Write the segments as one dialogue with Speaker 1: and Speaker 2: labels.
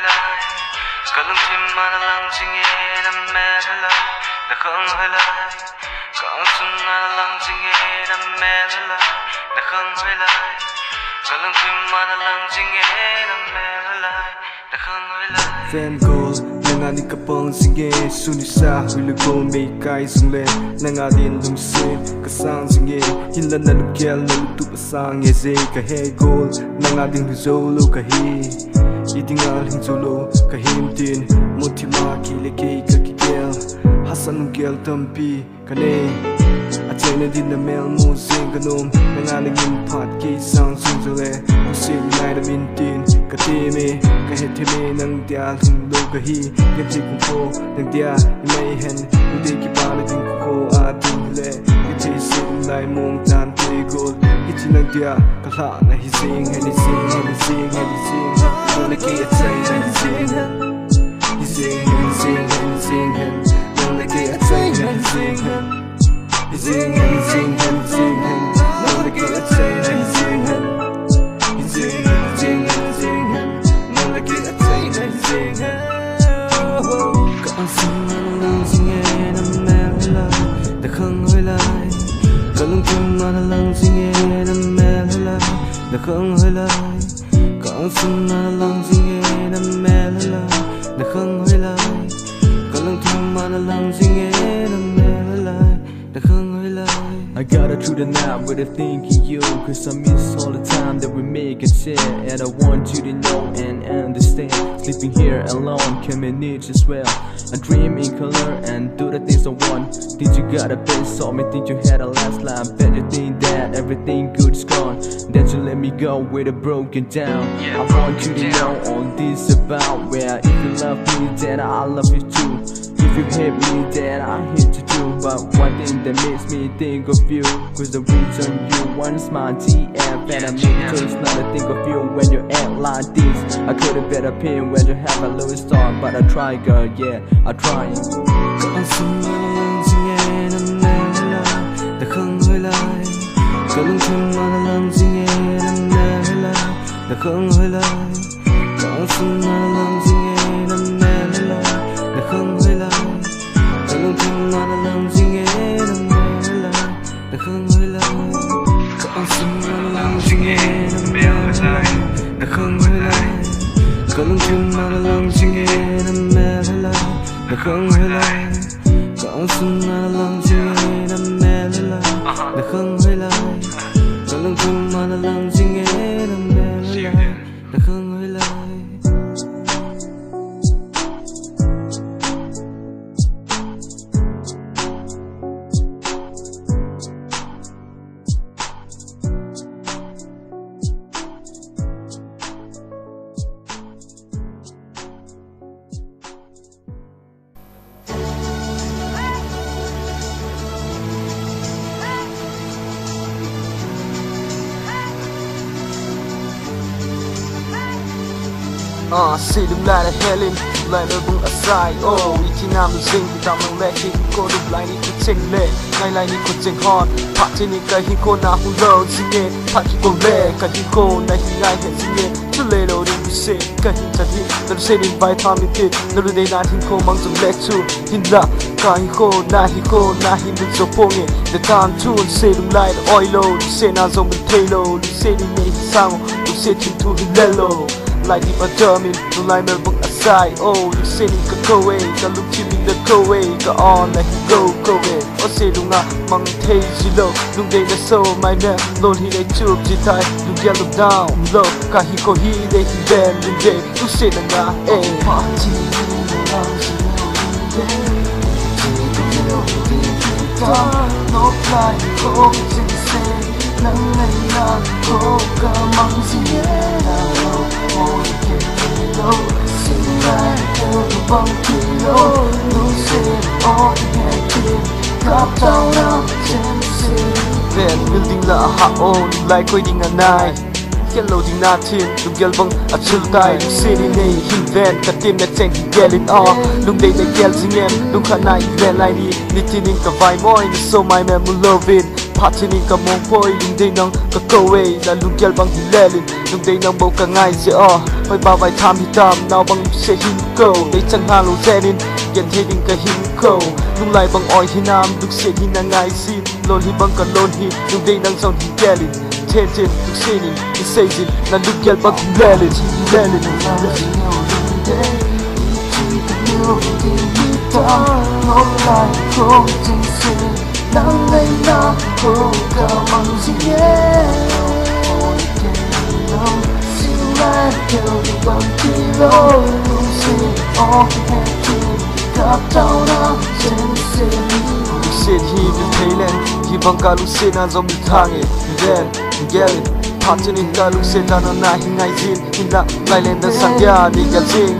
Speaker 1: lại cả lưng tim mà nó lăng jinge nằm mê lại đã không hơi lại cả xuân mà nó lăng jinge nằm mê lại đã không hơi lại cả lưng tim mà nó lăng jinge nằm mê lại đã không hơi lại fan goal nang ani kapong jinge sunisa hulugo me kai zungle nang adin lungset kasang jinge hinlan na lukel na lutu pasang eze ka he goal nang adin zolo ka hi idingal hinzolo ka himtin motima kile ke ka kigel hasan gel tampi kane atene din na mel mo zinganom nang aningin pat ke sang sunzole usin neingaidammin tin ka teme ka heteme nang dia lunglo ka hi gati ko nang dia imay hen udi ki pala din ko atin le gati sin lai mong tan te gol iti nang dia kala na hising hen hising hen hising hen hising nang ke atay na hising hen hising hen hising hen hising hen nang ke atay na hising hen hising hen hising hen hising hen nang ke atay na hising hen hising hen hising hen hising hen nang ke atay na hising hen cả xuân lăng jinge nằm mê lại đã không hơi lại cả lưng tim mà nó lăng jinge nằm mê lại đã không hơi lại cả xuân lăng jinge nằm mê lại đã không hơi lại cả lưng tim mà nó lăng jinge nằm mê lại đã không hơi lại I gotta through the night with a thinking you cause I miss all the time that we make and share and I want you to know and understand sleeping here alone can manage as well I dream in color and do the things I want think you got a best saw me think you had a last line bet you think that everything good is gone that you let me go with a broken down I want you to know all this about where if you love me then I love you too if you hate me then I hate you too but one thing that makes me think of you cause the reason you once my TF and I make choice not to think of you when you act like this I could've better pin when you have a low start but I try girl yeah I try cả xuân lăng jinge nằm mê lại đã không hơi lại cả lưng tim mà nó lăng jinge nằm mê lại đã không hơi lại cả xuân lăng jinge nằm mê lại đã không hơi lại cả lưng tim mà nó lăng jinge nằm mê lại đã không hơi lại cả xuân lăng jinge nằm mê lại đã không hơi lại cả lưng tim mà nó lăng jinge nằm mê lại đã không hơi lại cả xuân lăng jinge nằm mê lại đã không hơi lại cả lưng tim mà nó lăng jinge nằm mê lại đã không hơi lại say đừng lại là Gelin lại nơi vùng asai iki nam zing tam nang le hi ko đục lại ni ku cheng le ngai lại ni ku cheng hot Phattin ni kai hi ko na Hunglang jinge Phatchompi le kai hi ko na hi ngai he jinge Kile Louding se kai hi chat hi na se ni bai tham ni ti na lu dei na hin ko mang zum le chu hin la kai hi ko na hi min zo ponge the time to se đừng lại là oilo se na zo min thelo se ni ne sang se Hinkho II Gellin lại đi vào termin nung lại mel bung asai you say ni ka kowe ka luk chi min the kowe ka on like go kowe say lunga mang thei ji lo lung dei na so my man lon hi dei chup ji tai lung get look down lo ka hi ko hi dei hi ben lung dei you say na nga party no fly ko jin se nang ngai na ko ka mang ji na oh Kile Louding sing like the bang Kile Louding say all the kids drop down now then building la ha on like waiting a night Kile Louding na tin lung gel bang a chill tai lung say ni nei hin ven ka tim na cheng Gellin lung dei na geljing lung khana i ven lai ni
Speaker 2: Nitinin ka vai moi ni so mai me mu lovin Phattin ka mong poi lungdei nang ka kowe na lunggel bang hilelin lungdei nang bau ka ngai se o hoi ba vai tham hi tam naw bang se Hinkho dei chang ha lo zenin gen theding ka Hinkho lunglai bang oi hinam luk se hin na ngai sin lon hi bang ka lon hi lungdei nang zon hi Gellin Tentin luk senin ni seizin na lunggel bang hilelin
Speaker 3: Ngóc lại không chính sự nắng ngày nào cô cả bằng jinge ôi kề lâu xin lại kêu đi bằng kilo luôn xin ôm em chung gặp đau nào trên xe
Speaker 2: Lungset hi bil thailen hi bang ka Lungset na zom thange ren Gellin Phattin ka Lungset na na hi ngai zin hin la Thailand da sangya ni geljing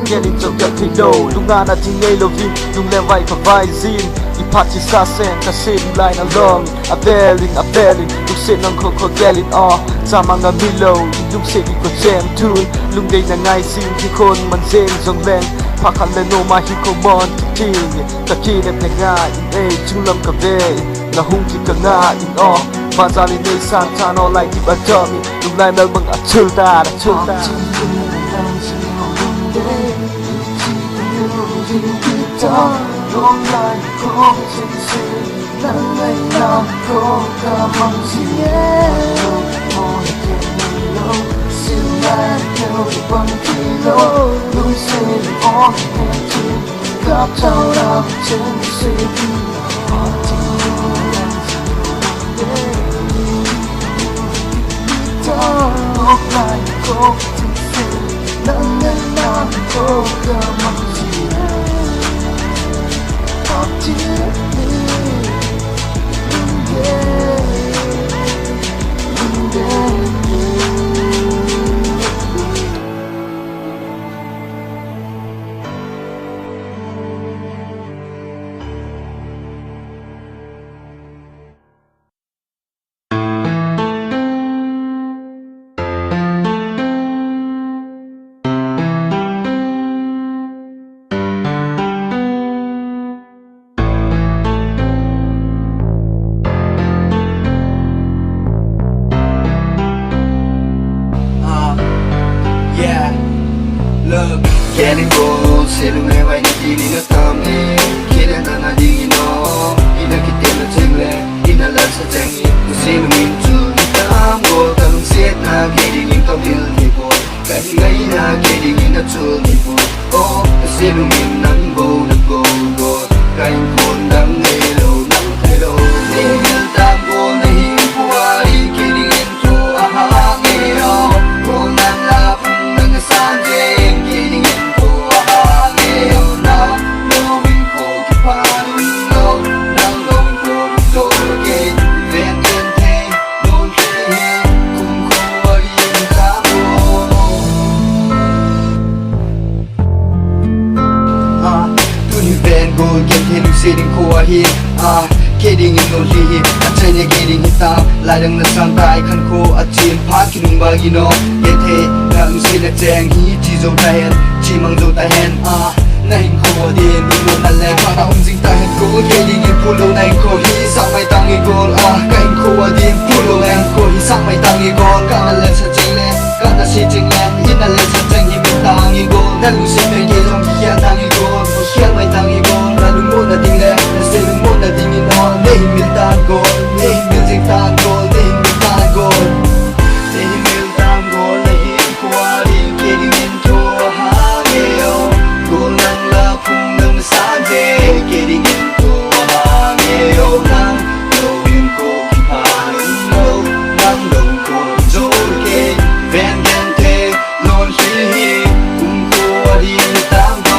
Speaker 2: Gellin chok ya Kile Louding na jinge lovin lung lem vai ka vai zin I Phattin sa sen ka sin lai na long a belling Lungset nang kho Gellin Zamanga milo Lungset hi ko jam tune lungdei na ngai zin hi khon man zeng zong leng Pakhan le no ma hi ko mon ting ka kinep na nga in chunglam ka ve na hung ki ka nga in bazali ne san tan all like di batami lung lai mel bang achul ta
Speaker 3: Ngóc lại không chính sự nắng ngày nào cô cả bằng jinge ôi kề lâu xin lại kêu đi bằng kilo luôn xin ôm em chung gặp đau nào trên xe ngóc lại không chính sự nắng ngày nào cô cả bằng jinge
Speaker 1: Gellin go selu me vai ni dini na tamne kile na dini no ina kitela chengle ina la sa chengi to selu min chu tam go tam set na gedi ni to bil ni bo kai ngai na gedi ni na chu ni bo oh selu min nang go go kai kon dang ne lo nang te lo ni hil tam go na hi puari gedi ni chu a ha ge yo ko nang la phung nang sa je gedi Lungset Hinkho II Keding in no li Achanya keding hitam Ladang na sangkai kan ko achin Phat kinung bagi no Yethe na Lungset na cheng hi chi zo ta hen chi mang zo ta hen na Hinkho din ni na le para jing ta hen ko keding in pulo na Hinkho hi sak mai tang i gol ka Hinkho din pulo na Hinkho hi sak mai tang i gol ka na le sa cheng le ka na si cheng le in na le sa cheng hi mi tang i gol na Lungset me ge jong hi ya tang i gol ko hian mai tang i gol na lungmo na ding le na se lungmo na ding in ne hi mil tan gol ne hi miljeng tan gol ne hi mil tan gol ne hi mil tan gol na Hinkho II keding in to ha ge yo gol nang la phung nang sa je keding in to ha ge yo nang lo Hinkho ki pa lo nang lo ko zo ke ven gen te lon hi Hinkho II tam go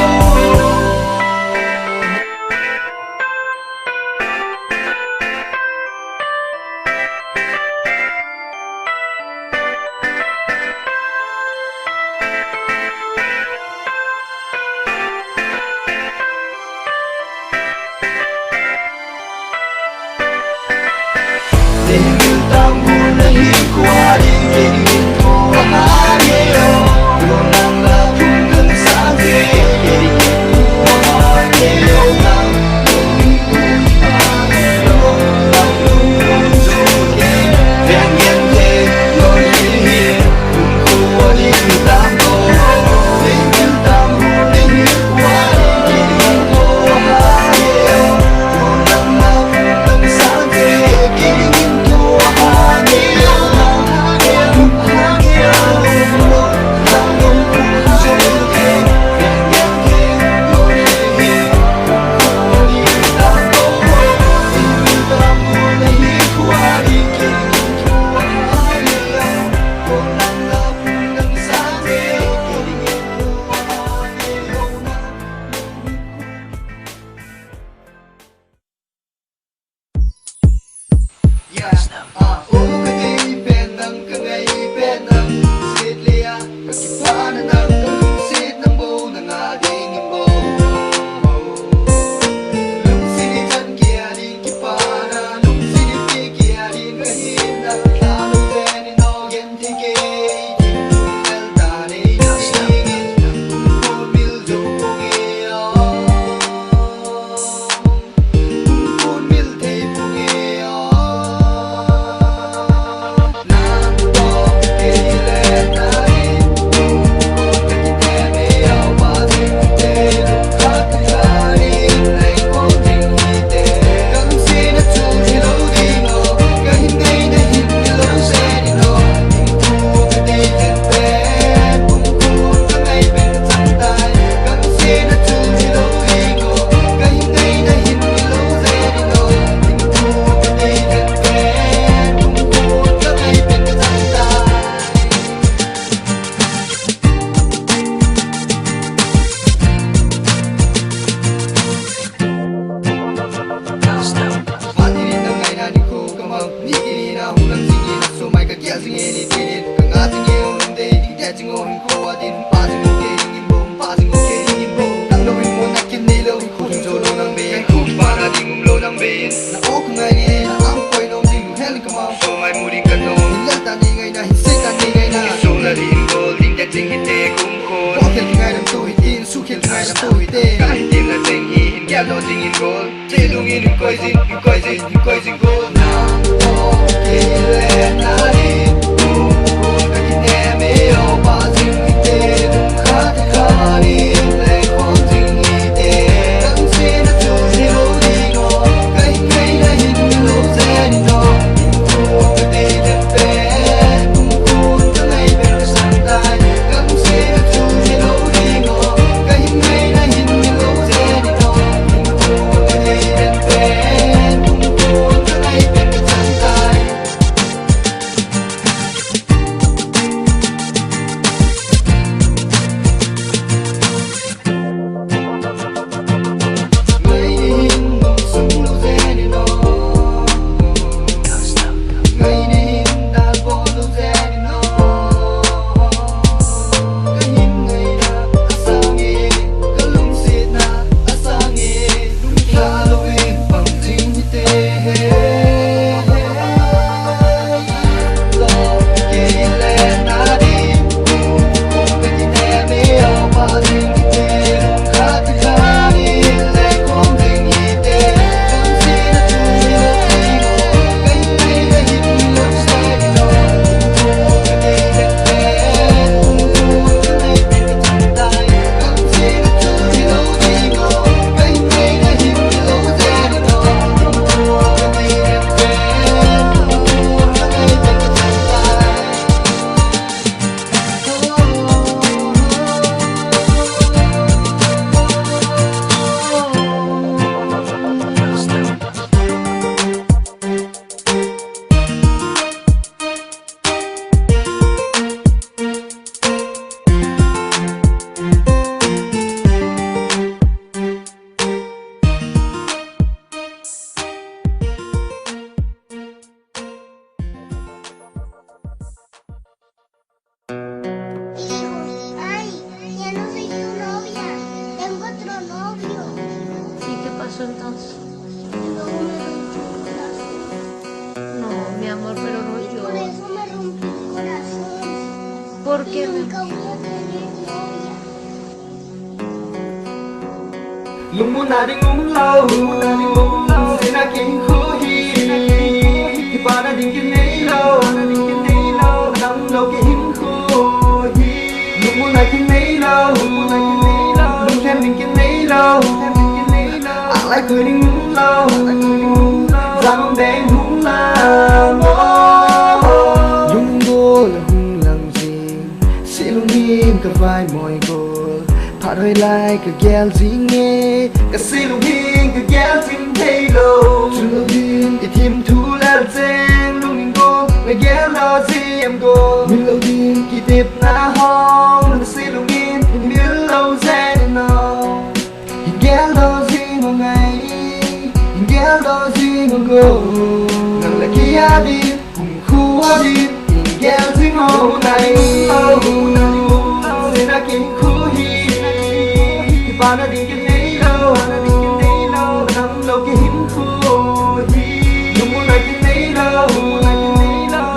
Speaker 1: Hãy subscribe cho kênh Ghiền Mì Gõ để không bỏ lỡ
Speaker 4: ngai nam thui te kai tim la teng hi hin Gellou ding in gol che lung in koi jin gol na o kile na di ku ka ki ne me o pa jing te khat khani le kon jing hi te kan se na chu je lo di go kai kai la hin lo se ni no ku ka te de pe ku ka lai be san dai kan se na chu je lo di go kai kai la hin lo se ni no ku ka te de pe ku ka lai be san dai
Speaker 5: Entonces, no, mi amor, pero no
Speaker 3: Y por
Speaker 5: llores.
Speaker 3: eso me rompí el corazón.
Speaker 5: ¿Por
Speaker 3: Y
Speaker 5: qué?
Speaker 3: nunca voy a tener novia.
Speaker 2: Lungguh Ngaina Sena Hinkho hi Kana Ginchat Lou Nang Lo Ke Hinkho hi Lungguh Ngaina Lungset Hinkho II Alang cười đi ngủ lâu Răng đen Hunglang Lungguh là Hunglang gì Sẽ luôn im cả vai mọi người Thả đôi lại cả geljing Cả sẽ luôn im cả Gelchimlou Thonlou Lunggel Thimthu là Gelchimlou Lungguh Ngaina gì em cô Millin kỳ tiếp na hong Cả sẽ luôn im Millin Hin Gellou Hin Gellou Zougam nang la kia đi cùng khu đi Hin Gellou này Sena Hinkho hi Kana Ginchat Lou Nang Lo Ke Hinkho hi Lungguh Ngaina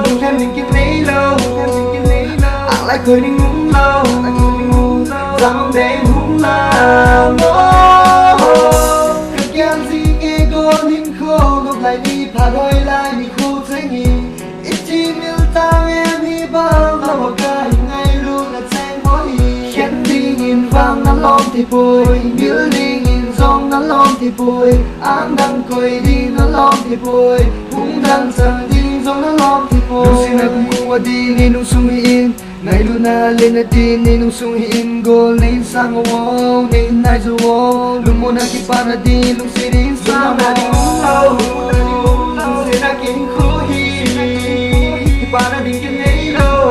Speaker 2: Lungset Hinkho II Alang cười đi ngủ lâu Răng đen Hunglang lại đi phá đôi lại đi khu thế nghỉ ít chi miêu tao em hi bao và một cái ngày luôn là tranh mối khen đi nghìn vàng nắng lom thì bồi miêu đi nghìn dòng nắng lom thì bồi áng đang cười đi nắng lom thì bồi cũng đang sang đi dòng nắng lom thì bồi lúc xin cũng qua đi nên nung sung in ngày luôn na lên đi nên nung sung in gol nên sang ngô nên nai dù lúc muốn ăn kịp ăn đi lúc xin đi sang na đi lâu Sena Hinkho hi Kana Ginchat Lou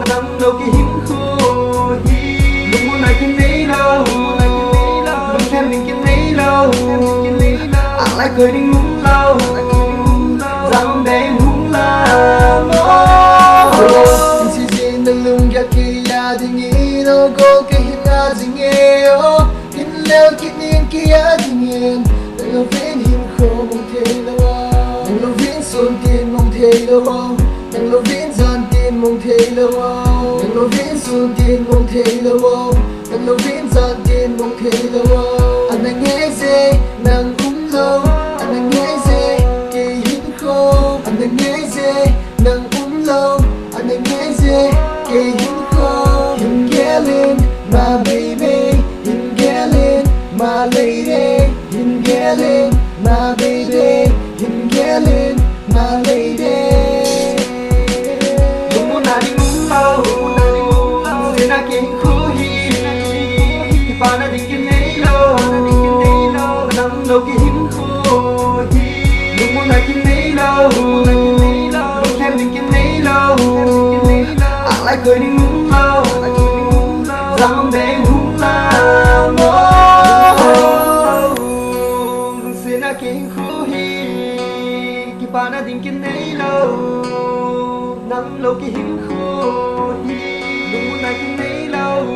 Speaker 2: Nang Lo Ke Hinkho hi Lungguh Ngaina Lungset Hinkho II Alang cười đi ngủ lâu Răng đen Hunglang Si nang lunggel kia dingin Go ke hina jinge Hin leo kinin kia dingin Nang lo vin Hinkho mong thei lâu Nang lo vin son tin mong thei lâu Nang lo vin gian tin mong thei lâu Nang lo vin son tin mong thei lâu
Speaker 3: nang lâu viễn giật điên mong khi lâu anh đang nghe gì nang cũng lâu anh đang nghe gì kỳ hin khô anh đang nghe gì nang cũng lâu anh đang nghe gì kỳ hin khô Hin Gellin my baby Hin Gellin my lady Hin Gellin my baby Hin Gellin my lady Đừng muốn ai đi ngủ lâu Thế nào kia khô hi Thì bà đã định kiến ấy lâu Nắng lâu kia hin khô hi Đừng muốn ai kiến ấy lâu Lúc em định kiến ấy lâu Anh lại cười đi ngủ lâu Rằng ông bé Hunglang Thế nào kia khô hi Thì bà đã định kiến ấy lâu Nắng lâu kia hin khô hi Đừng muốn ai kiến ấy lâu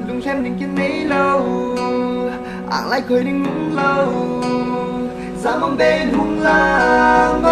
Speaker 3: Đừng xem định kiến ấy lâu Anh lại cười đi ngủ lâu Ra mong bên Hunglang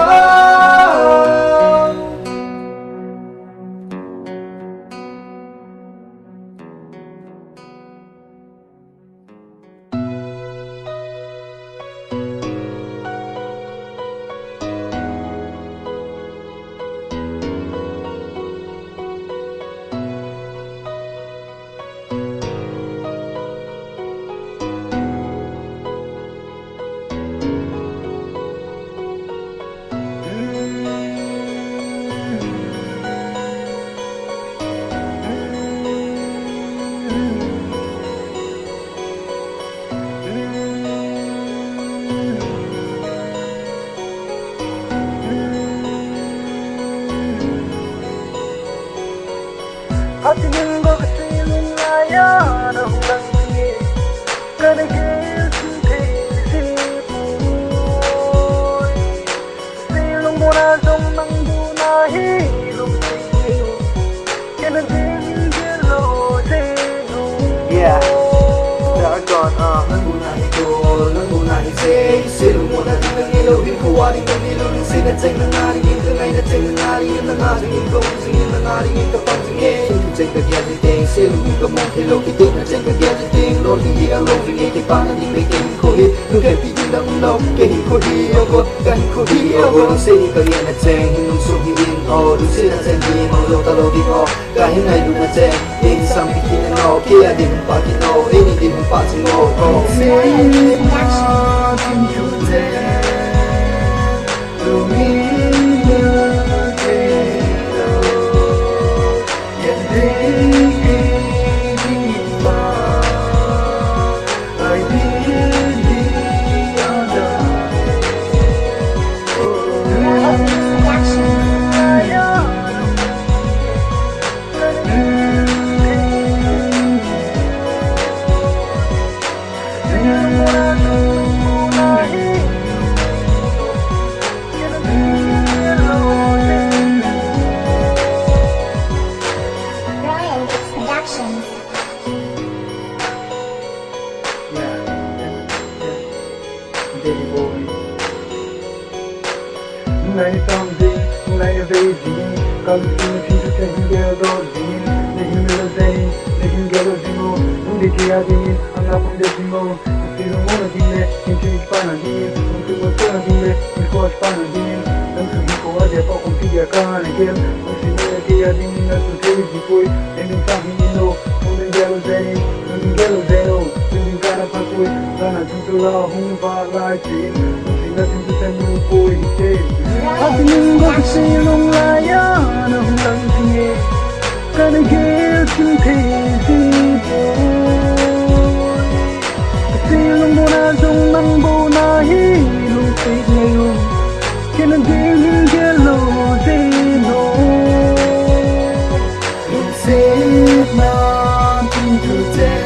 Speaker 6: Phattin kasi nung ngaya na Hunglang singi Kana Ginchat Lou Silong mo na dong nang bunahi Lungset Hinkho Kana Ginchat Lou
Speaker 2: Yeah, Dragon,
Speaker 3: Lungguh Ngaina Lungguh Ngaina Silong mo na din ang ilaw Hinkho aling ang ilaw Nang sinatay ng aringin Kangay na tay ng aringin Nang aringin ko Singin ng aringin Kathange Zougam cái geljing sẽ luôn có mong khi lâu khi tiếc là trên cái geljing luôn khi gì lâu vì nghe thì phá là những mấy cái hình khô hi luôn thêm vì gì lắm lâu cái hình khô hi ông có cái hình khô hi ông có sẽ đi cái là trên hình nông sông hi in oh luôn sẽ là trên gì mong lâu ta lâu đi oh cái hình này luôn là trên in sang bị khi nó kia đi không phá khi nó in đi không phá chỉ ngô oh sẽ tìm chủ đề luôn
Speaker 6: Ngai Nadem, Ngai Nadem, Kalel Thimthu Hin Gellou Hin Gellou Nungguh Ngaina, Namkhat Thakhat, Silong mo na jinge, Hinching pa na din, Nungguh mo na jinge, Hinching pa na din, Nungguh Hinkho ade pa kung tiga Kana Ginchat Lou, Nungguh kaya din na tutay di poy, Nungguh sa hinino, Nungguh Gellou, Nungguh Kana Pakoy, Kana Ginchat Hung pa lai tin, Nungguh na Thimthu Lou poy hite. Phattin kasi nung ngaya na Hunglang singi Kana Ginchat Lou Silong mo na dong nang bunahi Lungset Hinkho Kana Ginchat Lou
Speaker 3: Lungset natin today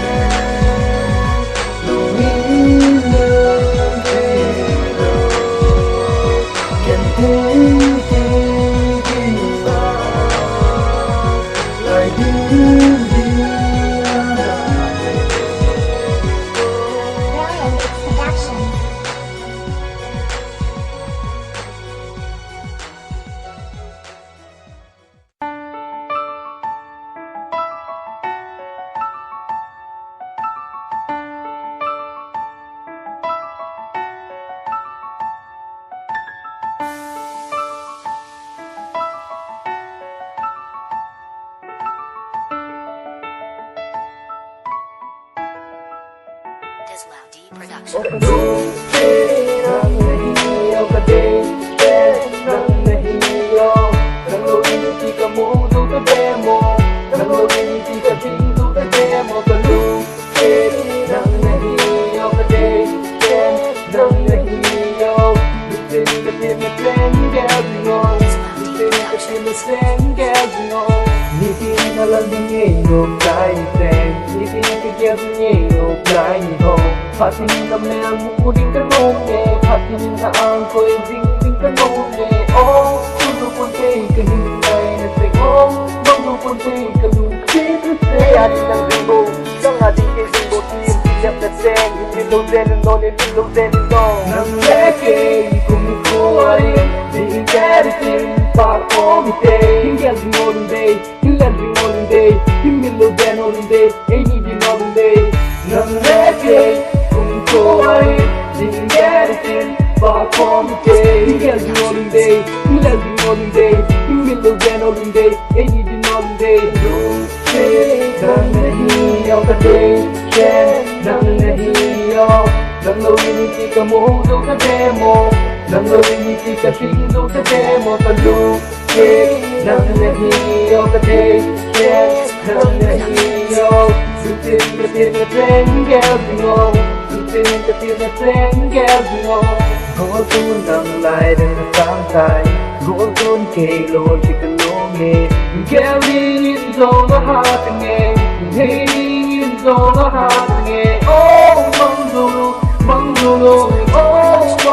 Speaker 3: Phattin cầm nè mu đinh cái nôm nè Phattin ta ang coi ding đinh cái nôm nè oh tu pun te cái hình này nè say oh mong pun te cái lu chết thế à đi nang rimbo chẳng à đi cái rimbo tim đẹp đẹp sen in lâu sen non in lâu sen non nang lẽ cái cùng coi đi cái tim pa có mi te Hin Gellou on day Hin Gellou on day Hin Millin on day Eimi Gam on day nang lẽ cái Koi, jinge, Phatchompi, Hin Gellou on day, Hin Gellou on day, Hin Millin on day, Eimi Gam on day. Lungset Hinkho II, Leng Leng, Thonlou Lunggel ka mo do ka demo, Thonlou Lunggel ka ting do ka demo, Lungset Hinkho II, Leng Leng, Sutin ka tin ka Leng Leng. Tin ka tin na Leng Leng Ngol tuôn nang lại đến sáng tay Ngol tuôn kề lôn thì cần lô nghề Gellin in dâu nó hát nghe Hey in dâu nó hát nghe Oh mong dù Oh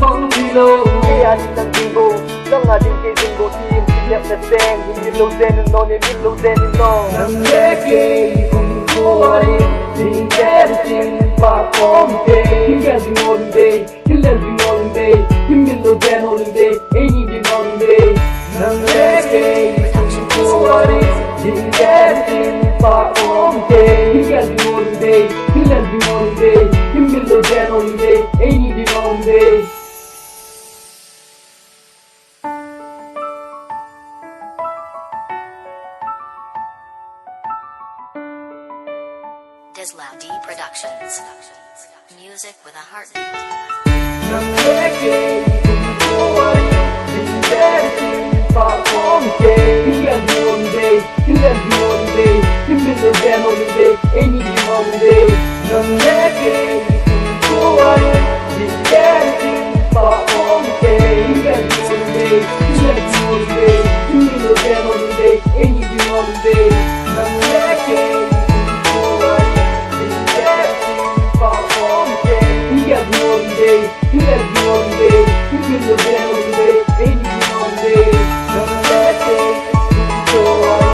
Speaker 3: mong kilo Nghe anh đang kinh bồ Đang là đinh kê dinh bồ tim Đẹp là sen Nhìn lâu sen non Nhìn lâu sen non Nằm lẽ kê cùng coi Tin kê tin Phatchompi, Hin Gellou on day, Hin Gellou on day, Hin Millin on day, Eimi Gam on day. Nang lẽ cái coi, jinge, Phatchompi, Hin Gellou on day, Hin Gellou on day, Hin Millin on day, Eimi Gam on day.
Speaker 7: Productions. Music with a heartbeat.
Speaker 3: Nang lẽ cái coi, jinge, Phatchompi, Hin Gellou on day, Hin Gellou on day, Hin Millin on day, Eimi Gam on day. Nang lẽ cái coi, jinge, Phatchompi, Hin Gellou on day, Hin Gellou on day, Hin Millin on day, Eimi Gam on day. Nang lẽ cái Phatchompi, Hin Gellou on day, Hin Gellou on day, Hin Millin on day, Eimi Gam on day. Nang lẽ cái coi.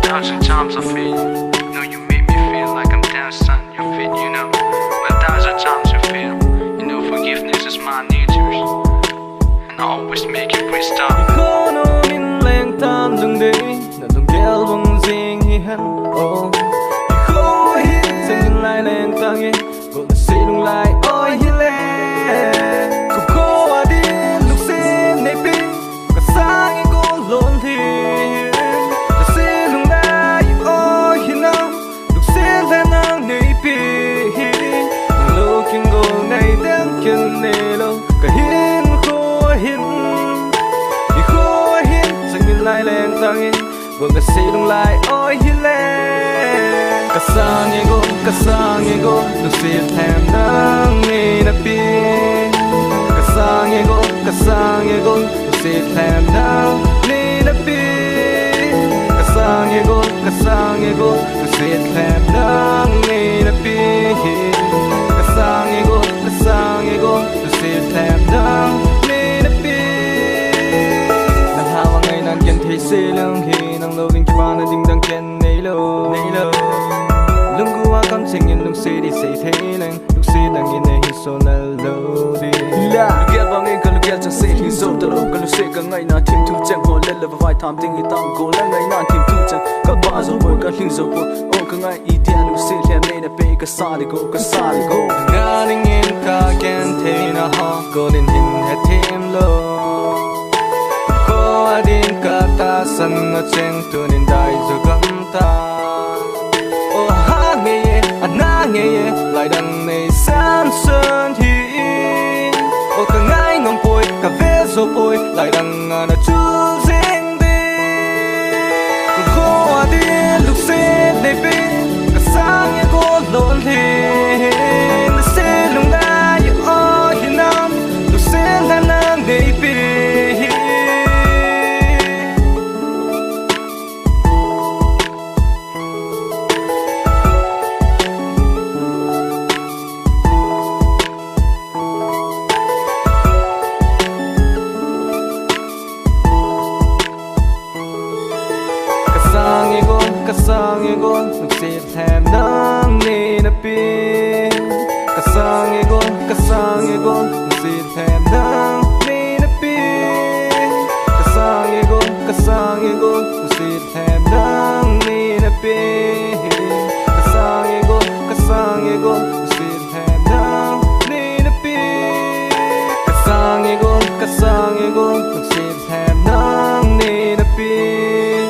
Speaker 1: Thousand times I feel, know you make me feel like I'm dancing on your feet, you know. 1,000 times you feel, you know forgiveness is my nature, and I always make it restart.
Speaker 2: Kono min leng tam dung day, na dung gel bong zing hi han oh. Ko hi sing lai leng tang ye, go na si lung lai oi hi le. Ko adin luk sin nei pi, ka sang i go lon thi. Ngai Nadem ka hin kho hin sang lai leng tang in go ka si lung lai oi hi le ka sang e go lu si them nang ni na pi ka sang e go lu si them nang ni na pi ka sang e go lu si them nang ni na pi sang e go to see them down in a bit. Nang hawa ngay nan ken thi se lang hi nang lo ding pa na ding dang ken nei lo Lungguh Ngaina sing in lung se di se the lang lung se dang in tham ting itang go Leng Ngaina Thimthu chang ka ba zo boy ka hling zo boy o ka ngai I dia lu se lhem ne na pe ka sa di go
Speaker 1: Ngaling in ka ken the na ha go din hin he thim lo ko adin ka ta sang a cheng tu nin dai zo gam ta o ha nge ye ana nge ye lai dang nei san sơn hi o ka ngai ngom poi ka ve zo poi lai dang na chu zing đi ko adin lu se de pe ka sang ye ko lon thi se lung la you all you know lu se la nang de pe Kasang egon nuksit hem nang ni na pin Kasang egon nuksit hem nang ni na pin Kasang egon nuksit hem nang ni na pin Kasang egon nuksit hem nang ni na pin Kasang egon nuksit hem nang ni na pin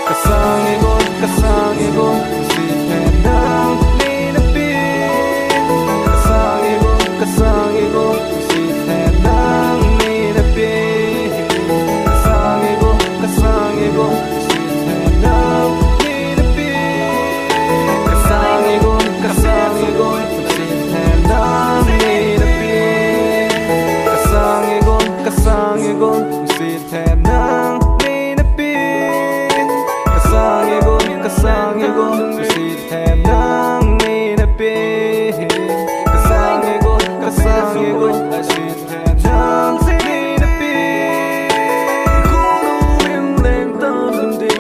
Speaker 1: Kasang egon nuksit hem nang ni na pin Kasang egon nuksit hem nang ni na pin Kasang egon nuksit hem nang ni na pin Kasang egon nuksit hem nang ni na pin Kasang egon nuksit hem nang ni na pin Kasang egon nuksit hem nang ni na pin Kasang egon nuksit hem nang ni na pin Kulo im leng tam lum di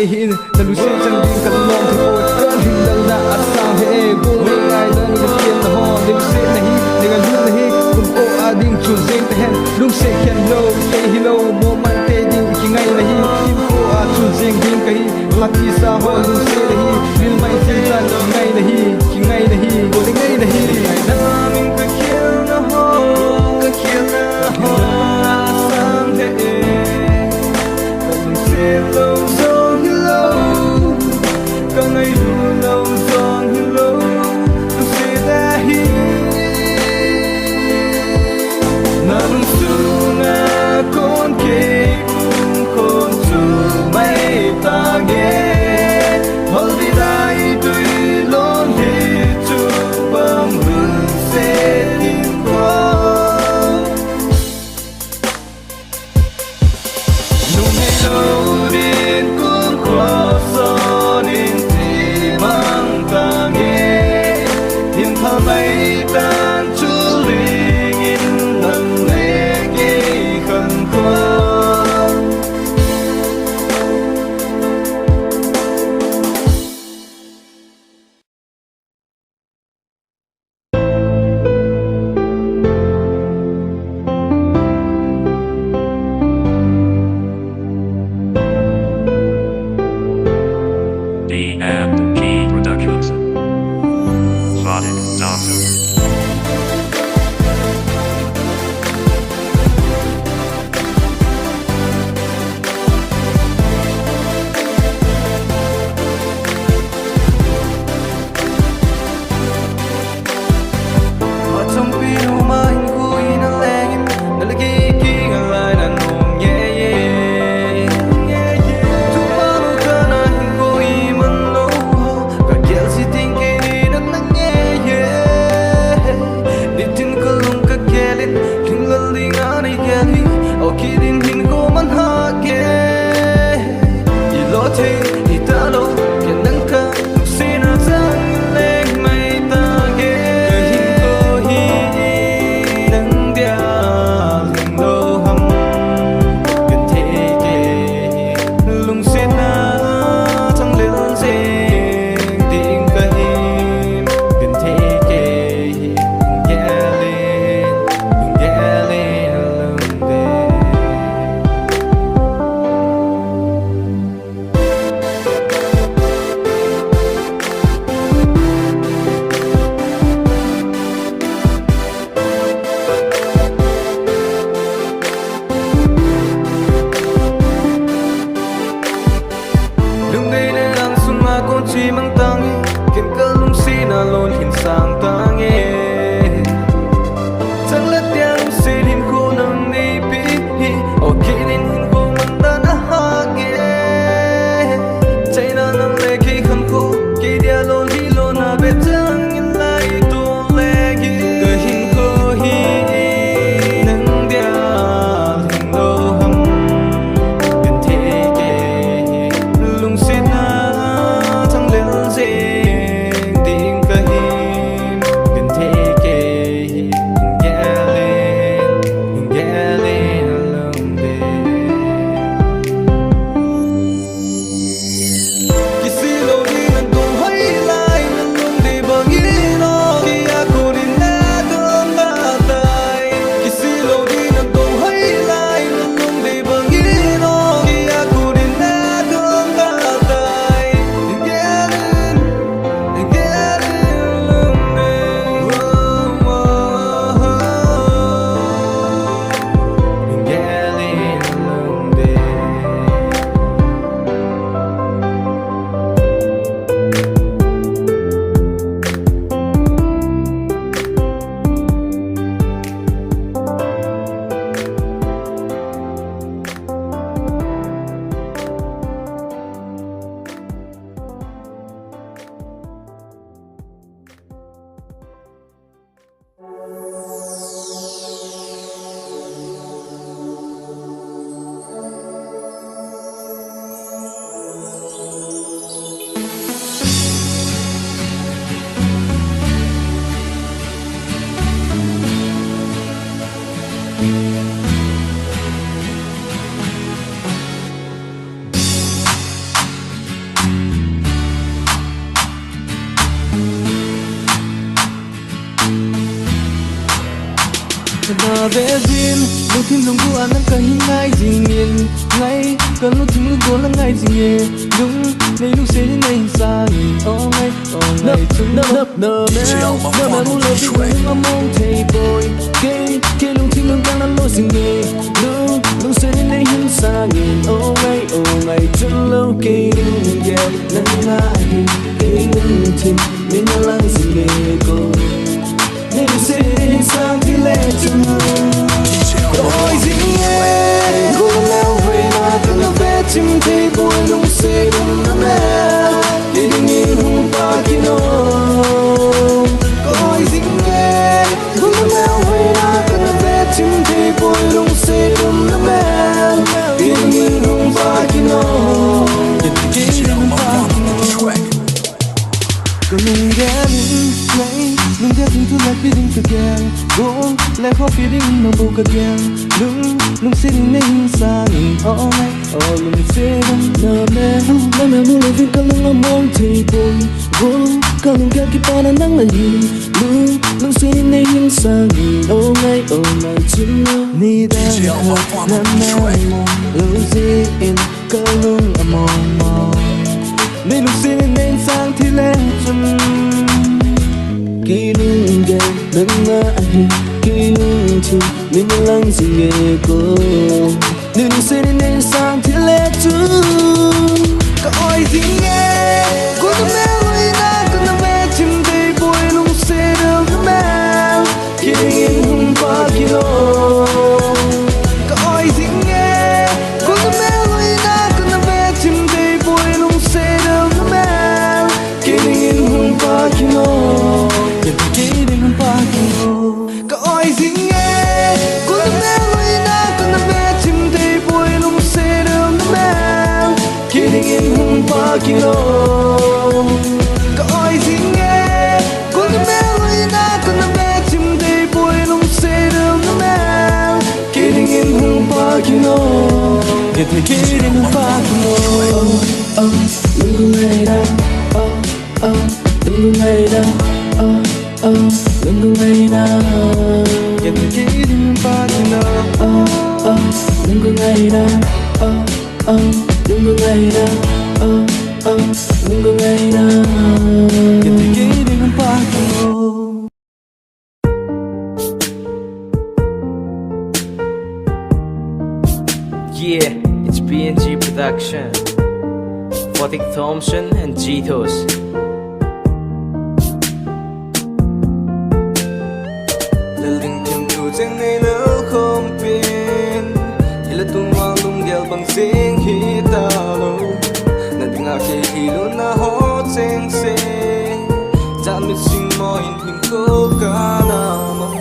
Speaker 1: Hin Gellou se chang ding kan nom thu oi kan hin dal na asang he go ngai na ni kien na ho lim se na hi ni ga lu na hi kun ko ading chun zeng te hen lung se khen lo te hi lo mo man te ding ki ngai na hi kim ko a chun zeng ding ka hi hati sa ho lung se na hi bil mai te tan ngai na hi ki ngai na hi go ngai na hi na min ka kien na ho asang he kan se lo Kangai lâu giòn hin lâu lu se da hi na lung su na con ke con su mai ta nghe hol di dai tui lon
Speaker 8: DMG Productions. Phattin Zougam.
Speaker 1: Phatchompi rumah Hinggu ina lengin nalagi kinga lai na nong ye Tumano kana Hinggu iman no ka gelsi tingki na nang ye Nitin kalung ka Gellin Hin Gellou anay Gellin Okidin Hinggu man hake Ilote italo kenang ka sina sang leng may tage chỉ mang tăng khiến cơn lung xì na lôn hin sang tăng chẳng lẽ tiếng xin hin khô nâng đi bi ở khi đến hin khô mình đã ha chạy na nâng lệ khi khăn khô khi dia lôn hi lôn na bê chẳng nhìn lại tu lệ khi cười hin khô hi nâng dia hin đô hầm gần thế kê lung xì na tiếng ca him gần thế kê Gellin lông đê Kisi lo đi nâng tung hay lại nâng lông đê bằng ý nó Khi aku đi nè tương ba tay Kisi lo đi nâng tung hay lại nâng lông đê bằng ý nó Khi aku đi nè tương ba tay Bezin Lutin Lungguh anak kahin ngai jingin Ngai Kalau Thimthu golang ngai jinge Lung Nei lu seni nei sangin Oh ngai chung Nơ mèo mu lơ vi lung among thei boy Ke lung Thimthu đang là lo jinge Lung seni nei hin sangin Oh ngai chung lâu ke lung gel Nang ngai ke lung Thim Min alang jinge go Nei lu seni sang Kile Ôi jinge Gồm leo về là từng là vết chim thấy bôi lung xe đừng nắm leo Đi đi nhìn hùng ba kino Ôi jinge Gồm leo về là từng là vết chim thấy bôi lung xe đừng nắm leo Đi đi nhìn hùng ba kino Đi đi nhìn hùng ba kino Còn lung Gellin này Lung Thimthu lại biết đinh cực gàng Gồm lại khó phía đinh nông bầu cực gàng Lung sẽ đinh nên xa nhìn ó ngay lung sẽ đâm nở mèo mu lê viên ca lung among thei boy Gồm ca lung gel kì pa na nang là nhìn Lung sẽ đinh nên xa nhìn ó ngay chung lâu Ni đang hợp nam mèo mong Lâu dĩ in ca lung among mong
Speaker 2: Nên lúc xin nên sang thì lên chân Kỳ lung gel nâng ngã anh Kỳ lung chi nên nhớ lăng jinge cô Nên lúc xin nên sang thì lên chân Cả oi jinge Cô tâm mẹ ơi na Cô tâm mẹ chim đầy bôi lung sẽ được mẹ Kỳ linh hùng ba kilo Cả oi jinge Cô tâm mẹ ơi na Cô tâm mẹ chim đầy bôi lung sẽ được mẹ Kỳ linh hùng ba kilo Kỳ linh hùng ba kilo Cả oi jinge Cô tâm mẹ ơi na Cô tâm mẹ chim đầy bôi lung sẽ được mẹ Kỳ linh hùng ba kilo Cả oi jinge Cô tâm mẹ ơi na Cô tâm mẹ chim đầy bôi lung sẽ được mẹ Kỳ linh hùng ba kilo Kỳ linh hùng ba kilo Lungguh Ngaina Lungguh Ngaina Lungguh Ngaina Kỳ linh hùng ba kilo Lungguh Ngaina Lungguh Ngaina Lungguh Ngaina Kỳ linh hùng ba kilo
Speaker 9: Yeah, it's Benzi Production. Phattin Thompson and Jitos.
Speaker 2: Gelchimlou chẳng ngày nào không biết Chỉ là Thonlou Lunggel bằng tiếng hít lâu Nà tiếng ác khi luôn na hốt chênh xê Chẳng biết xin mò hình khô cả nà mong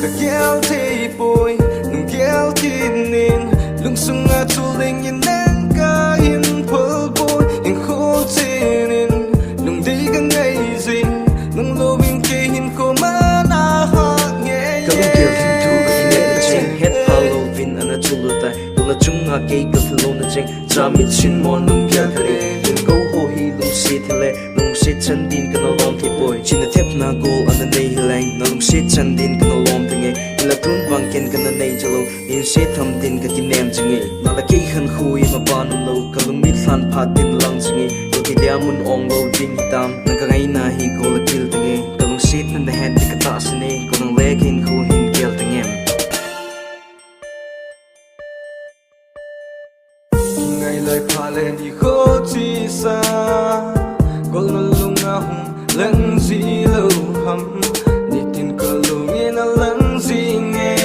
Speaker 2: Cả kéo thế bôi nung kéo kín nên Lung sung ngã chú linh nhìn nén cả hình phơ bôi Hình khô chê nên Lung đi cả ngày gì Nung lô bình kê hình khô mà na hạ nghe
Speaker 9: Kalel Thimthu ka kile ching het palo vin ana chulutai Dola chunga ke ka flow na ching Jamit chin mo nung gel kare Lung go ho hi lung sit hele Nung sit chan din ka na lom thi boy China thep na goal ana nei hilang Na lung sit chan din ka na lom tinge Ila tun bang ken ka na nei jalo In sit tham din ka kinem jinge Na la ke khan khui ma ban lo Ka lung mit hlan Phattin lang jinge Yo ki diamun ong lo ding hitam Nang ka ngai na hi go la kil tinge Ka lung sit na na head ka ta sine Ko nang leg hin khu hin gel tingem
Speaker 2: Ngày lời pha lên thì khó chi xa Có lần lung ngã hùng lăng gì lâu hầm Đi tin cơ lâu nghe na lăng gì nghe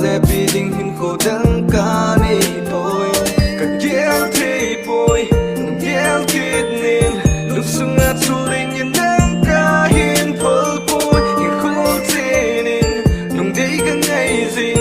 Speaker 2: Lê bì đinh hình khổ đăng ca nê tôi Cả kéo thế bôi Nung kéo kết nên Lúc sung ngã chú linh nhìn nâng ca hiên phơ bôi Hình khổ thế nên Nung đi cả ngày gì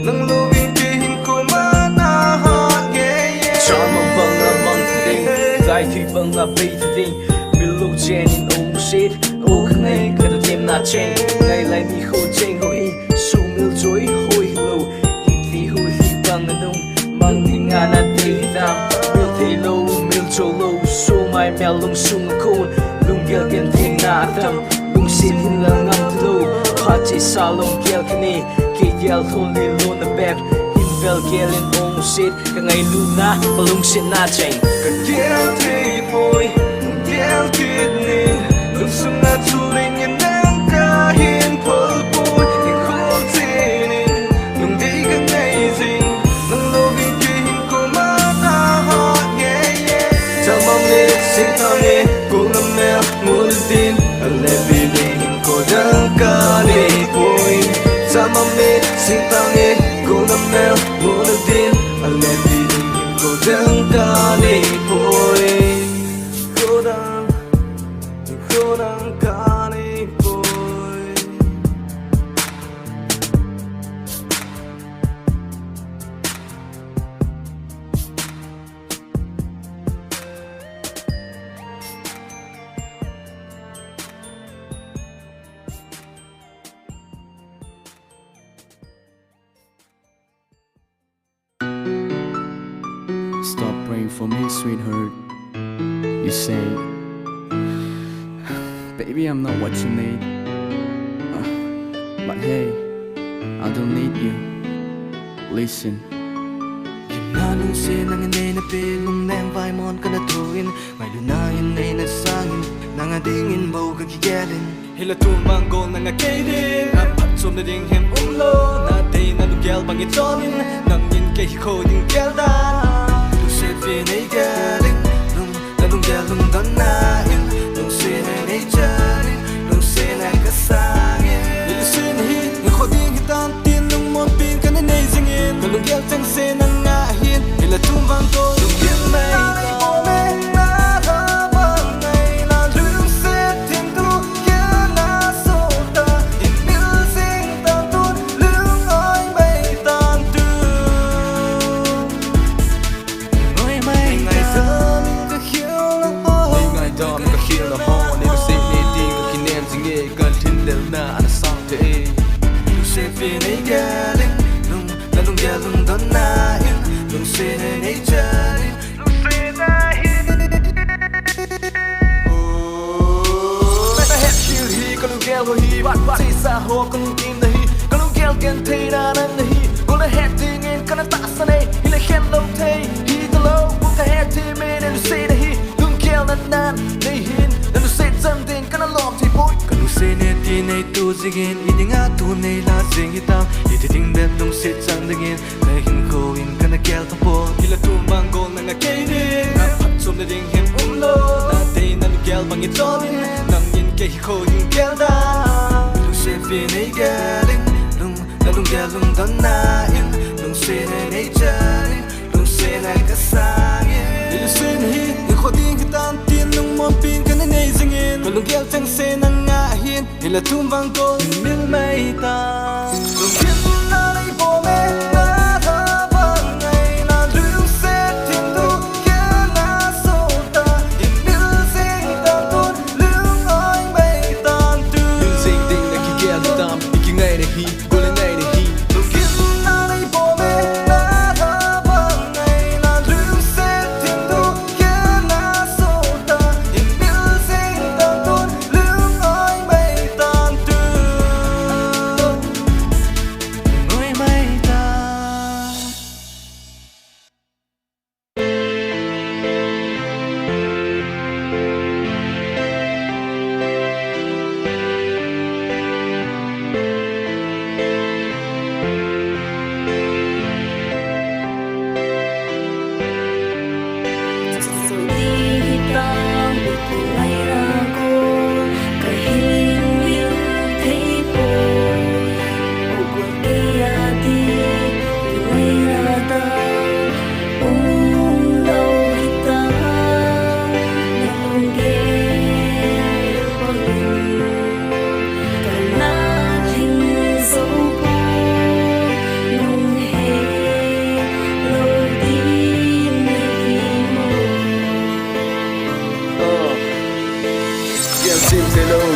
Speaker 2: Nâng lô viên kê hình khổ mà na hạ nghe
Speaker 9: Chọn mong vâng là mong thứ đinh Dài thì vâng là bì thứ đinh Miljeng in ong shit Ô khăn ngay cơ đồ thêm nà chênh Ngày lại đi khô chênh hô y Su mil chối hôi lâu Hít thì hôi hít bằng ngân đông Mang thì ngà nà tê hít đam Mil thì lâu mil chô lâu Su mai mèo lông sung khôn Lung gel gen thêm nà tâm Lung xin hin là ngâm thứ lâu Phát chế xa lông gel khăn nê Kê gel thôn lê lô nà bẹp Vel Gellin ong shit Kangai luna palung sit na cheng
Speaker 2: Cả kéo thế bôi Nung kéo kết nên Lúc sung ngã chú linh nhìn nâng ca hiên phơ bôi Hình khô thế nên Nung đi cả ngày gì Nung lô viên kê hình khô mà na hạ nghe Chào mong nê xin thao nê Cô ngâm mèo mua được tin Lê bì đinh hình khô đăng ca nê bôi Chào mong nê xin thao nê Cô ngâm mèo mua được tin Lê bì đinh hình khô đăng ca nê bôi Khô đăng ca nê bôi
Speaker 10: Stop praying for me, sweetheart. You say, baby, I'm not what you need. But hey, I don't need you. Listen, you
Speaker 1: na lung se nang nei na pe lung nang vai mon kana tuin ngai lu na in nei na sangin nang a ding in mo ka ki Gellin
Speaker 2: hila tu mango nang a keidin a Phatchom na ding hem lo na te na lu gel bang it on nang in ke hi ko ding gel da
Speaker 1: lu se fe nei Gellin lung na lung gel lung don na in lung se nei Gellin lung se na ka sangin
Speaker 2: hila sin hi nang ko ding hitan tin lung mon pin kana nei zingin ka lung gel chang se nang nga hin hila tu mango lung gel mai
Speaker 9: Say sa ho con tim da hi con lu gel gen te na nan da hi con la het ding in kana ta sa nei hi la khen lo te hi da lo bu ka het te me na lu say da hi lung gel nan nan nei hin na lu say something kana lom te boy
Speaker 1: kan lu say ne ti nei tu zigin I ding a tu nei la zing hitam I ti ding bet lung say chang dingin na hin ko in kana gel ta po
Speaker 2: hila tu mango nang a keidin a Phatchom na ding hem lo na te na lu gel bang it on nang in ke hi ko ding gel da
Speaker 1: se fe nei Gellin lung na lung gel lung don na in lung se nei Gellin lung se na ka sangin
Speaker 2: hila sin hi nang ko ding hitan tin lung mon pin kana nei zingin ka lung gel chang se nang nga hin hila tu mango
Speaker 1: mil mai ta
Speaker 2: lung gel na nei bo me na tha bang ngai na Lungset Hinkho kana so ta in miljeng ta ton lung oi mai tan tu
Speaker 9: sing ding na ki gel dam ki ngai na hi go le ngai na hi
Speaker 2: lung gel na nei bo me na tha bang ngai na Lungset Hinkho kana so ta in miljeng ta ton lung oi mai tan tu
Speaker 1: oi mai ta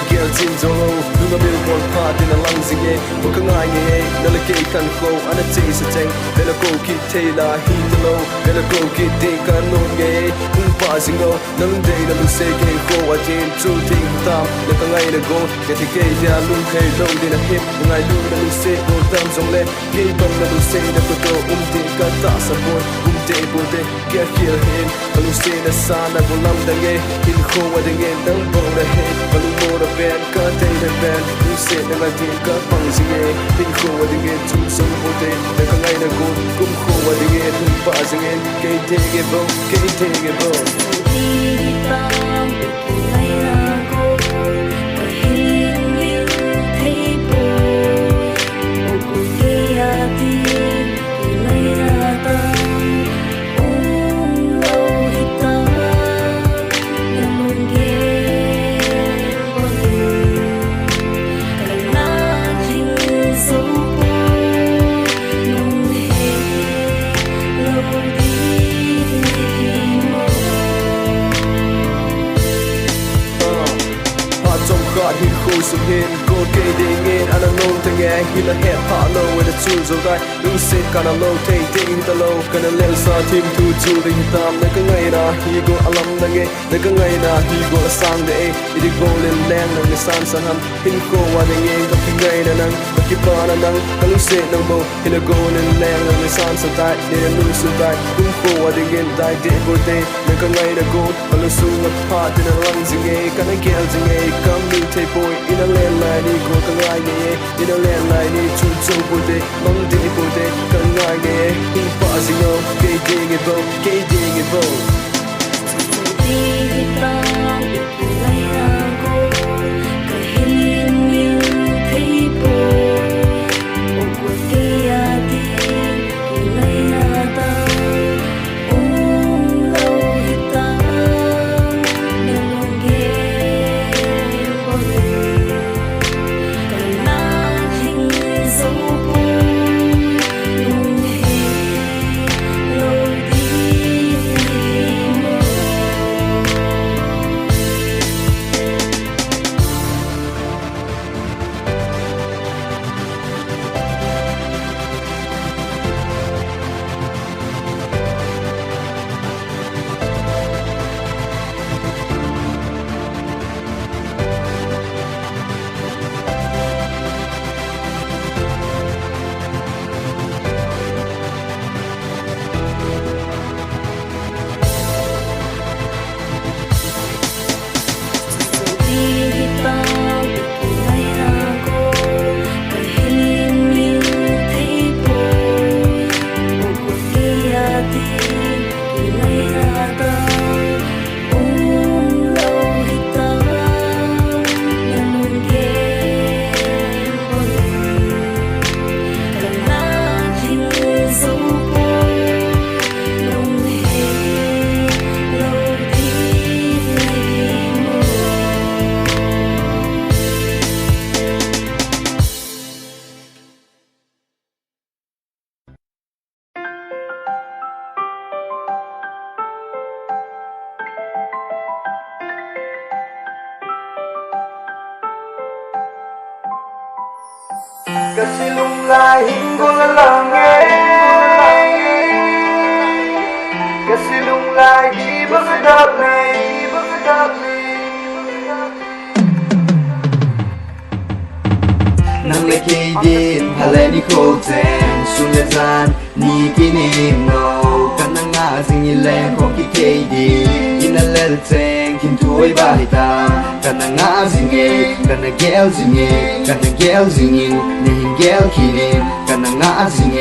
Speaker 9: Gelchimlou Lunga Billboard Phattin Alang zinge Buka ngai nge Nala kei kan ko Ana chei sa cheng Bela ko ki te la Hin Gellou Bela ko ki te kan no nge Pa zingo Nalung day na lung se kei ko Ajin chu ting tam Naka ngai na go Kati kei dia lung kei Louding na hip Ngai lu na lung se Go tam zong le Kei bang na lung se Na koto te ka ta sa boy te bo te Kia kia hin Kalung se na sa Na go lam da nge Hin ko adingin Nang bong na hit Kalung mo na ben Ka te na ben Lung se na nga din Ka pang zinge Hin ko adingin Chu song bo te Naka ngai na go Kum ko adingin Hun pa zingin Kei te ge bo Kei te ge bo Hinkho sum hin Go kei ding in Ana nong ta ngang Hila het pa lo With a chu zo gai Lungset Kana Low Tay Ting Talo Kalel Thimthu Chu Ding Tam Ngai Ngaina Higo Alang Nage Ngai Ngaina Higo Asang De Idi Golin Leng Leng San Sanham Hinkho Wading Ngai Nadem Kipana Nang Lungset Nang Bo Hin Golin Leng Leng San Satai Nina Nusu Dai Hinkho Wading Dai De Bote Ngai Ngaina Go Alusung Phattin Alang Jinge Kana Ginchat Lou Eimi Tay Boy Ina Len Lai Ni Go Kangai Ni Ina Len Lai Ni Chu Chu Bote Mang Di Bote Kangai Ni Hin Pa Zingo Geding Bo Geding Bo
Speaker 3: Kasilung lahing Langge Kasilung lahi bersedap
Speaker 4: Nang leki din haleni koten Sunezan ni kinim no Kanang azing ileng koki keidi Inalel teng kintuoy bahitam Kanang azing kana geljingin Nehin gelkinim Kanang azing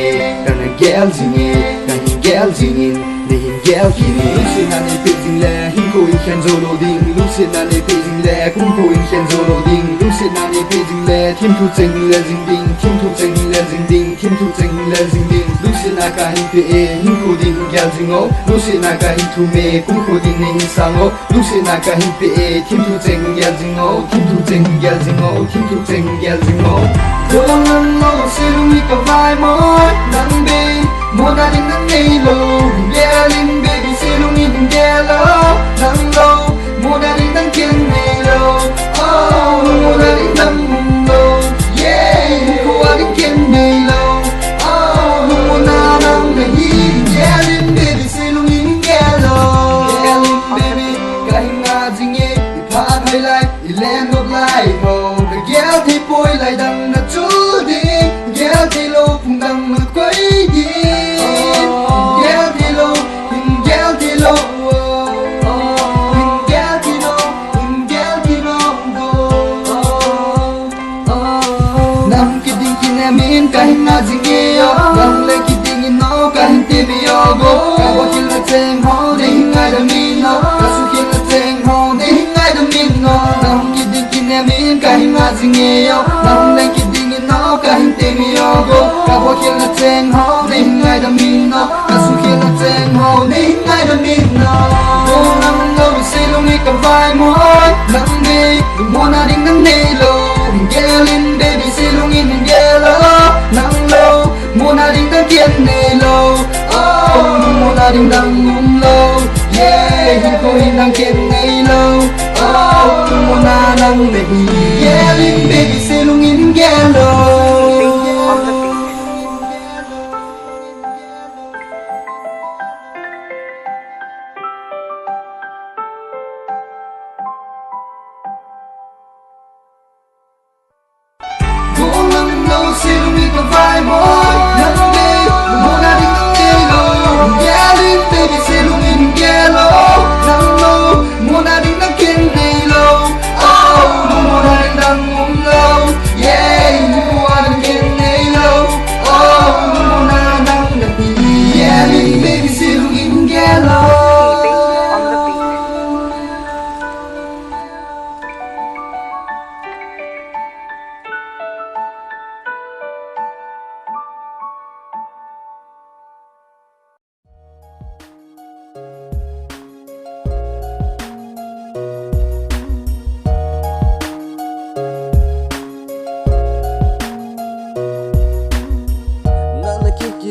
Speaker 4: kana geljingin Nehin gelkinim Lungset nane pezing le Hinkho Gellchimlou Louding Lungset nane pezing le Hinkho Gellchimlou Louding Lungset nane pezing le Thimthu Zeng le Zingding Thimthu Zeng le Zingding Thimthu Zeng le Zingding Lungset naka Himpe Hinkho Ding Geljingo Lungset naka Himthu Me Hinkho Ding Nehin Sango Lungset naka Himpe Thimthu Zeng Geljingo Thimthu Zeng Geljingo Thimthu Zeng Geljingo Dolang lo silung ika vai moi nang be Mona ding nang nei lo Gellin baby silung in Gellou nang lo Mona ding nang kien nei lo Oh Mona ding nang lo Yeah Mona ding kien nei lo Oh Mona nang nei Gellin baby silung in Gellou Gellin baby kahing azinge iphat hai lai ilen not lai ho Gel thì bôi lại đằng na chú đi Gel thì lâu phùng đằng na quay đi Gel thì lâu Hình gel thì lâu Hình gel thì lâu Hình gel thì lâu Nam ki ding ki na min kahin na zinge yo Nam le ki ding in no kahin te mi yo go Ka wa ki la teng ho de neingaidammin no Ka su ki la teng ho de neingaidammin no Nam ki ding ki na min kahin na zinge yo Nam le ki ding in no kahin te mi yo go Ka wa ki la teng ho de neingaidammin no Ka su ki la teng ho de neingaidammin no Oh nam lo se lo mi ka vai moi Nam be Mona ding nang nei lo Gellin baby silung in Gellou nang lo Mona ding nang kien nei lo Oh Mona ding nang lo Yeah Hinkho in nang kien nei lo Oh Mona nang nei Gellin baby silung in Gellou se lung in ka vai boy nang ge mona ding nang ge lo Gellin baby se lung in Gellou nang lo mona ding nang ken nei lo oh mona ding nang lo yeah mona ding ken nei lo oh mona dang nang bi Gellin baby se lung in Gellou.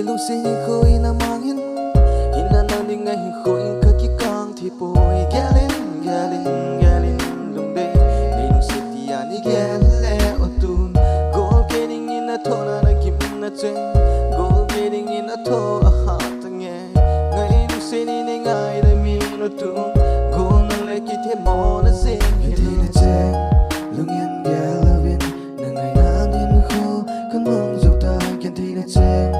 Speaker 2: Lungset Hinkho II na mangin Hina nang ngai Hinkho II ka ki kang thi poi Gellin Gellin Gellin lungde Nei lungset tia ni gelle otun Gol keding ni na thona na kim na chen Gol keding ni na tho a ha tange Ngai lungset ni neingaidammin otun Gol nang le ki the mo na sing Thi na chen lungin Gellowin na ngai nadem Hinkho kan mong zota kan thi na chen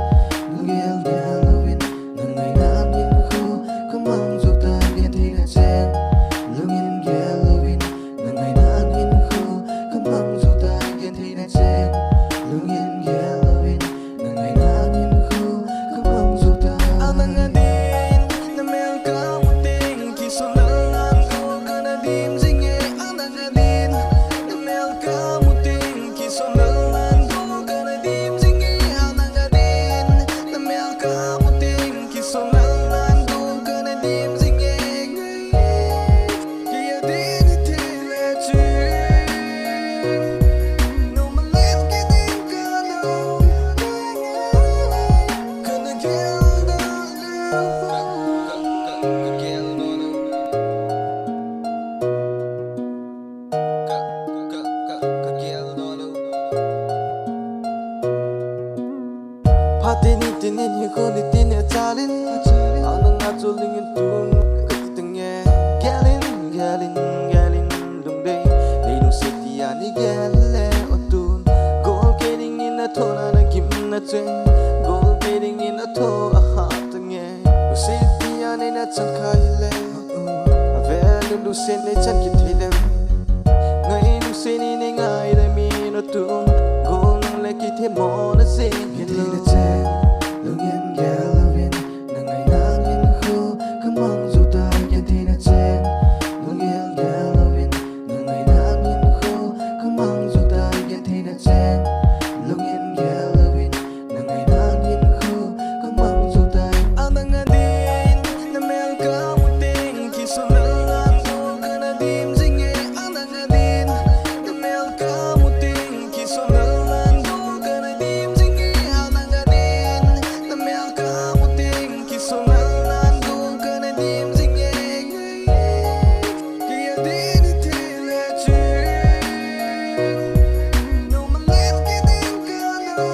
Speaker 2: Gellowin nang ngai nadem Hinkho kan mong zota kan thi na chen lungin Gellowin nang ngai nadem Hinkho kan mong zota kan thi na chen lungin Gellowin nang ngai nadem Hinkho kan mong zota Alang adin na mel ka muting ki solang ko kana dim jinge Alang adin na mel ka muting ki solang ko kana dim jinge Alang adin na mel ka muting ki solang ko kana dim jinge ki adin te le chu no malet ki din ka no kana Phattin tinin Hinkho ni tin ya chalin Alang a choling in tun ka kitange Gellin Gellin Gellin lungde Nei lungset tia ni gelle otun Gol keding ni na thona na kim na chen Gol keding ni na tho a ha tange Lungset tia nei na chan khai le Ave lungset nei chan ki thilem Ngai lungset ni neingaidammin otun Gol nang le ki the mo na sing Thi na chen lungin Gellowin nang ngai nadem Hinkho kan mong zota kan thi na chen lungin Gellowin nang ngai nadem Hinkho kan mong zota kan thi na chen lungin Gellowin nang ngai nadem Hinkho kan mong zota Alang adin na mel ka muting ki solang ko kana dim jinge Alang adin na mel ka muting ki solang ko kana dim jinge Alang adin na mel ka muting ki solang ko kana dim jinge ki adin te le chu no malet ki din ka no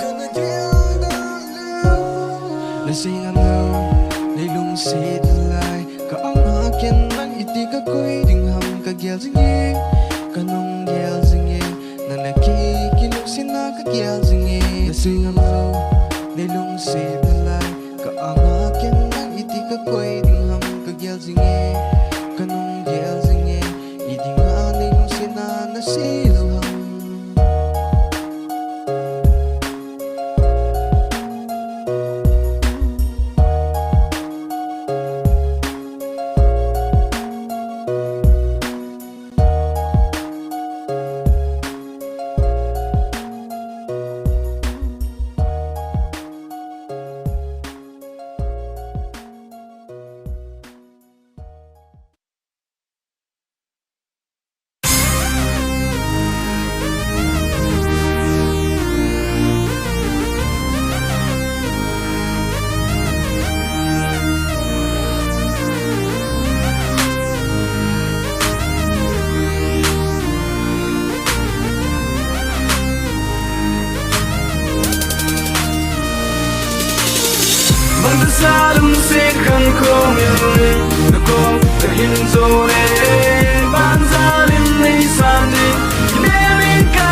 Speaker 2: kana geldoh la sing ano nei lungset lai ka ang haken nang iti ka koi ding ham ka geljing kanong geljing na la ki lungset na ka geljing la sing ano nei lungset lai ka ang haken nang iti ka koi ding ham ka geljing kanong geljing idi nga nei lungset na silaw ham
Speaker 1: Sa Lungset Hinkho II na ko ta hin zo ne ban za lim nei san ni ne min ka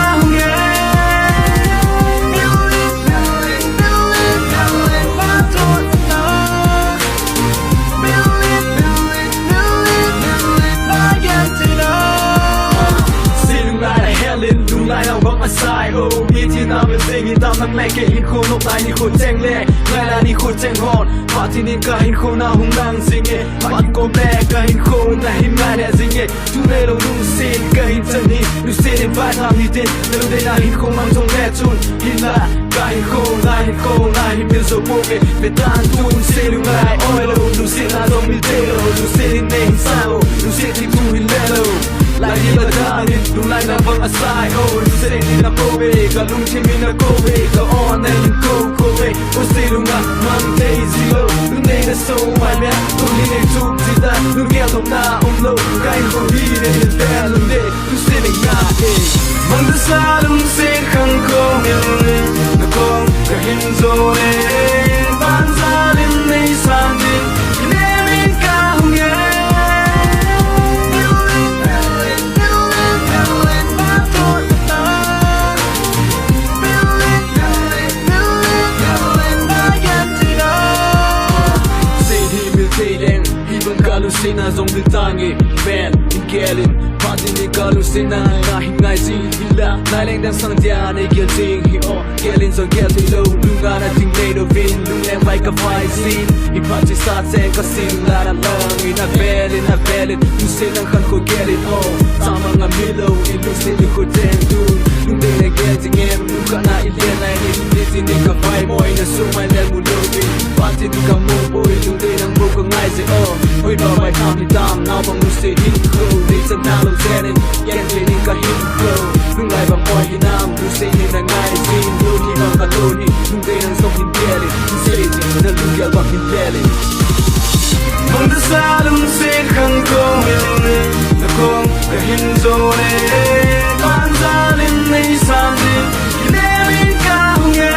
Speaker 9: Hunglang ke Hinkho nok nai ni kho cheng le ngai la ni kho cheng hon Phattin ka Hinkho na Hunglang jinge Phattin kom le ka Hinkho na hin ngai le jinge tu le lo Lungset ka hin chen ni Lungset in vai tham ni tin le lo de na Hinkho mang jong le chun hin la ka Hinkho na hin bil so po ke ve tan tun se lu ngai oi lo Lungset na dom mil te lo Lungset in neng sa lo Lungset in tu hin le lo Lai ni la dan in lu lai na vang asai oh Lungset in na ko ve ka lung chim in na ko ve ka on na in ko ve o se lu nga mang day zero lu ne na so mai me lu ni ne tu ti da lu ge lo na lo kai ho hi ne te lu ne lu se ne nga mang da sa Lungset Hinkho Millin na kong ka hin zo ne ban za lin nei san din ne min ka hung ye Sina zong di tangi Ben in Gellin Phattin ka Sina na hin ngai si hila Ngai Leng dang sang dia ne geljing hi o Gellin zong Gelchimlou Lungguh Ngaina ting nei do vin Leng Leng vai ka vai sin I Phattin sa chen ka sin la na long in a Bellin Lungset nang kho Gellin o Sama nga milo in Lungset Hinkho II Lungguh Ngaina geljing em Lungguh na ilien nai ni Lungset ni ka vai moi na sumai le mu lo bi Phattin ka mo boy Lungguh nang mo ka ngai se o Oi ba vai tham ni tam now bang Lungset Hinkho ni chen na lo zenin yen ni ka Hinkho Lungai bang oi hinam Lungset ni na ngai sin lo ni bang ka lo ni Lungguh nang so hin Gellin Lungset ni na Lunggel bang hin Gellin Mang da sa Lungset Hinkho Millin na kong ka hin zo ne ban za lin nei san din ne min ka hung ye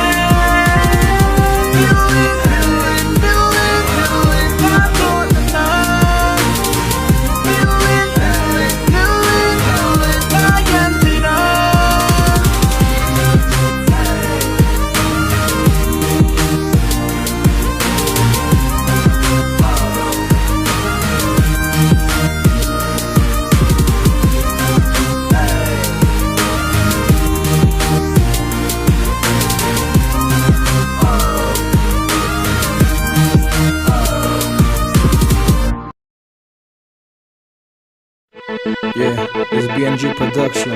Speaker 2: Yeah, it's BNG production.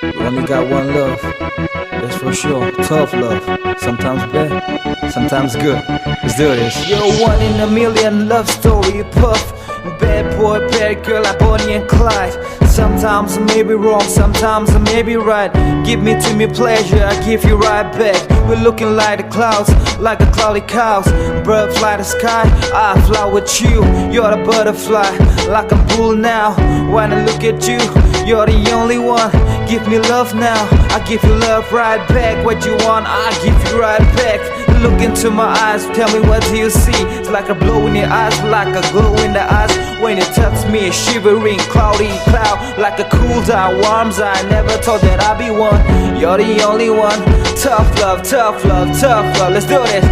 Speaker 2: We only got one love, that's for sure. Tough love, sometimes bad, sometimes good. Let's do this. You're one in a million love story, puff. Bad boy, bad girl like Bonnie and Clyde. Sometimes I may be wrong, sometimes I may be right. Give me to me pleasure, I give you right back. We're looking like the clouds, like a cloudy cows. Bird fly the sky, I fly with you. You're the butterfly, like a bull now. When I look at you, you're the only one. Give me love now, I give you love right back. What you want, I give you right back. Look into my eyes, tell me what do you see? It's like a blow in your eyes, like a glow in the eyes. When you touch me, a shivering cloudy cloud, like a cool down warms. I never thought that I'd be one. You're the only one. Tough love, tough love, tough love. Let's do this.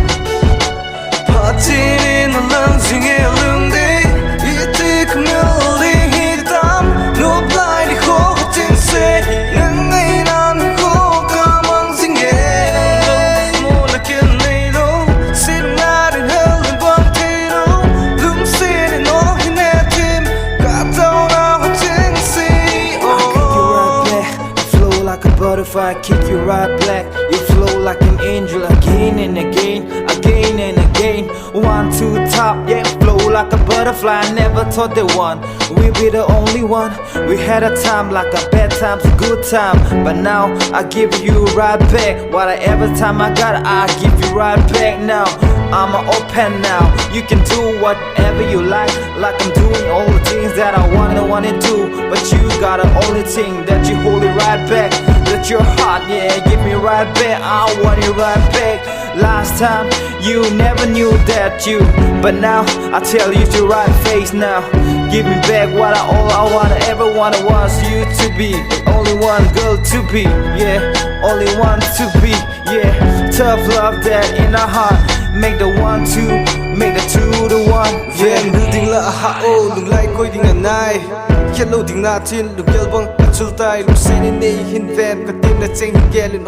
Speaker 3: Phattin the lungs in Lungde, it took Millin hit down. No blind holding say, Leng Leng ho kamang jinge. More like a nail, sitting out in hell and potato. Lungset in all Ngai Nadem, Kathange Zougam. Like a butterfly, kick you right back. You flow like an angel again and again, again and again. One, two, top, yeah, flow like a butterfly. I never thought they won. We'll be the only one. We had a time like a bad time's a good time, but now I give you right back. Whatever time I got, I give you right back now. I'm open now. You can do whatever you like I'm doing all the things that I wanna do. But you got the only thing that you hold it right back. That your heart, yeah, give me right back. I want it right back. Last time you never knew that you, but now I tell you to right face now. Give me back what all I wanna ever wanna was you to be. Only one girl to be, yeah. Only one to be, yeah. Tough love that in our heart. Make the one two, make the two the one.
Speaker 11: Yeah, building la ha oh, lung lai koi ding a nai.
Speaker 2: Kile Louding na tin Lunggel bang achultai Lungset nei Hin Gellou Kathange Zougam Gellin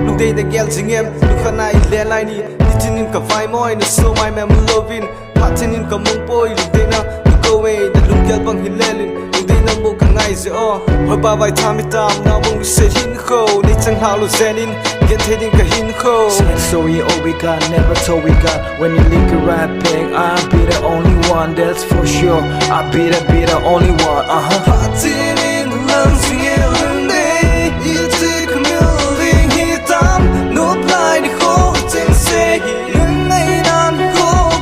Speaker 2: Lungday na geljing Lukhana ilelai ni Nitinin ka vai moi na slow my mem lovin Phattin ka mongpoi Lungday na Lugowe na Lunggel bang hilelin Lungday na mo ka ngai ze Hoi ba vai thamitam na bang Lungset Hinkho Nei chang halo zenin Gen theding ka Hinkho
Speaker 9: So we all we got, never told we got. When you lick a rapping, I'll be the only one, that's for sure. I'll be the only one,
Speaker 2: Phattin Lunggel Lunggay You take a miljeng hitam No blind ho ting say Ngai Nadem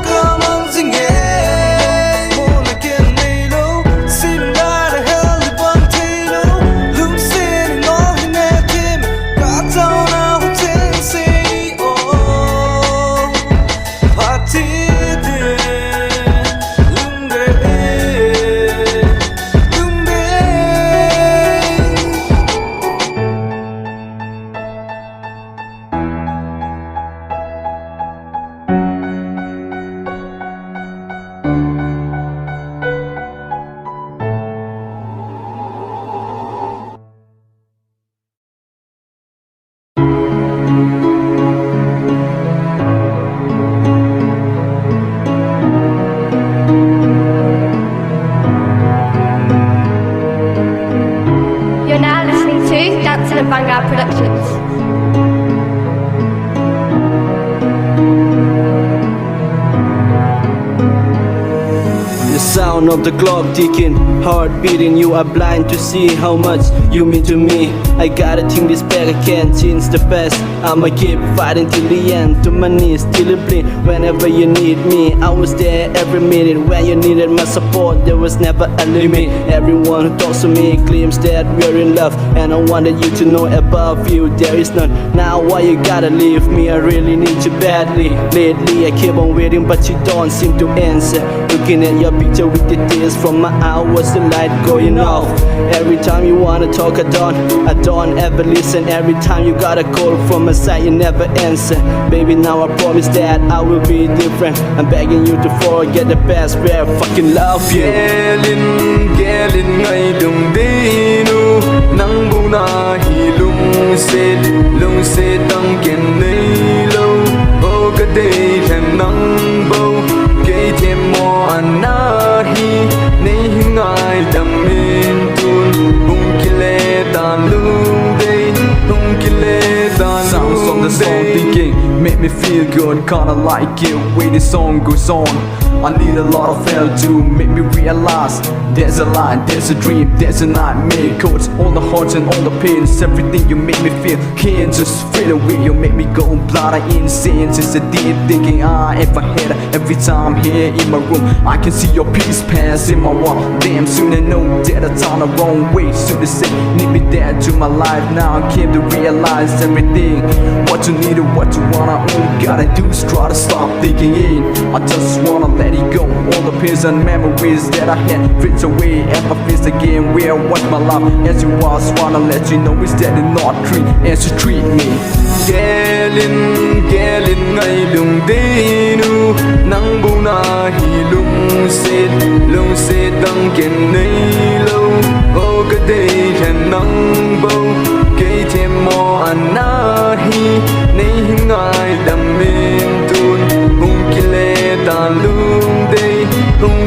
Speaker 2: Kamang jinge Mona ken nei lo Sin da da hell the bang tailo Lungset no Ngai Nadem Katao na ho ting say oh Phattin
Speaker 11: You're now listening to Dancing and Bang Out Productions.
Speaker 9: The sound of the clock ticking, heart beating. You are blind to see how much you mean to me. I gotta think this back, I can't change the past. I'ma keep fighting till the end, to my knees till it bleed. Whenever you need me, I was there every minute. When you needed my support, there was never a limit. Everyone who talks to me claims that we're in love, and I wanted you to know above you there is none. Now why you gotta leave me? I really need you badly. Lately I keep on waiting, but you don't seem to answer. Looking at your picture with the tears from my eyes, the light going off. Every time you wanna talk, I don't ever listen. Every time you got a call from my side, you never answer. Baby, now I promise that I will be different. I'm begging you to forget the past where I fucking love you.
Speaker 2: Gellin ngai dum dinu nang bu na hi lungset dang ken nei lo o ka dei them nang bo ke them mo ana hi nei neingaidammin tun kile Sounds on the song thinking make me feel good, kinda like it. Way the song goes on, I need a lot of help to make me realize there's a line, there's a dream, there's a nightmare. Codes all the hearts and all the pains, everything you make me feel can't just fade away. You make me go blind and insane. Just a deep thinking I ever had. Every time here in my room, I can see your peace pass in my wall. Damn, soon I know that I turned the wrong way. Soon they say need me there to my life. Now I came to realize everything. What you need and what you wanna. All you gotta do is try to stop thinking in. I just wanna let it go. All the pains and memories that I had fades away. Ever face again where was my love as you was. Wanna let you know is that you're not treat as you treat me. Gellin ngai dinu nang bu na hi lungset dang ken nei lo o ka dei then nang bo ke them mo ana hi nei neingaidammin tun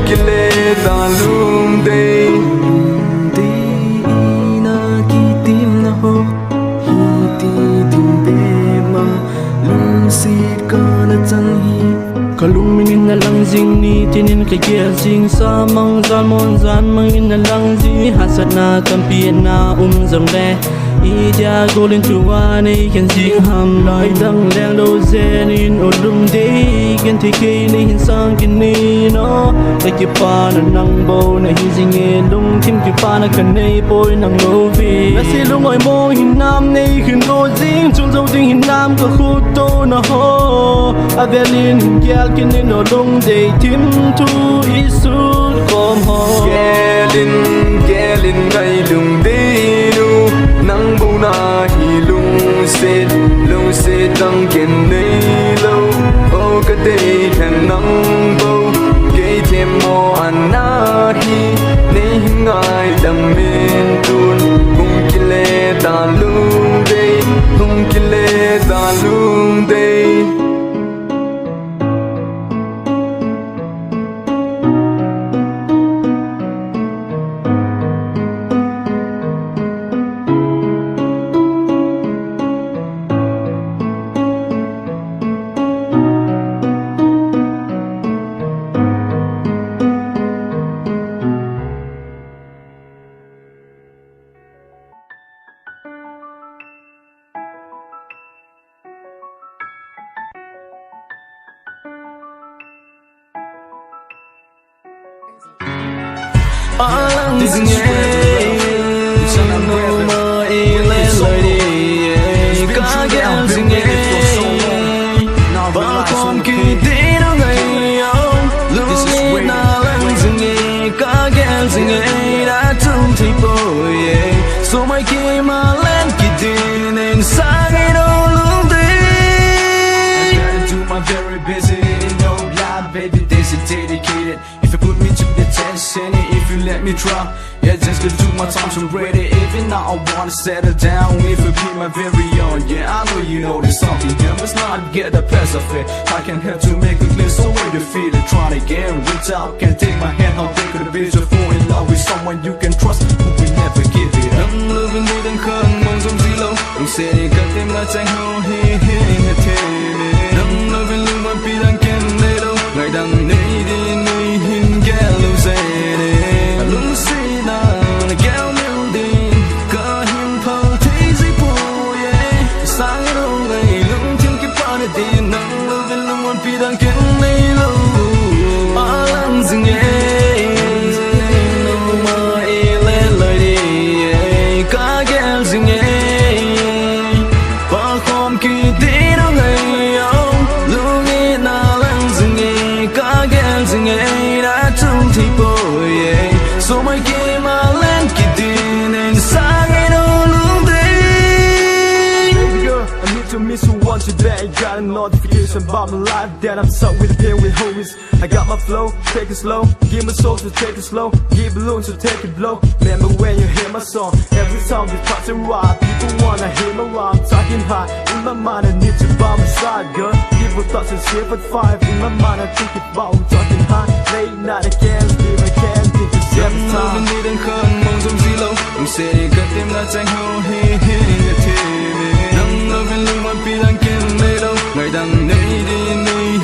Speaker 2: kile Lungday
Speaker 3: Di na kitim na ho Hiti tindema Lungsit ka na tanghi
Speaker 12: Kalumingin na lang zing ni tinin kay geljing sa mang zan mangin na lang zi hasat na kampiyan na zam le Ija golin tuwa ni kan zing ham lai dang leng do zenin olum day kan tiki ni hinsang kini no Like pa na nang bo na hizing lung tim ki pa na kanay boy nang lovi Na si lungoy mo hinam ni hin go zing chung zau ding hinam ka khuto na ho Avelin gel kini no Lungday Thimthu isut kom ho
Speaker 2: Gellin ngai dinu nang bu na hi lungset dang ken nei lo o ka dei then nang bo ke them mo ana hi nei ngai
Speaker 12: Alang jinge no ma ile lady ka gel jinge ba kom ki din ngai yo lu na lang jinge ka gel jinge da tung thi po ye so mai ki ma len ki din en sang it all I'm very busy, no lie, baby, this is dedicated. If you put me to the test, and if you let me try, yeah, just to do my time, I'm ready. Even now I wanna settle down, if you be my very own. Yeah, I know you know there's something here, let's not get the best of it. I can help to make it clear, so when you feel it, try again. Reach out, can take my hand, how big could it be to fall in love with someone you can trust, who will never give it up. I'm living with them, mong some zero. I'm saying, got them, not saying, oh, loving you might be like Gelchimlou, Ngai Nadem, Hin Gellou zene. Lungset Hinkho II, sang it all day. Lungtim ki pane din, loving you might be like Gelchimlou. Alang jinge, no ma ile lady, ka gel jinge. Ba kom ki din ngai yo. So my game I land in and sang it all day.
Speaker 2: Baby girl, I need to miss you once today. Got a notification about my life, that I'm stuck with the pain with homies. I got my flow, take it slow. Give my soul, so take it slow. Give balloons, so take it blow. Remember when you hear my song, every song is touch and ride. People wanna hear my rhyme, talking high. In my mind I need you by my side, girl. People thoughts and shit at 5. In my mind I think about talking high. Late night I can't sleep, I can't think of every time.
Speaker 12: I'm living mong some zero. I'm saying got them not saying oh hey the TV. I'm loving you might be like Gelchimlou, Ngai Nadem,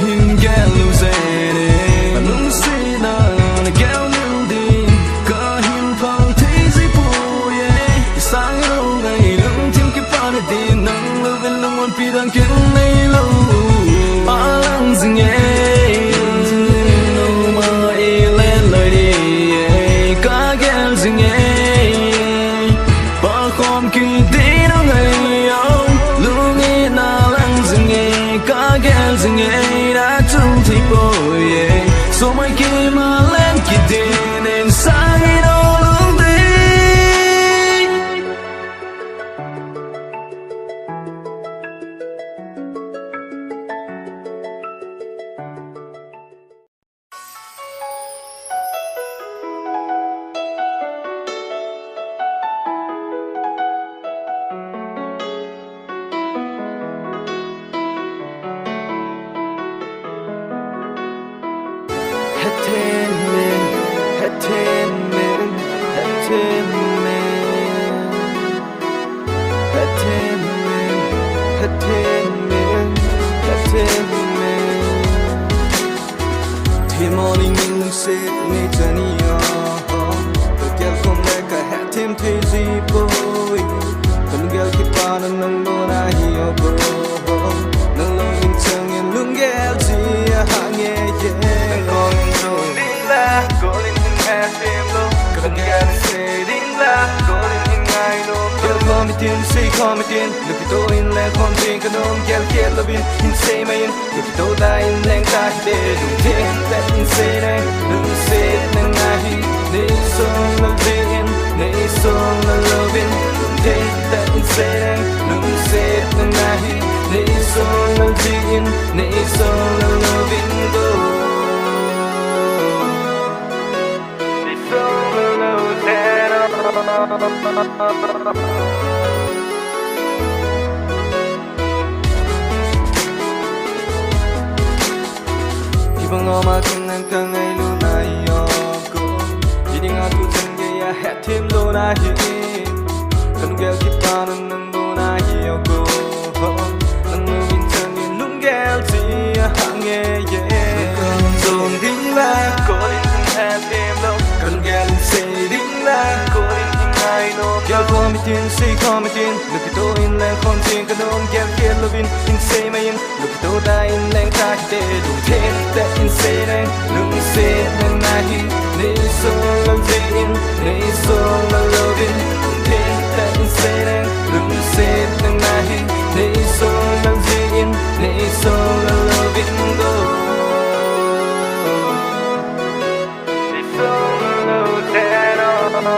Speaker 12: Hin Gellou zene. Lungset Hinkho II, sang it all day. Lungtim ki pane din, loving you might be like Gelchimlou. Alang jinge. So my game I land it in and sang it all day.
Speaker 2: Morning in the city, Johnny, the girl from Mecca had him crazy boy. The girl keep on and no, I hear go. No loving tongue and Lunggel, see a hang, yeah. Calling Zougam, calling him at him low. Couldn't get a saying that, calling him I know. Girl, come it in, say come it in. Look at all in Leng Leng, think I don't get Loving, in say my in. Look at all that in Leng Nadem, don't think that in say that. Lungset Hinkho II, loving, don't think that in say that. Lungset Hinkho II, loving, go. Ibang omakin ng Kanggui lunayo ko. Hindi nga tutan ya hatim lunahin. Kanggui kipanan ng lunayo ko. Nang lumintang yung Lunggel siya hangye. Zougam ding la, calling him hatim low. Kanggui say ding la, calling him I know. Girl come it in, say come it in. Look at all in Leng Leng, think I don't get Loving, in say my in. Look at all that in Leng Nadem, don't think that in say that. Lungset Hinkho II,
Speaker 9: Get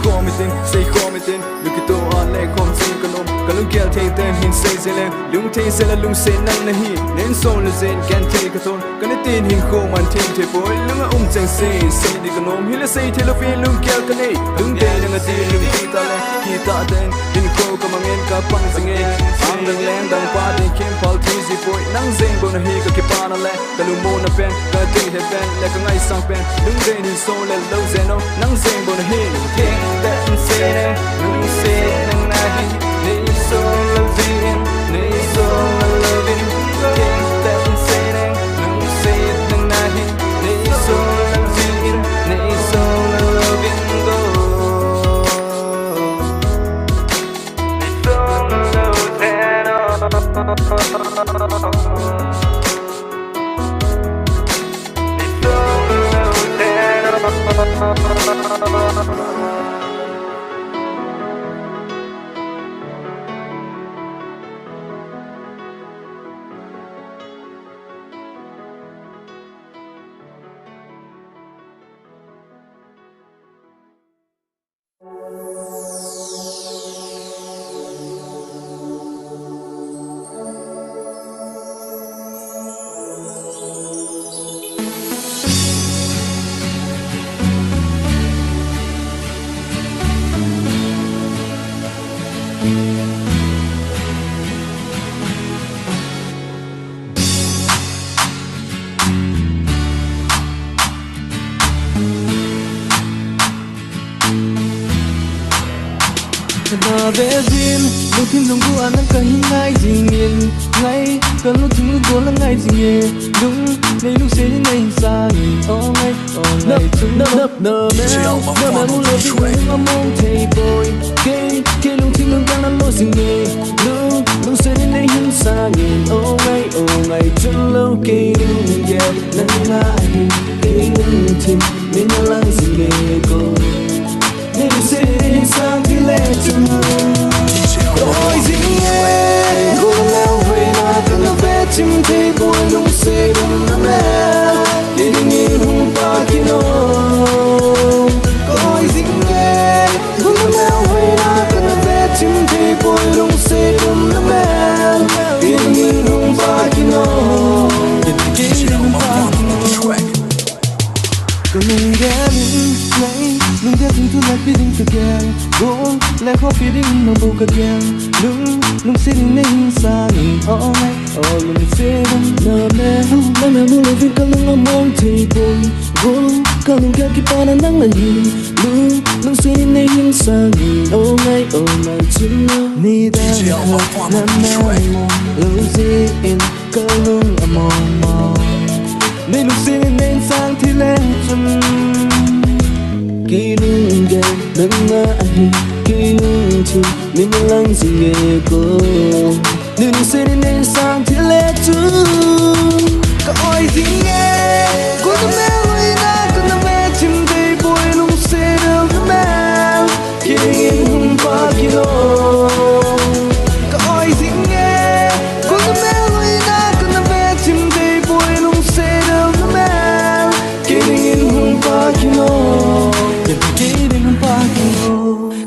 Speaker 9: home with him, say home with him. Look at all our leg home, say Kanom. Kalung Gel take them, Hin say Zelen. Lung take Zela Lung say Nang Nahi. Nen Son Zen can take a ton. Kanatin Hin home and take boy. Lunga Zeng say the Kanom. He'll say Telefin Lung Gel Kane. Lung Day and a day, Lung Kita, Kita then. Hin Ko Kamang Kapang Singing. Ang Leng Leng, Dang Padi, Kim Paul Tizi boy. Nang Zeng Bona Higa Kipana Le. Kalumona pen, Kati Heaven, like a nice song pen. Lung Day in Soul and Low Zeno. Nang Zeng Bona Higa. That insane, you say, and I need so loving, need so loving. That insane, you say, and I need so loving, need so loving.
Speaker 12: Bezin, looking Lungguh Ngaina kahin ngai jingin, ngai Kalel Thimthu la ngai jinge, lung nei lu se nei sang, oh ngai chung nấp nơ mẹ mu lo bi ngai mong thei boy, ke lung Thimthu Lunggel la lo jinge, lung se nei hin sang, oh ngai chung lo ke lung ye, nang ngai ke lung Thim, min lang jinge go. Nên sẽ sang thì lẽ chung đôi jinge cô leo về na từng là vẽ chim thế bôi lung sẽ đâm nắm lẽ để đi nghe hùng ba kino đôi jinge cô leo về na từng là vẽ chim thế bôi lung sẽ đâm nắm lẽ để đi nghe hùng ba kino để đi nghe hùng ba kino cô lung Gellin này Lungset Hinkho like feeding again. Go like how feeding no book again. Lungset nei sang all night. All Lungset no me mu lo vin kalung among thei boy. Go kalung Gel kipana nang nahi. Lungset nei sang all night chung ni da na mo. Lungset in kalung among Nei Lungset nei sang thi lên chung. Kile Louding nang ngai Kile Thim min lang jinge go Nun se nei sang thi le chu ka oi jinge ko na me oi na ko na me chim dei boy lung se do me Kile hum pa kilo ka oi jinge ko na me oi na ko na me chim dei boy lung se do me Kile hum pa kilo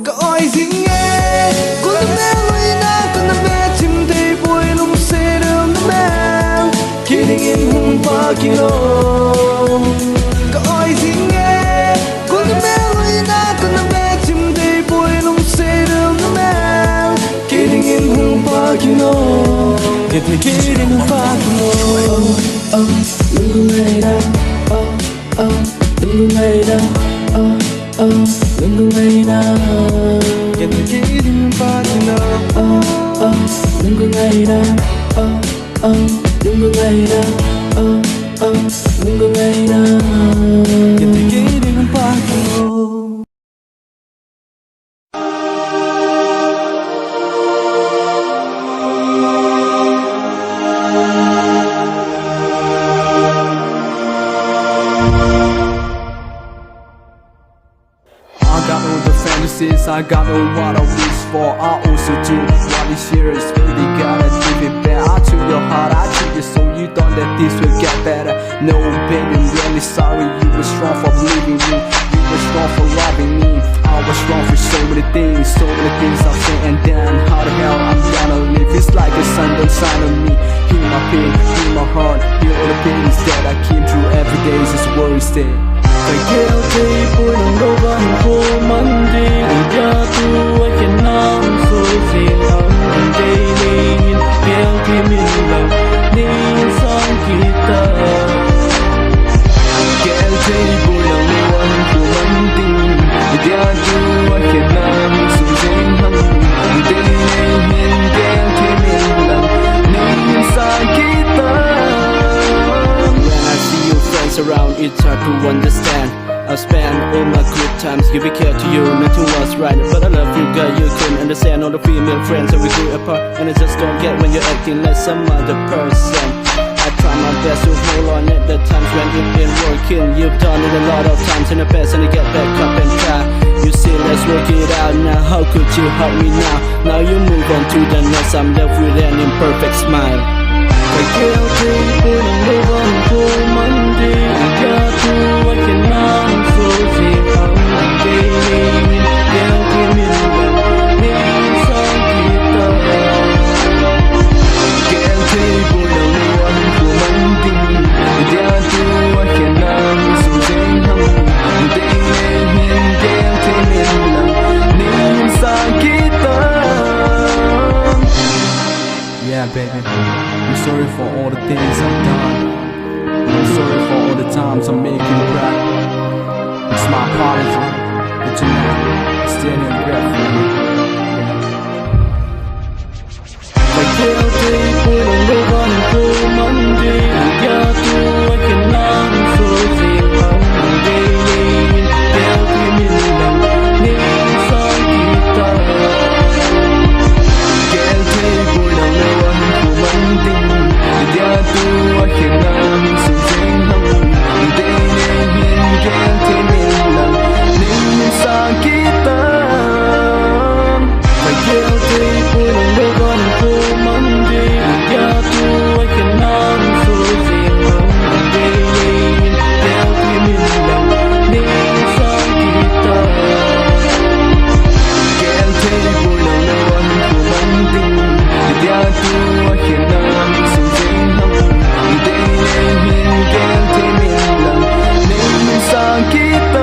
Speaker 12: Ka oi jinge ko na me oi na ko na me chim dei boy lung se do me Kile hum pa kilo Ka oi jinge ko na me oi na ko na me chim dei boy lung se do me Kile hum pa kilo Kile hum pa kilo Lungguh Ngaina Lungguh Ngaina Lungguh Ngaina Kile hum pa kilo Lungguh Ngaina Lungguh Ngaina Lungguh Ngaina Kile hum pa kilo I got no what I wish for, I also do what this year is really gotta give it back to your heart, I treat you so you thought that this will get better. No baby, I'm really sorry. You were strong for believing me. You were strong for loving me. I was strong for so many things I've said and done. How the hell I'm gonna live? It's like the sun don't shine on me. Heal my pain, heal my heart, heal all the pains that I came through every day. Just worry stay. Phải kéo tay bôi lòng đâu vẫn khô mắn đi. Dia tu ai khen nam số gì lắm. Đây nên kéo tay mình lòng nên sang kita. Kéo tay bôi lòng đâu vẫn khô mắn đi. Dia tu ai khen nam số gì lắm. Đây nên kéo tay mình lòng nên sang kita. Around, it's hard to understand. I've spent all my good times giving care to you, not to what's right. But I love you, girl, you couldn't understand all the female friends that we grew apart. And I just don't get when you're acting like some other person. I try my best to hold on at the times when it ain't working. You've done it a lot of times in the past and I get back up and try. You say let's work it out now, how could you help me now? Now you move on to the next, I'm left with an imperfect smile. Phải kéo tay bôi lòng đâu vẫn khô mắn đi. Dia tu ai khen nam số gì lắm. Đây nên kéo tay mình lòng nên sang kita. Kéo tay bôi lòng đâu vẫn khô mắn đi. Dia tu ai khen nam số gì lắm. Đây nên kéo tay mình lòng nên sang kita. Yeah, baby, I'm sorry for all the things I've done. I'm sorry for all the times I make you cry. It's my apology, but you know, I still regret for you. Phải kéo tay bôi lòng đâu vẫn khô mắn đi. Dia tu ai khen nam số gì lắm. Đây nên kéo tay mình lòng nên sang kita. Kéo tay bôi lòng đâu vẫn khô mắn đi. Dia tu ai khen nam số gì lắm. Đây nên kéo tay mình lòng nên sang kita. Phải kéo tay bôi lòng đâu vẫn khô mắn đi. Dia tu ai khen nam số gì lắm. Đây nên kéo tay mình lòng nên sang kita. Kéo tay bôi lòng đâu vẫn khô mắn đi. Dia tu ai khen nam số gì lắm. Đây nên kéo tay mình lòng nên sang kita.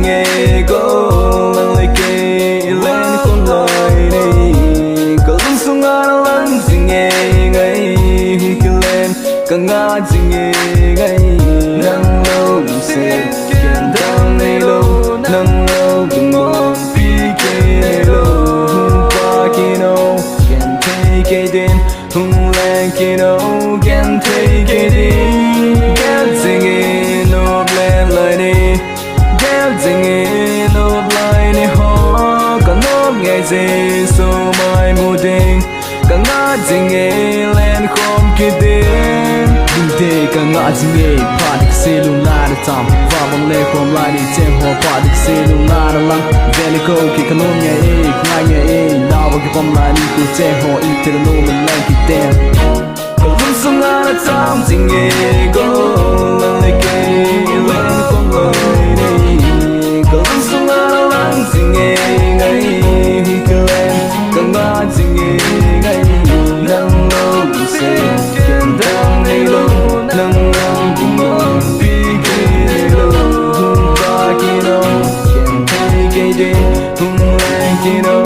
Speaker 9: jinge go lang ke len kon lai ni ko lung sung alang jinge ngai hung kilen Kangah jinge ngai nang lo se ken dang nei lo nang lo dung mon pi ke lo hung pa kino ken take it in Hunglang kino ken take it in geljing no plan lai ni geljing no lai ni ho kan no ngai je so mai mu ding Kangah jinge len khom kidin Day Kangah jinge padik selung la de tam va bang le khom lai ni chen ho padik selung la de lang veli ko ki kanom nya ngai nya na ba ki pom lai ni ku chen ho I te no men lang ki ten ko lung sung la de tam jinge go lang le ke len khom lai ni ko lung sung la lang jinge ngai hi ke len Kangah jinge ngai nang lo se ken dang nei lo nang nang kum on pi ke lo hung ba kino ken take it in hung lang kino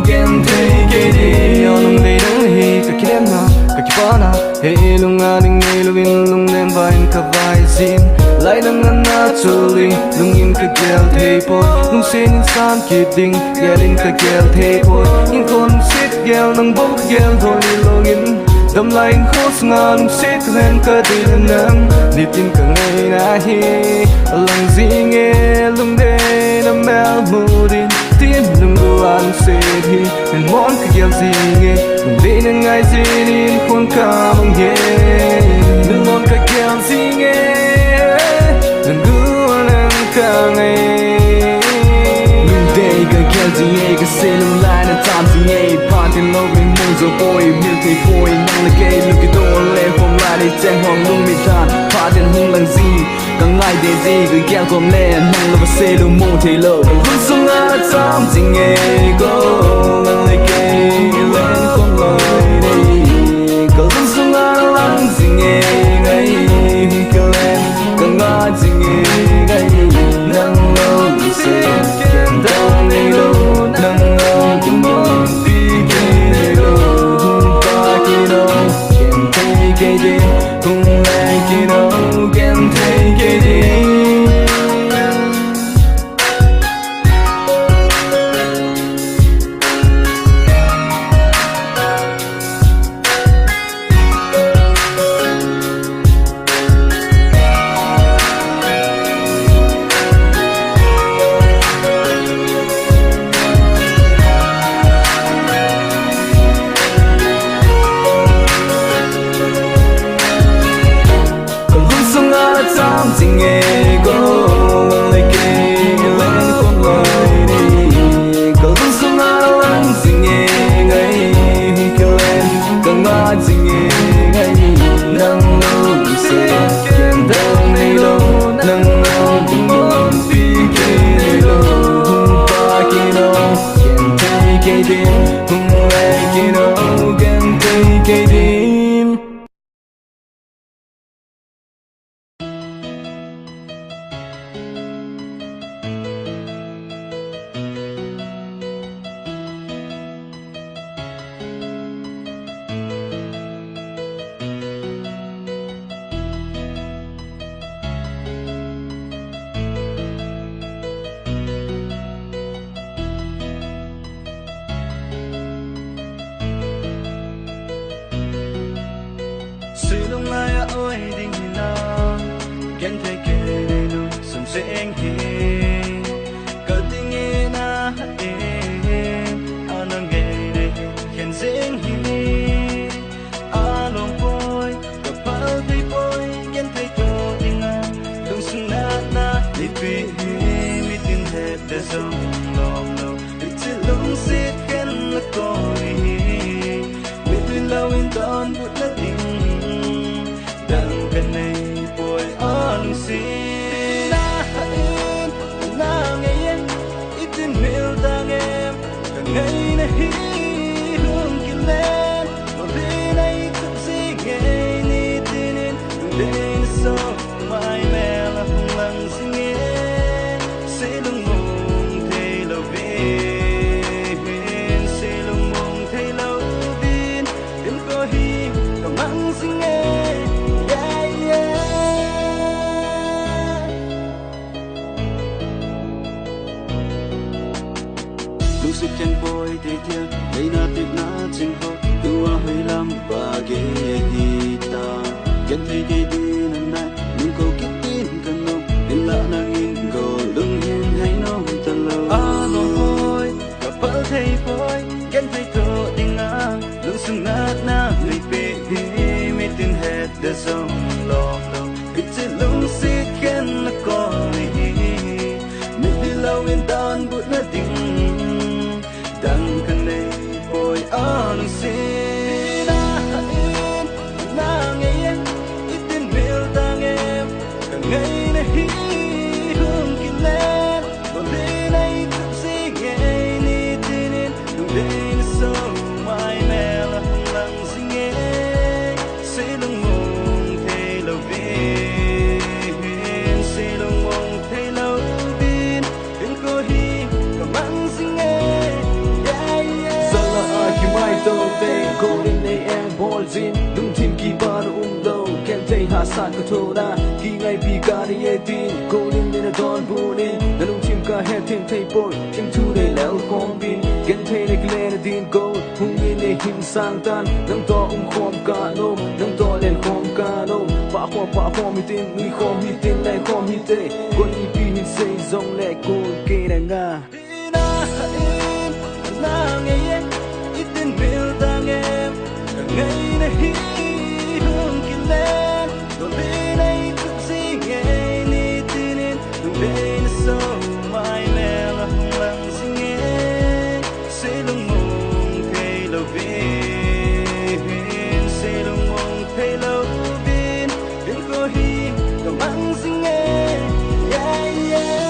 Speaker 9: ken take it in on dei dang hi ka kem na ka kipana he lung aling nei lo in lung nem ba in ka vai sin lai nang na chuli lung in ka gel thei po lung sen san ki ding gelin ka gel thei po in kon sit gel nang bo gel thoi lo in Dam lai khos ngang sit hen ka din nang nitin ka ngai na hi Alang jinge lung de na mel mudin tin lung an se hi en mon ka gel jinge lung de na ngai jinin kon ka mang he lung mon ka gel jinge lung gu an ka ngai lung de ka gel jinge ka se lung lai na tam jinge Phattin lo min mung zo boy mil te boy nang le ke lu ki do le hom la ni chen hong lung mi tan Phattin Hunglang zi Kangai de zi ku gyal kom le nang lo ba se lu mo te lo lung sung a tam jinge go nang le ke len kom lai ni ko lung sung a lang jinge ngai hung ke len Kangah jinge ngai nang lo se ken dang nei lo nang lo kum on pi ke lo hung pa kino ken take it in hung lang kino ken take it in jinge go le ke len kom lai ni ko lung sung a lang jinge ngai hi ke len Kangah jinge ngai nang lo se ken dang nei lo nang lo dung on pi ke lo hung pa kino ken take it in hung lai kino ken take it in
Speaker 13: Silong laya oi ding na Gen te ke de lu sum seng he Ka ding na e Anang ge de ken seng he Along boy ka pal te boy gen te to ding na Lung sung na li pi mi tin he de song long lo It's a lung sit ken la ko ni With we low in dawn put la ding Dang kan nei boy on sin na in na ngayen itin mil dang em ngai na hi lung kilen no de nai tuk si ngai ni tinin de so mai mel hung lang sing se lung mo sinh nghe yeah yeah lúc xích chân bôi thế thiên đây là tiếc na chính hậu tua hơi lắm và ghê hi ta kết thấy cái đi năm nay nhưng câu kết tin cần nông nên lạ nàng in gồ lưng hiên hay nông tan lâu thôi gặp bỡ thấy phôi kết thấy thọ tình à lưng sưng nát na người bị mi tin hết để sống lòng đâu ít chỉ lung xít khen nó có này mình đi lâu yên tan bụi nó tình đang cần đây phôi lưng xít na nghe ít tin miêu ta nghe cả ngày này hương kia lên còn đây này cũng gì nghe ni tin đừng đây nó sâu mai mẹ là hunglang gì nghe sẽ lưng mong thấy lâu bên sẽ lưng mong thấy lâu bên bên cô hi cả mang gì nghe
Speaker 9: Salah aki mai tau te Golin nei em bol zin Lung tim ki bar lo Ken te hasan ko thoda Ki ngai pi ka ni etin Golin nei na don bunin Na lung tim ka he tim te boy Tim tu nei lel khom bin Ken te nei kile na din go Hung ni nei him sang tan Nang to khom ka nom Nang to len khom ka nom Pa khom mi tin Nui khom hi tin lai khom hi te Gon i pi hin sei zong le kul ke na nga
Speaker 13: na nghe ít tin miêu ta nghe ngày này hương kia lên còn bên đây cũng gì nghe ni tin đừng để nó sâu mai mẹ là hunglang gì nghe sẽ lung mong thấy lâu bên sẽ lung mong thấy lâu bên bên cô hi cầm mang gì nghe yeah yeah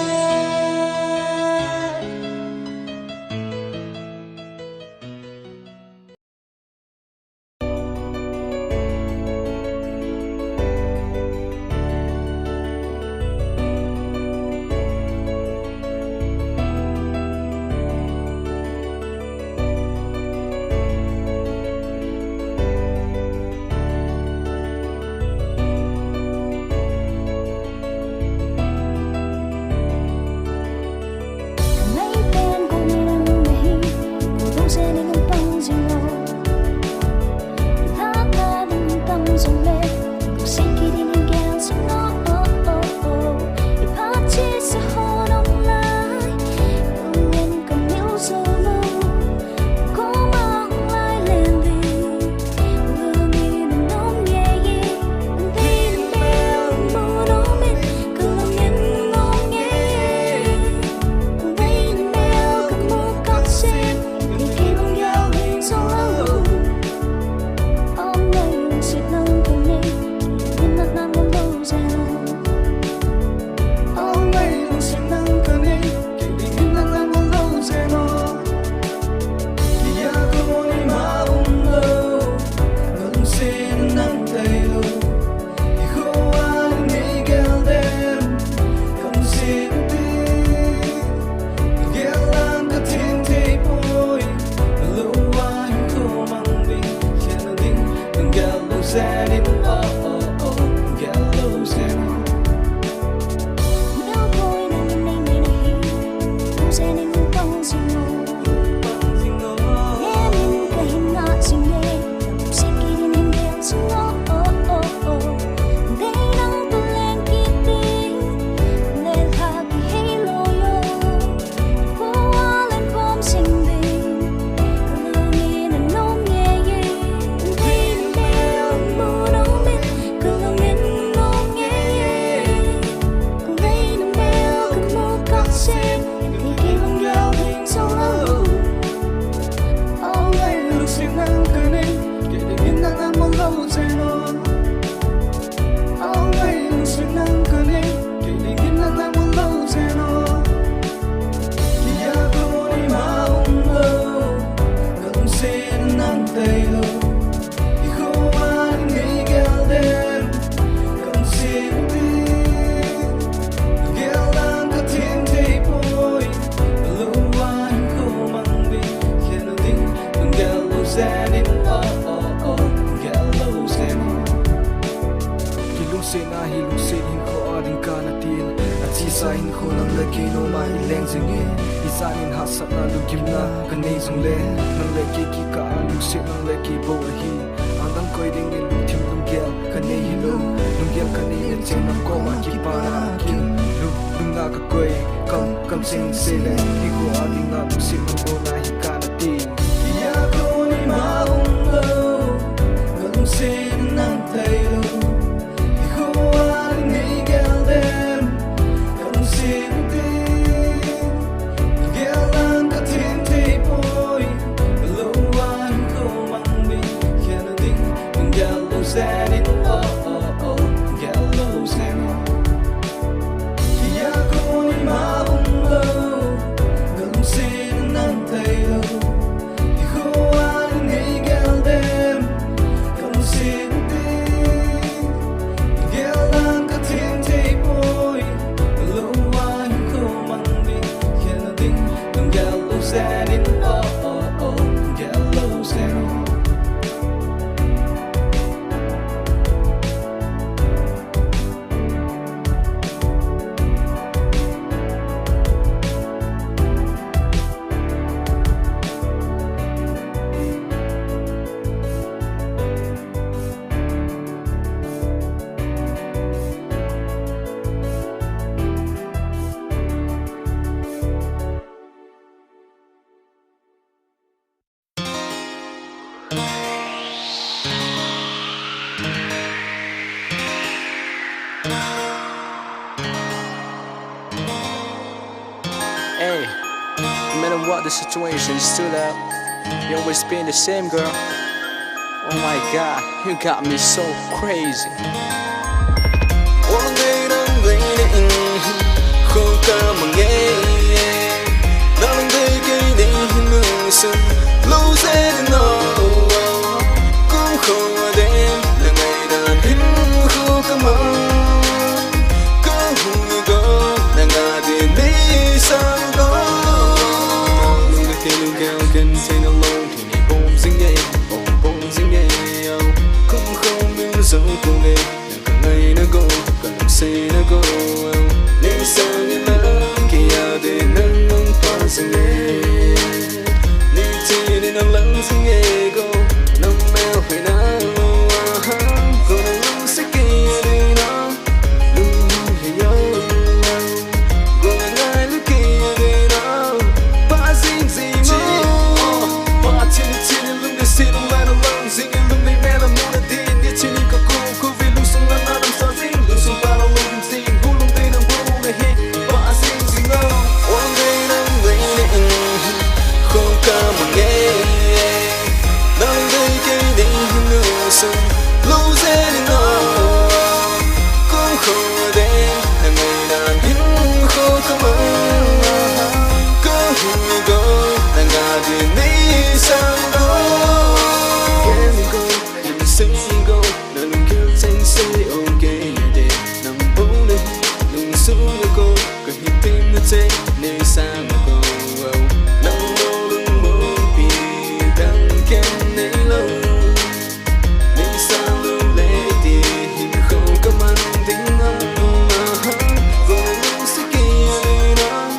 Speaker 2: leng jinge isanin hasat na lugimna Kathange Zougam nang le ki ka lungset nang le ki bo hi andang koi ding in lutim lunggel Kathange Louding lunggel Kathange chen nam ko ma ki para ki lunga ka koi kam sing se le ki ko adinga lungset mo na hi kana ti
Speaker 9: ya ko ni ma lo lungset nang thai lo ko ani ngai Gelden lungset Setting Gellou setting Kia koni maunglo Galung setting nantayo Iko ani ngai Gelden Galung setting Gelang kating tepoy Lawan ko mangbi Kena ding Gellou setting Gellou setting
Speaker 14: Hey, no matter what the situation, you stood up. You always been the same, girl. Oh my God, you got me so crazy.
Speaker 1: One day I'm waiting, không cả mà nghe. Đang đây cái này nương sân, lâu sẽ nó cũng không ở đêm là ngày đàn hin không cả mong. Có hùng có nàng ngà đến đây sao có. Lung cái lung kêu cần say nó lâu thì này bom sinh nghe, không biết dấu cô nghe. Ngày nó go, cả lòng say nó go. Nên sang những lắm kia để nâng nâng phá sang nghe. Nên chỉ để nâng lắng sang nghe go. Nâng mèo phải nào, go nâng lắng sẽ kia để nó. Lung hay yo, go nâng ai lúc kia để nó. Phá dính gì mô. Phá chini lung để xin lung lại nâng lắng dính em lung để mẹ làm mô nà đi. Đi chini cả cô vì lung sung nâng nâng sa dính. Lung sung ba lòng lung dính, hú lung tê nâng hú nè hê. Phá dính gì ngô. One day nâng waiting, không cả mà nghe. Đang đây cái đỉnh nương sân, lâu sẽ đến nó. Cũng không ở đây là ngày đàn hin không cả mong. Có hùng có nàng ngà đến đây sao có. Can we go, can we sing go. Nâng kêu xanh say okay để nằm bố nơi lung xuống nơi cô. Cả hình tim nó chê nơi xa mà cô. Nâng mô lung mô vì đang khen nấy lâu. Nơi xa lâu lệ thì hình không có mang tính âm mà. Vô lung sẽ kia nơi nó.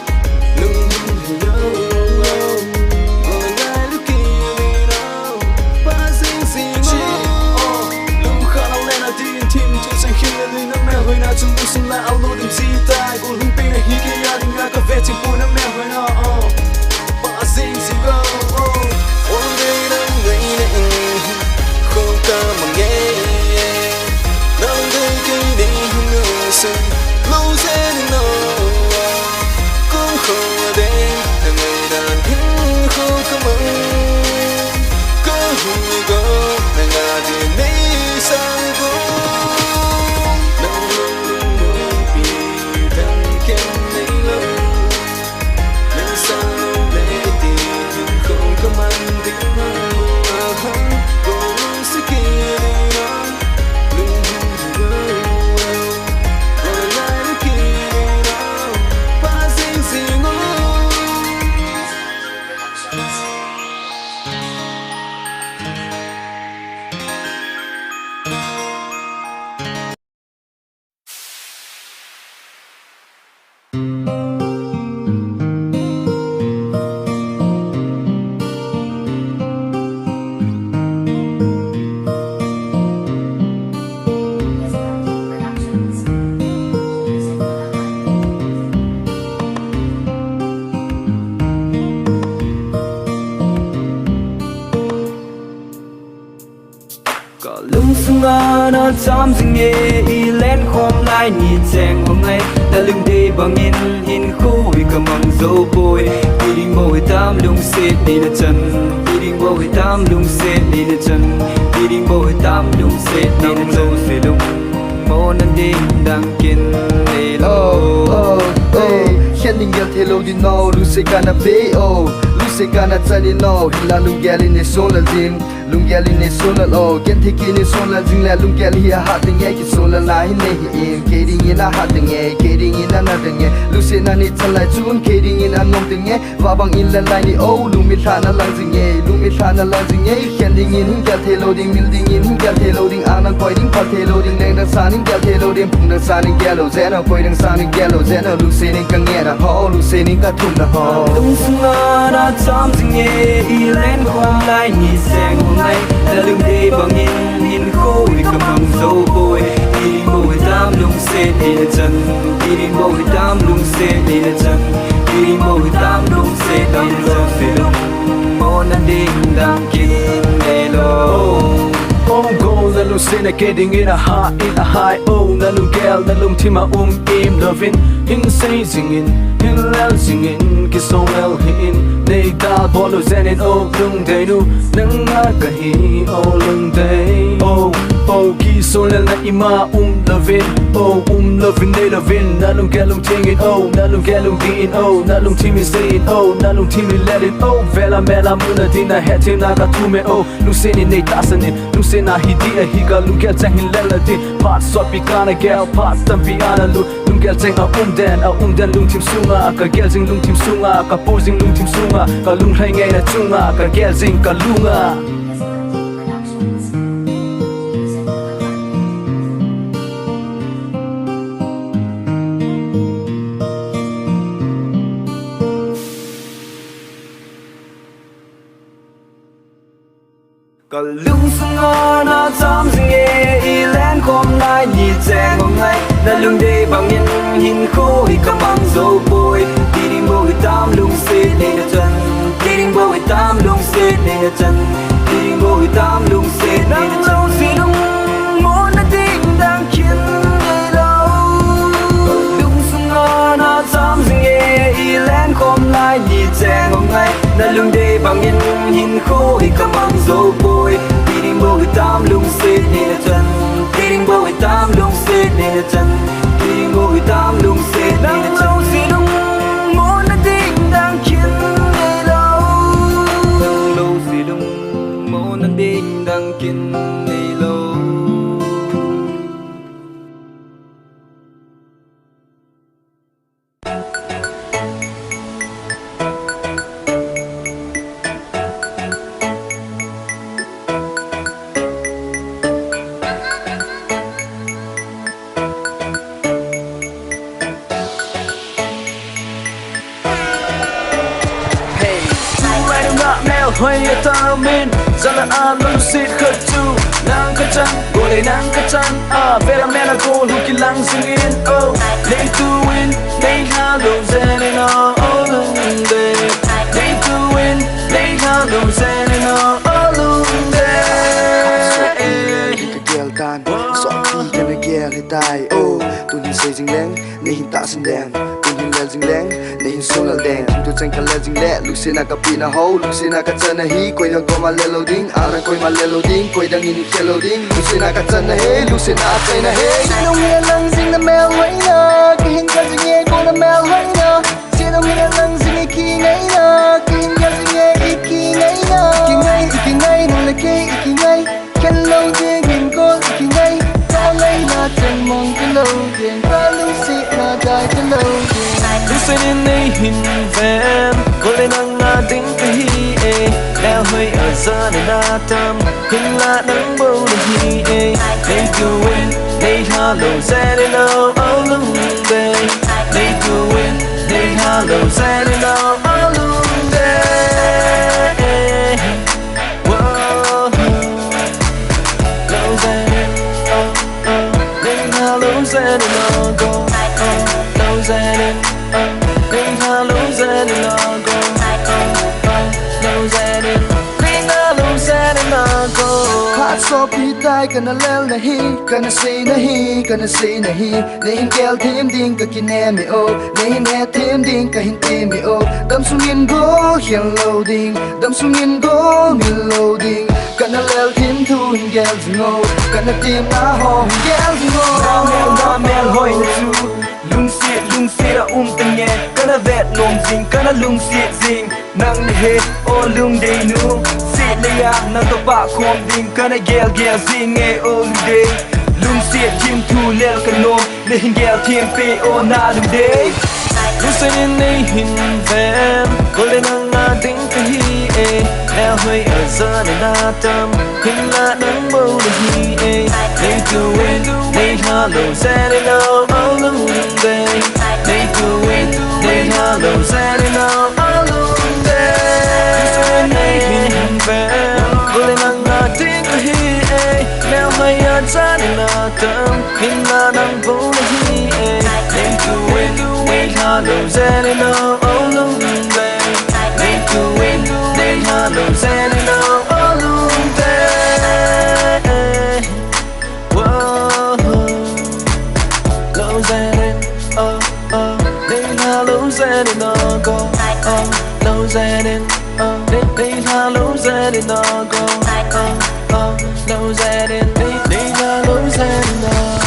Speaker 1: Lung hay yo, vô là ngay lúc kia nơi nó. Phá dính gì mô. Lung khá lâu lên là đi thêm cho xanh khi lên nơi nắng mẹ hơi nào chung lung xung lại áo lô đừng gì tai. Cô lung pin là hi kia ya đừng ra cà phê trên phố nắng mẹ hơi nào. Phá dính gì go. One day I'm waiting, không cả mà nghe. Đang đây cái đỉnh nương sân, lâu sẽ đến nó. Cũng không ở đây là ngày đàn hin không cả mong. Có hùng có nàng ngà đến đây sao có. Đang lung lung vì đang khen nấy lâu.
Speaker 9: Có lung sung nó chăm dinh nghe y lên khom lại nhị chàng hôm nay đã lưng đi bằng hin khu vì cầm bằng dấu bôi đi đi môi tam lung xịt đi là chân đi đi môi tam lung xịt đi là chân đi đi môi tam lung xịt đi là chân xịt lung môn anh đi đang kiên đi lo
Speaker 4: Hin Gellou di no lu se kana be oh lu se kana tsani no hila Lunggelin ne sola dim Lunggelin ne sola oh gen thiki ne sola jing la Lunggel hi ha ting ye ki sola la hi ne hi in keding ina ha ting ye keding ina na ting ye lu se na ni chalai chun keding ina nom ting ye wa bang in la lai ni oh lu mi thana lang jing ye lu mi thana lang jing ye Hin Gellou Louding miljeng Hin Gellou Louding Alang koi ding Phattin Louding Leng Leng sa ning Gelchimlou Louding phung dang sa ning Gellou zena koi dang sa ning Gellou zena lu se ning kang ye na ho lu se ning ka thum na ho
Speaker 9: lung sung nó chăm dinh nghe y lên khom lại nhị chàng hôm nay đã lưng đi bằng hin khu vì cầm bằng dấu bôi đi đi môi tam lung xịt đi là chân đi đi môi tam lung xịt đi là chân đi đi môi tam lung xịt đi là chân xịt lung môn anh đi đang kiên đi lo
Speaker 12: Oh go na lu se na keding in a high oh na lu gel na lung thima im loving in say singing in lel singing ki so well hin nei dal bolo zenin oh lung dei nu nang nga ka hi oh lung dei oh ki so lel na ima loving oh loving nei loving na lung gel lung tingin oh na lung gel lung din oh na lung timi say oh na lung timi let it oh vela mela muna din na hetin na ka tume oh lu se ni nei tasanin lu se na hidi a higa Lungel chang hin lela di pat swat pi kana gel pat tam pi ana lu Lungel chang a den lung tim sunga ka geljing lung tim sunga ka posing lung tim sunga ka lung hai ngai na chunga ka geljing ka lunga
Speaker 9: có lung sung nó chăm dinh nghe y lên khom lại nhị chàng hôm nay đã lưng đi bằng hin khu vì cầm bằng dấu bôi đi đi môi tam lung xịt đi là chân đi đi môi tam lung xịt đi là chân đi đi môi tam lung xịt đi là chân xịt lung muốn nó tình đang kiên đi đâu lung sung nó chăm dinh nghe y lên khom lại nhị chàng hôm nay đã lưng đi bằng hin khu vì cầm bằng dấu bôi đi đi môi tam lung xịt đi là chân đi đi môi tam lung xịt đi là chân đi đi môi tam lung xịt đi là chân xịt lung muốn nó tình đang kiên đi đâu lâu xịt lung muốn nó tình đang kiên đi lâu
Speaker 12: Neingaidammin Jalan alung sit khatu Nang kacang Boleh nang kacang Vera mena gol huki langsingin Oh Nei tuin Nei halung zenin Oh lung de Nei tuin Nei halung zenin Oh lung de
Speaker 4: Hika gel tan So pi kana gel hitai Oh Tun hin say jing leng Nei hin ta sin den Hin lel jing leng nei hin sola deng tu chang kalel jing le lu se na ka pi na ho lu se na ka chan na hi koi na go ma le loading ara koi ma le loading koi dang in ke loading lu se na ka chan na he lu se na chai na he se no nge lang jing na mel hai na ki hin ka jing ye go na mel hai na se no nge lang jing ki ngai na ki hin ka jing ye ki ngai na ki ngai no le ke ki ngai kan lo jing hin go ki ngai ta ngai na chang mong ke lo jing ta lu se na dai ke lo jing
Speaker 12: Lusin in a hin van Golden ang ating kahi Now hơi ở giờ này na tâm Hin la nang bầu na hi They doing They hello Zanino Oh lung day They doing They hello Zanino Oh lung day Whoa Low Zanino Oh oh They hello Zanino Go oh Low Zanino Ring hello Zanino Go oh Low Zanino Ring hello Zanino Go
Speaker 4: Khát so pi tai lai kana lel nahi kana say nahi kana say nahi nehin gel thim ding ka kine mi o nehin he thim ding ka hin ti mi o dam sungin go Kile Louding dam sungin go Kile Louding kana lel thim thu hin gel zingo kana tim na ho hin gel zingo na mel hoi na chu lungset tenge kana vet nom zing kana lungset zing nang he o lung de nu sit le ya na to pa khom ding kana gel zing e o lu de Lungset Hinkho II lel kanom le hin gel thim pe o na lu de
Speaker 9: Lusin nei hin ven Kole nang na ding ka hi e Leo hơi ở giờ này na tâm Khinh la nắng bầu là hi e Nei tu win Nei ha lâu xe đi nào Áo lung về Nei tu win Nei ha lâu xe đi nào Áo lung về Lusin nei hin ven Kole nang na ding ka hi e Leo hơi ở giờ này na tâm Khinh la nắng bầu là hi e Nei tu win Nei ha lâu xe đi nào Áo lung về Nei tu win Nei ha lâu xe đi nào Áo lung về Lâu xe đi Nei ha lâu xe đi nào go Lâu xe đi Nei ha lâu xe đi nào go Lâu xe đi Nei ha lâu xe đi nào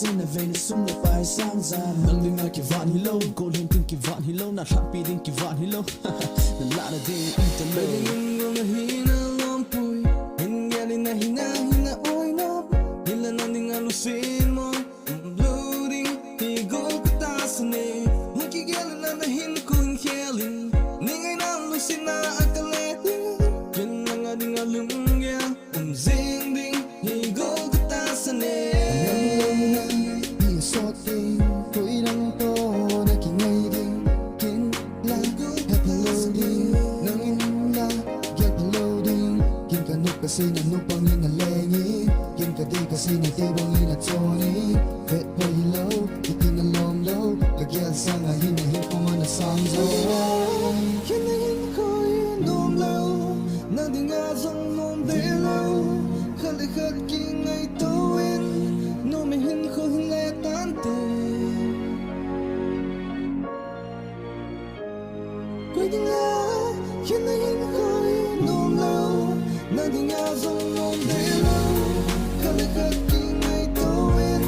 Speaker 3: Zina vein sum le pai sang za nang ling ki van hi lo golden tin ki van hi lo na happy din ki van hi lo na la na de inta lo ling na hi na lom pui in Gellin na hi na oi na ila na ning alu sin mo loading hi go ta sne mo ki Gellin na hin kun Gellin ning ai na lu sin na akale kin na ding alum Gel zing ding hi go ta sne kasi na nupang ina lengi kin ka di kasi na tibang ina toni vet pa hilaw itin na long low kagyan sa nga hinahin ko man na sangzo hinahin ko inom low na di nga zang nom dilaw kalikat king ay tawin numihin ko hiletante pwede nga hinahin ko inom low Nothing else on below. Kalikat king ay tawin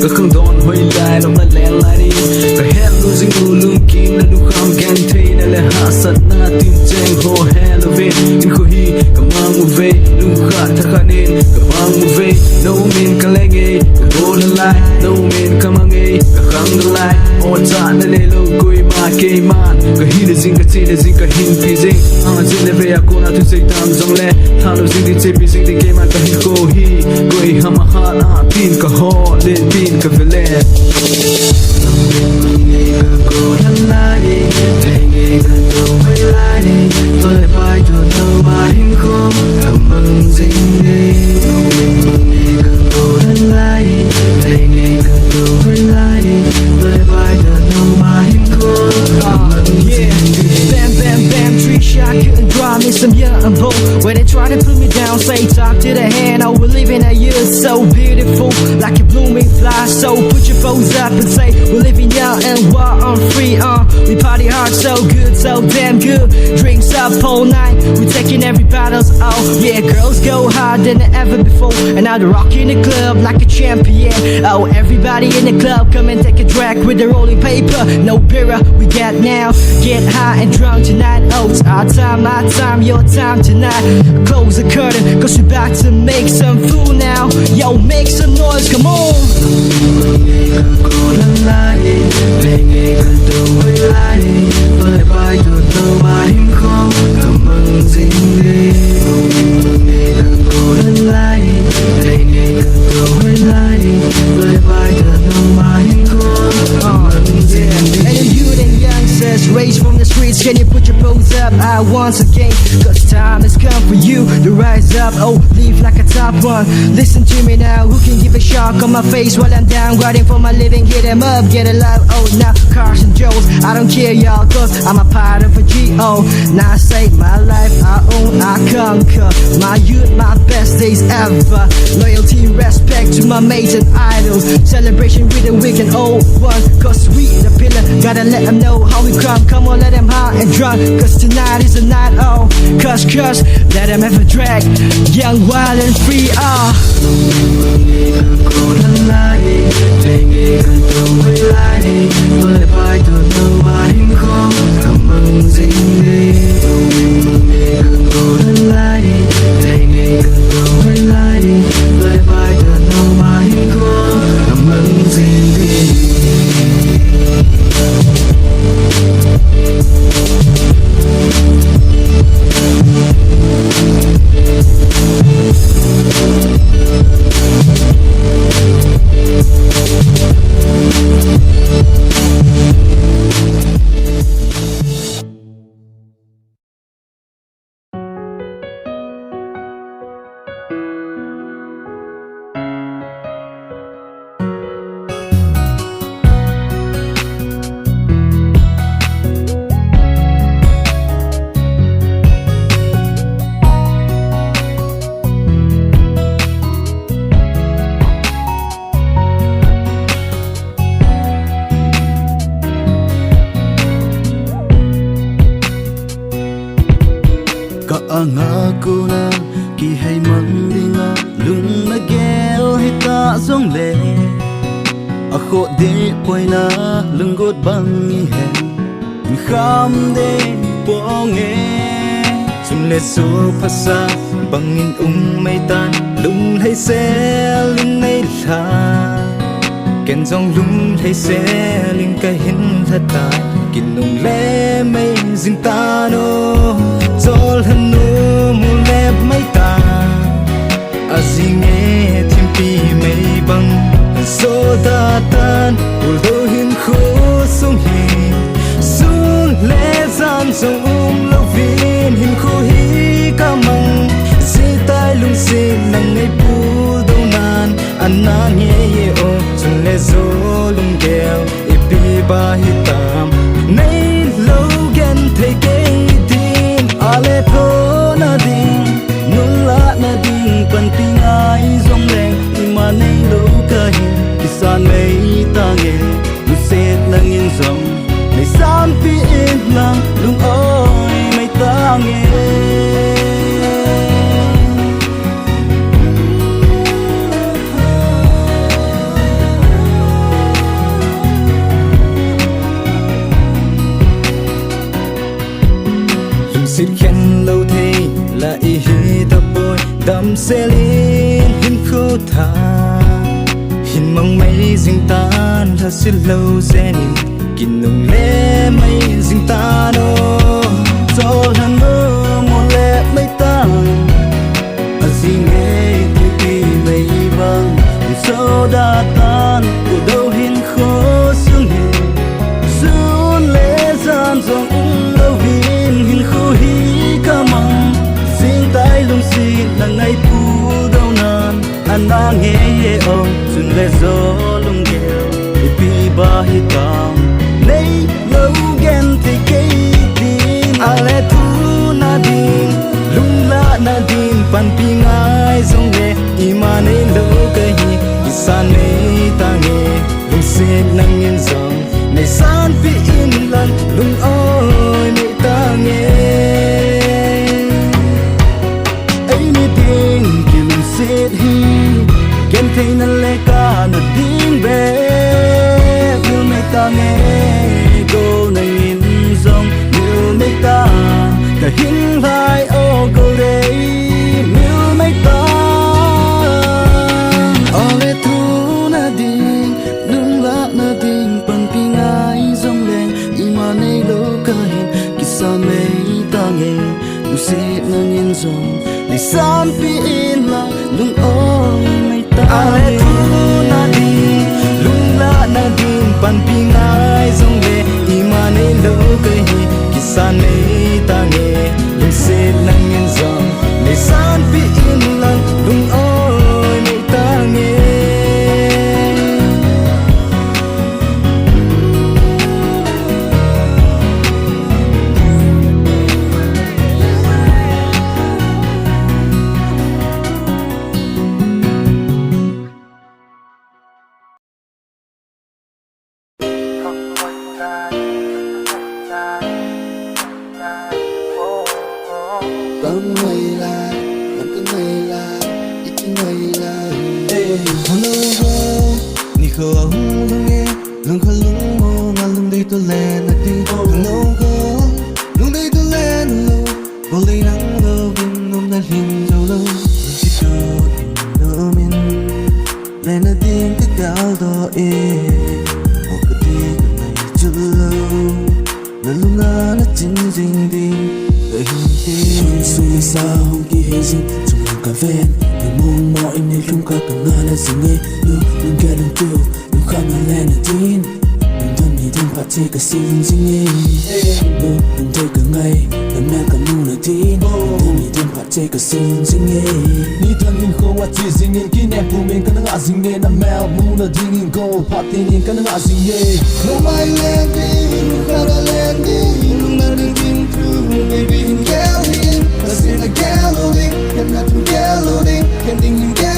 Speaker 9: ก็คงโดนหอยลายลงมาแลนลายนี้ก็เห็นรู้สิ่งรู้ลุงกินนั่นดูความแกนเทนั่นแหละหาสัตว์หน้าติมเจงโฮเฮลเวนอินโคฮีก็มังมูเวลุงขาดทักขันเองก็มังมูเวโนมินก็เล่งเอก็โดนลายโนมินก็มังเอก็ขังลายโอจานนั่นเลยลูกกุยมาเกยมันก็ฮินซิงก็จีนซิงก็ฮินพีซิงจินเลเวียกูน่าทุกสิ่งทำจงเล่ทางเราสิ่งที่เจ็บสิ่งที่เกมันก็ฮินโคฮีกุยหามาหาปีนก็ฮอเล่นปีนก็เวเล่กูทั้งหลายเพลงเองก็ต้องไปไล่เปิดไปตัวเธอมาหิ้งคมทำมึงสิ่งนี้กูทั้งหลายเพลงเองก็ต้องไปไล่เปิดไปตัวเธอมาหิ้งคมทำมึงสิ่งนี้ Bam bam bam, 3 shot couldn't draw me some young bull. When they try to put me down, say talk to the hand. Oh, we're living a year so beautiful, like a blooming fly. So put your bows up and say we're living young and we're on free. We party hard, so good, so damn good. Drinks up all night, we're taking every battles. Oh yeah, girls go harder than ever before, and now they're rocking the club like a champion. Oh, everybody in the club, come and take a drag with the rolling paper. No beer, we got now. Get high and drunk tonight. Oh, it's our time, your time tonight. Close the curtain, cause we're about to make some food now. Yo, make some noise, come on. And if you and youngsters raised from the streets, can you put your pose up once again? Cause time has come for you to rise up. Oh, leave like a top one. Listen to me now, who can give a shock on my face while I'm down grinding for my living? Hit them up, get it loud. Oh, now cars and Joes, I don't care y'all, cause I'm a part of a G.O. Now I say my life, I own, I conquer. My youth, my best days ever. Loyalty, respect to my mates and idols. Celebration with the weak and old one. Cause we the pillar, gotta let them know how we come. Come on, let them high and drunk. Cause tonight is the night, oh. Cause, let them have a drag. Young, wild and free, ah.
Speaker 13: Angakuna ki hay mandinga lung nagel hita zongle akho de poina lungot bangi he kham de ponge sunle so phasa bangin mai tan lung hay se lin nei tha ken jong lung hay se lin ka hin thata kin lung le mai jing ta no Zol hanu mulep mai ta Azinge timpi mai bang So datan uldo hin khu sung hi Sun le zam sung lovin hin khu hi kamang Zitai lung sin nang ngay pu do nan Anan ye ye o sun le zo lung gel Ipi ba hitam Nay lo gen thay kay Ale po na ding nula na ding panting ai zong leng ima nei lo kahin kisan mei tange lu set lang in zong nei sam pi in lang lung oi mai tange Sellin hin khô thà hin mong mấy dinh tan thật xin lâu zenin kinh nông lẽ mấy dinh tan ô cho hắn mơ một lẽ mấy tan à gì nghe thì mấy vang sâu đã tan của đâu hin khô sương hè xuân lẽ gian dòng đâu vin hin khô hi ca mong dinh tay lung xin là ngày phù đâu nan anh đã nghe ông xuân lẽ gió lung ghel bị ba hi cam nay lâu ghen thì cây tin à lẽ thu na din lung la na din pan pi ngai dòng lẽ ima nay lâu cây san nay ta nghe lung xin nang yên dòng nay san pi in lan lung ôi nay ta nghe Lungset hi ken thấy nan le ca na ding be yêu mê ta nghe go na in dòng yêu mê ta ta hin lai ô go đây yêu mê ta ole thu na ding nung la na ding pan pi ngai dòng leng ima nei lo ka hin kisan mê ta nghe Lungset na in dòng để san pi in la lung ôi mây ta ale thu na đi lung la na đi pan pi ngai dòng lệ ima nei lo cái hi kisan nei ta nghe Lungset na in dòng để san pi in la lung ôi mây ta nghe
Speaker 15: Phattin in Kana Ginchat Lou
Speaker 4: my landing, Kana landing, Lungguh Ngaina, baby Hin Gellou, let's sing a Kile Louding, can not to Kile Louding, can ding Hin Gellou.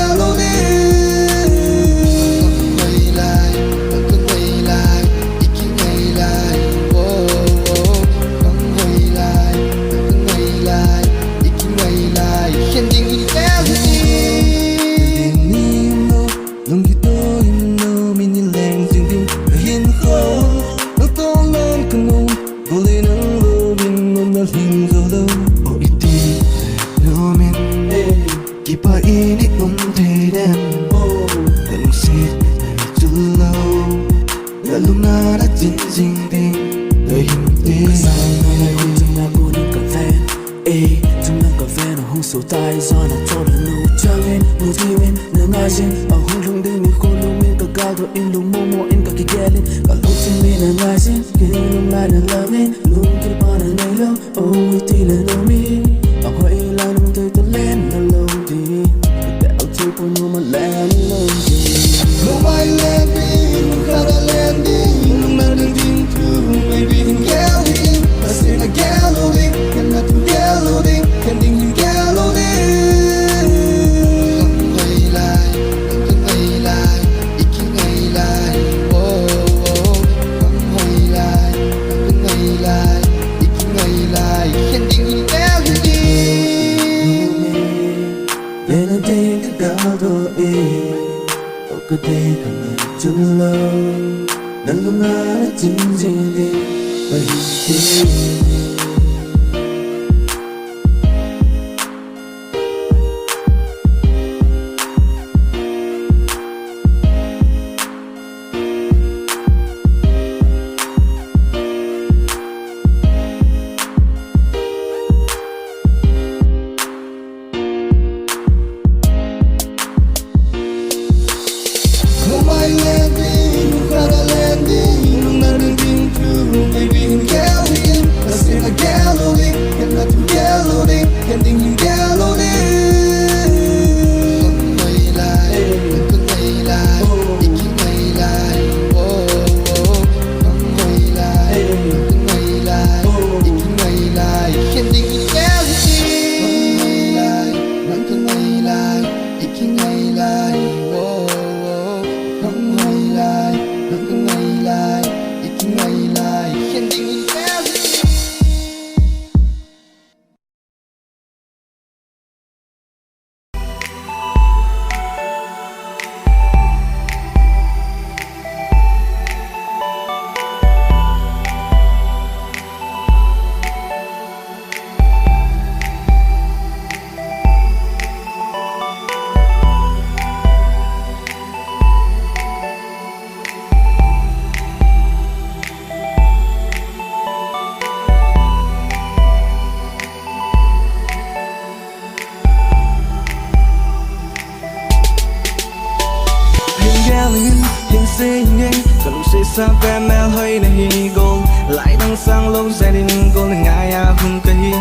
Speaker 13: Gellin Hin Gellou Kalau saya sampai mel hơi na hi gol lại đang sang lâu gia đình gol ngài hung kahi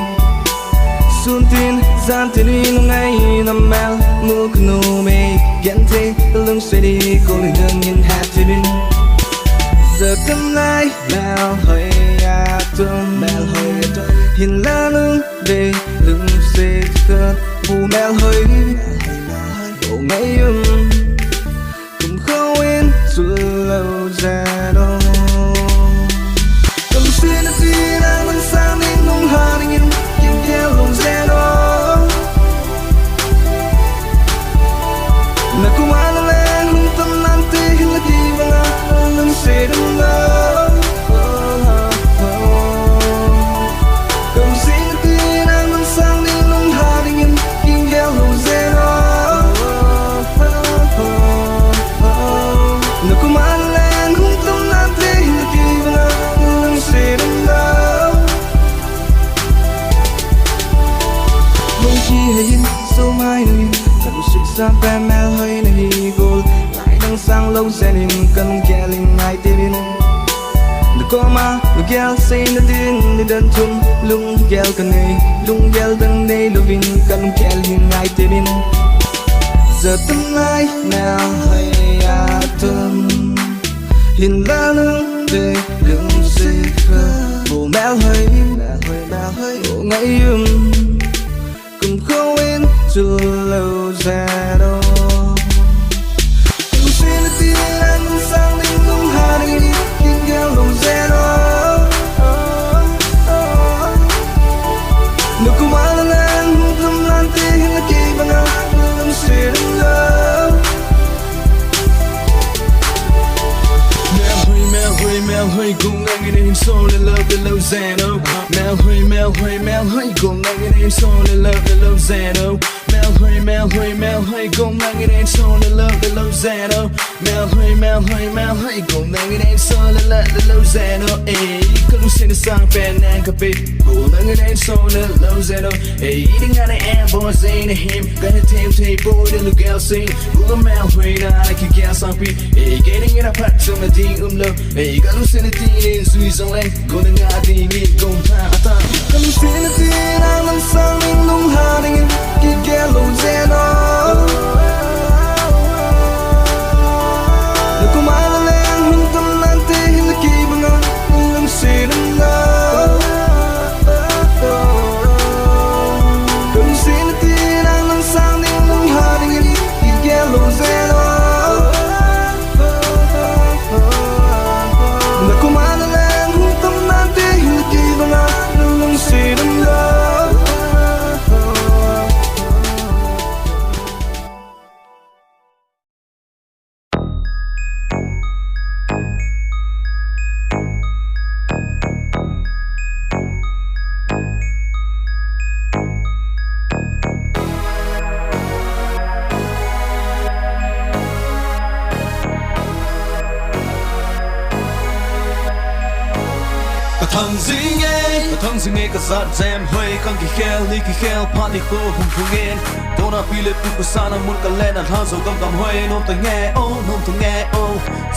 Speaker 13: Sun tin gian tin in ngay nằm mel mua knu me gen te lung sẽ đi gol đơn nhìn hát thì bin giờ cầm lại mel hơi tum mel hơi hin la lung về lung sẽ cất bu mel hơi bộ ngay cũng không yên chưa lâu ra đâu cầm xuyên đã đi đang vẫn sang đến nông hà đình yên kim theo lòng ra đó là cũng ai là lên hung tâm nan tê hin là kỳ vang à lưng sẽ đừng ngờ cầm xuyên đã đi đang vẫn sang đến nông hà đình yên kim theo lòng ra đó là cũng ai là lên hung tâm nan tê hin là kỳ vang à lưng sẽ đừng ngờ mong chi hay in sâu mai nơi cần sự sang bên mel hơi này gol lại đang sang lâu gia đình cần Gellin ngay tên được có mà được gel say nó tin đi đơn chung lung gel cần này lung gel đang đây lovin cần Gellin ngay tên giờ tương lai mel hơi atom hin la lưng về lưng sẽ bộ mel hơi bộ ngay cũng không yên chưa lâu ra đâu cũng xin tin anh sang đến nông hà đi kinh theo lòng ra đó nếu cũng ai là anh hung tâm lan tê hay là kỳ bằng áo lưng sẽ đứng lâu mel hơi cùng anh nghe đến sâu lên love đến lâu ra đâu mel hơi cùng anh nghe đến sâu lên love đến lâu ra đâu mel hơi cùng anh nghe đến sâu lên love đến lâu ra đâu mel hơi cùng anh nghe đến sâu lên love đến lâu ra đâu ey cứ lúc xin sang bên anh cà phê cùng anh nghe đến sâu lên lâu ra đâu ey đi ngang này em bỏ dây này him cái thêm thêm bôi đến lúc gel xinh cũng mel hơi na khi kia sang pi ey cái này nghe là phát trong là tiếng lâu ey cái lúc xin tin suy dòng lên cũng đang ngã đi nhìn cùng ta cái lúc xin tin anh đang sang đến nông hà đình kia kia lâu ra đó nếu có ai là lên hung tâm nan tê hay là kỳ bằng áo lưng sẽ đứng đó cũng xin tin anh đang sang đến nông hà đình kia kia lâu ra đó nếu có ai là lên hung tâm nan tê hay là kỳ bằng áo lưng sẽ đứng đó Kathange nghe cả giặt dèm hơi căng kỳ khel phát đi khô hùng phù nghe tôi đã bị lệ phụ sa na muốn cả lên ăn hàng Zougam cầm hơi nôm ta nghe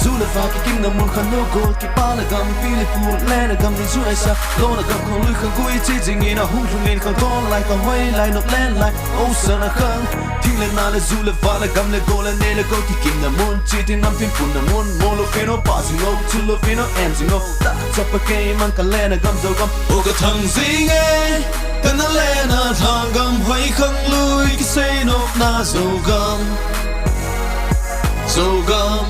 Speaker 13: dù là pha cái kinh nằm muốn khăn nô gold cái ba là cầm bị lệ phụ lên là cầm đi chú ai sa lo là cầm không lưỡi khăn cùi chỉ jinge na hung phù nghe khăn con lại cầm hơi lại nộp lên lại sa na khăn thiên lên na là dù là pha là cầm là gold là nê là gold cái kinh nằm muốn chỉ thiên năm thiên phun nằm muốn mô lô phê nó ba zing ngô chú lô phê nó em zing ngô ta chắp bạc cây mang cả lên là cầm Zougam Kathange nghe cần nó lên là thang gầm hoài khăng lui cái xây nộp na Zougam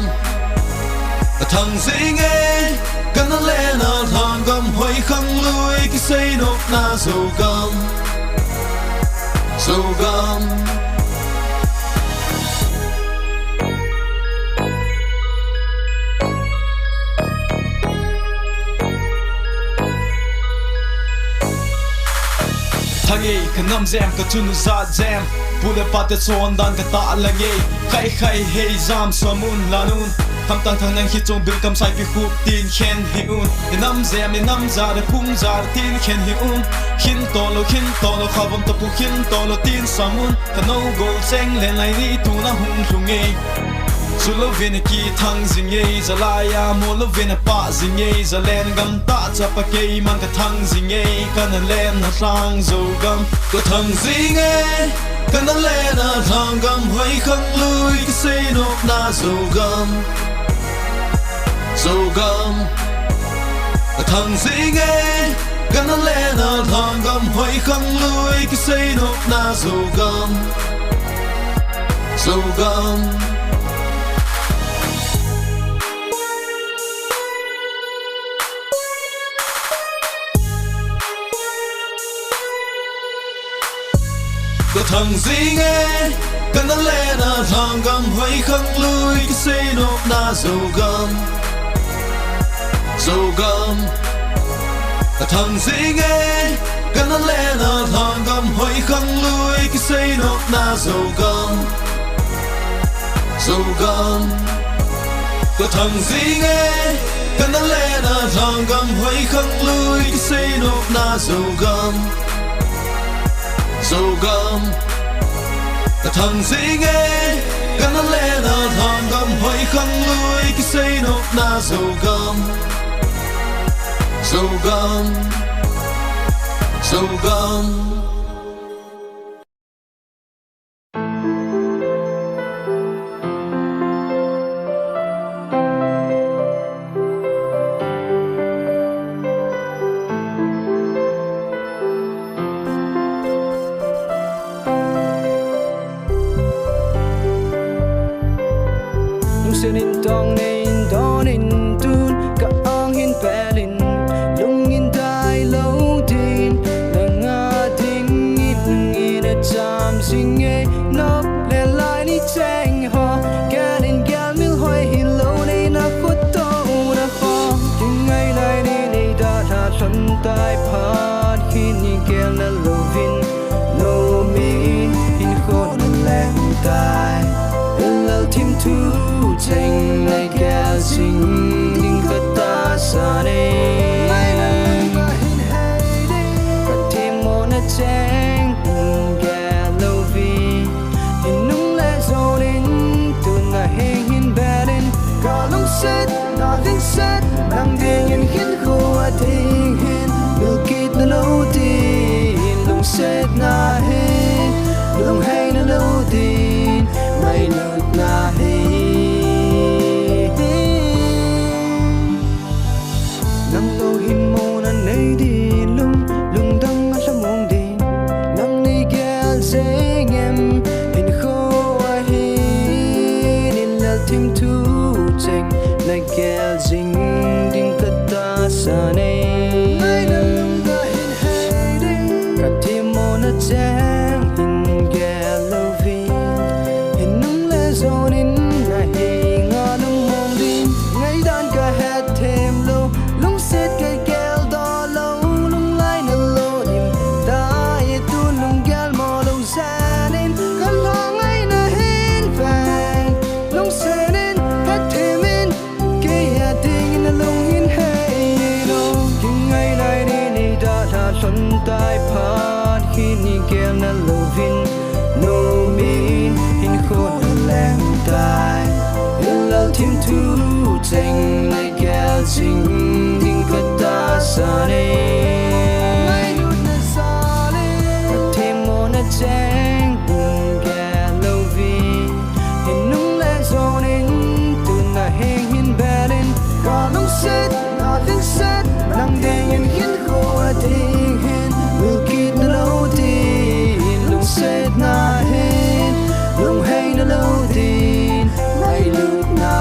Speaker 13: Kathange nghe cần nó lên là thang gầm hoài khăng lui cái xây nộp na Zougam Thagi kan nam jam ka chunu za jam pule pate chon dan ka ta langi khai hey jam samun lanun tham tang thang nang hi chong bil kam sai pi khup tin khen hi un nam jam ni nam za de phung za tin khen hi un hin to lo khavam to pu hin to lo tin samun ka no gol cheng len lai ni tu na hung hlungi
Speaker 16: Su lo vin ki thang jinge zalaya mo lo vin pa jinge zalen gam ta cha pa ke man ka thang jinge kana len na sang zougam ko thang jinge kana len na thang gam hoi khang lui ki se no na zougam zougam ko thang jinge kana len na thang gam hoi khang lui ki se no na zougam zougam có thằng gì nghe cần nó lên là thằng gầm hay khăng lui cái xe nộp na zougam zougam có thằng gì nghe cần nó lên là thằng gầm hay khăng lui cái xe nộp na zougam zougam có thằng gì nghe cần nó lên là thằng gầm hay khăng lui cái xe nộp na zougam zougam cả thằng gì nghe cần nó lên là thằng gầm hay khăng lui cái xe nộp na zougam zougam zougam
Speaker 12: Sinin tong nein donin tun ka ang hin pelin lungin dai lâu tin nga ding in a jam singe nop le lai ni cheng ho Gellin Gelchimlou hoi hin lâu nei na khut to na ho ding ngai lai ni nei da tha thon tai phat hin ni gel na lovin no mi hin kho na leng tai Kalel Thimthu cheng lai geljing ding kata sane katimona cheng Gellou vi inung le zonin tuna hin belin ka lungset nang ding Hinkho II Nungket Louding lungset na hin Lungguh Ngaina mai lut na nang lo hin mo na nei di lung dang a samong di nang ni geljing Hinkho II Thimthu cheng lai geljing ding kata sa nei katimona cheng hin Gellou vi hinung le zonin na hi nga nung mong din ngay dan ka het thêm lâu lungset kai geldoh lâu lung lai na lo dim ta ye tu lung gel mo lo zanin kalong ai na hin vang lung senin het themin ke ya ding na lung hin hey no king ai lai ni ni da tha son tai phat hin ni gel na lovin no mi hin kho na leng tai Kalel Thimthu cheng lai geljing ding kata sane katimona cheng Gellou vi hinung le zonin tuna hin belin ka lungset nang ding Hinkho II Nungket Louding lungset na hin Lungguh Ngaina mai lut na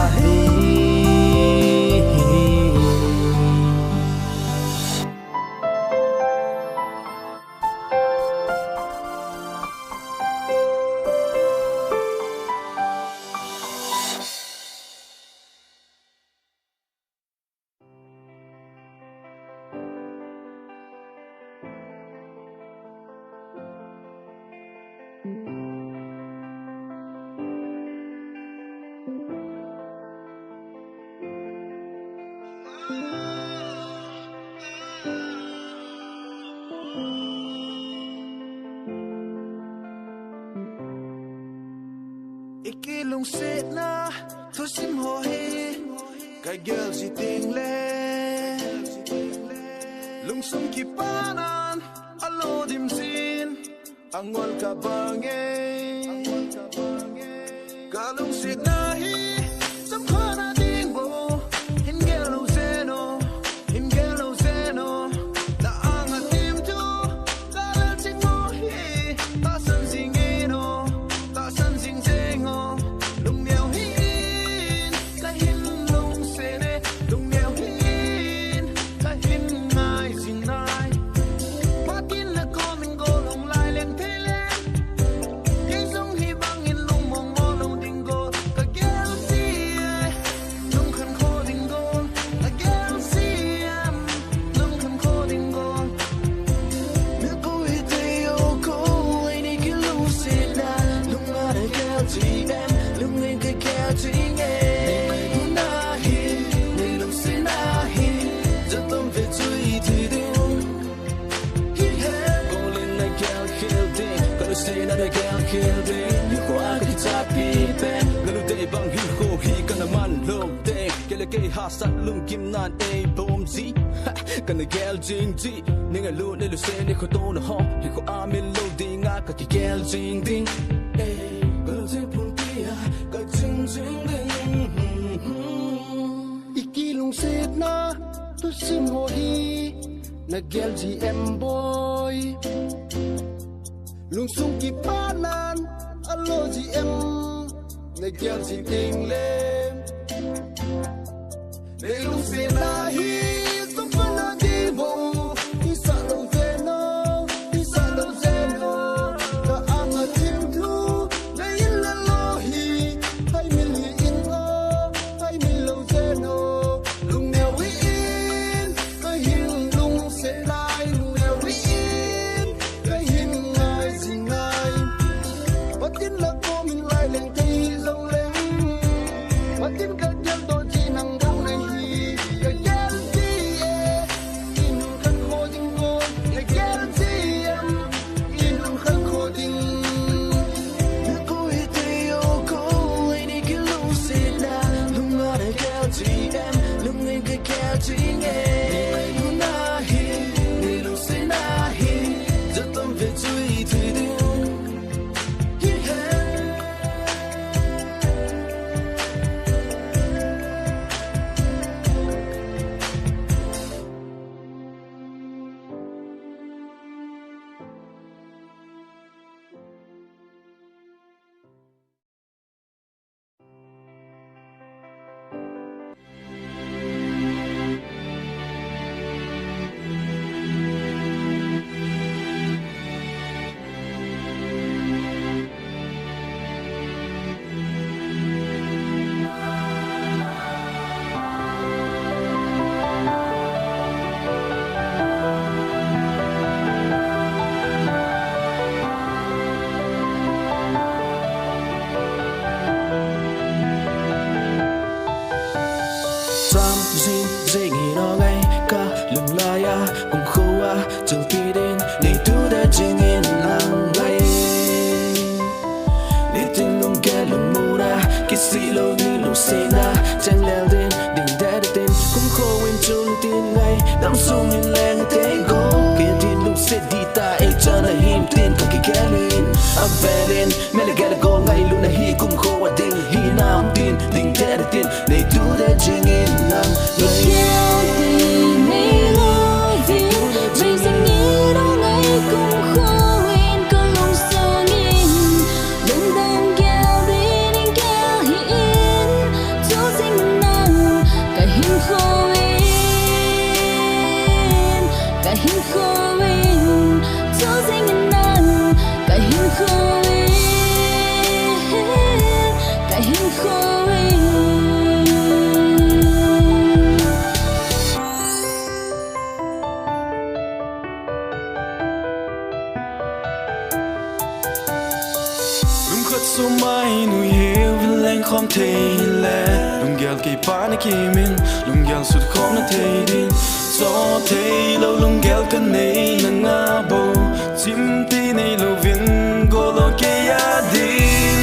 Speaker 17: ho hi cái gel gì tình lệ lung sung ki panan alo dim sin angol ka bange ka lung sit na hi sam khana ding bo hin gellou zeno na anga tim tu kalel thimthu hi ta san jinge no ta san jing zengo lung neo hin ka hin lung sene lung neo hin ka hin ngai jing nai Phattin la ko min go long lai leng the len ke song hi bang in lung mong mo lung ding go ka gel si lung khan kho ding go ka gel si lung khan kho ding go mi ko hi te o ko ai ni ki lung si na lung ma de gel ji lung len ka gel jinge na hi ni lung si na hiจะต้องไปช่วยที่ดู Say that I can't kill them. You go out and tap it. Lalu day bang hi ho hi kana man long day. Kile ke hasat lung kim nan a bom zi. Kana geljing zi. Ninga lu ne lu say ne ko to na ho. Hi ko amin lo ding a ka ki geljing ding. Kalchimlou ka jingjing ding. Iki lung set na tu sim ho hi na geljing boy. Lung sung ki panan alo ji na gel ji ting lem le lung se na hi sum pana di bo isa lung zeno ka anga tim tu le in la lo hi hai mili in o hai milo zeno lung neo wi in ka hin lung se lai lung neo wi in ka hin Phattin la ko min lai leng thei zong leng Phattin ka gel do chi nang dang nei hi ka gel ti in kan kho ding go ka gel ti in kan kho ding mi ko hi te o ko ai ni ki lu si na lung ma de gel ti lung nei ka gel ti nge lu na hi ni lu si na hi za tam ve chui ti ding
Speaker 16: khom thei le Lunggel ki pa na ki min Lunggel sut khom na thei din So thei lo Lunggel ka nei na nga bo Chim ti nei lo vin go lo ke ya din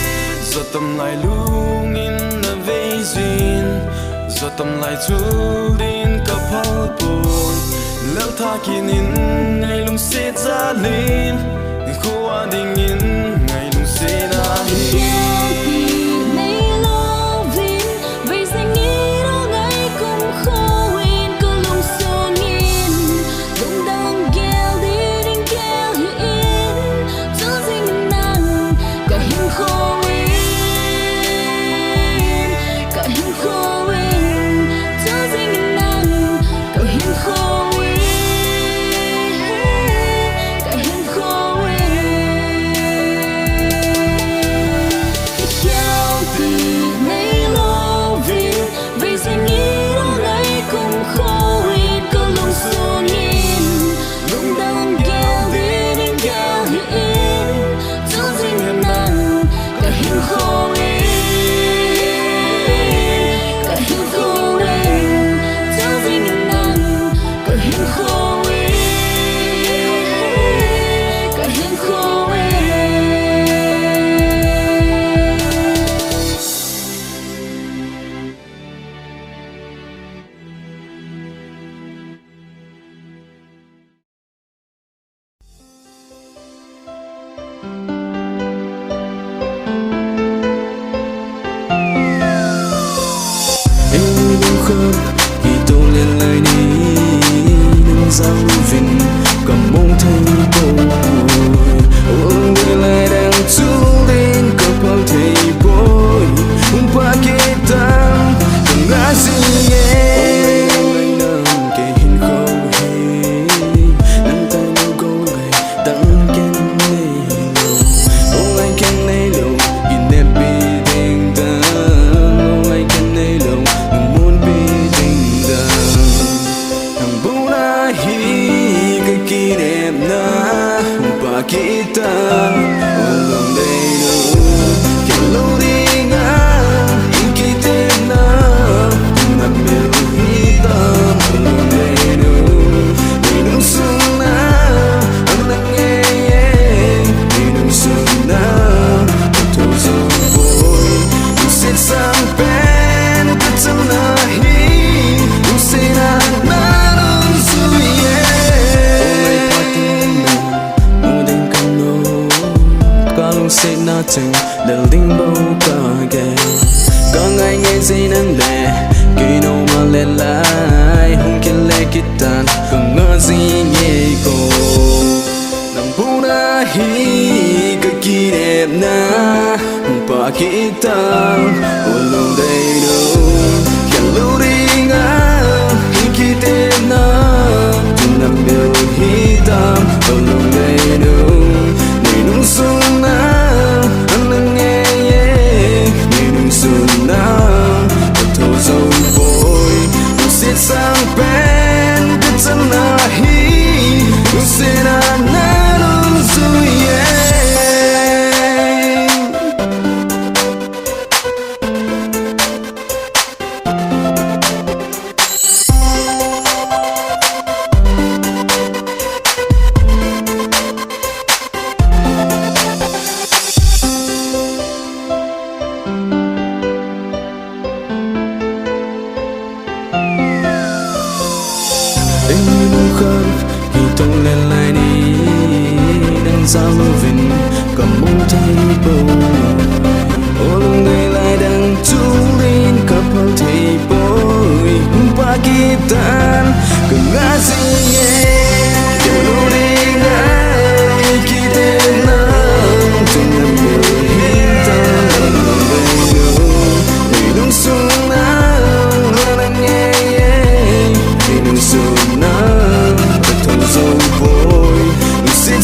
Speaker 16: Zatam lai lung in na vei zin cho tâm lại chul din ka phal pui lel tha kinin ngai lung se za lin khuwa ding in ngai lung se na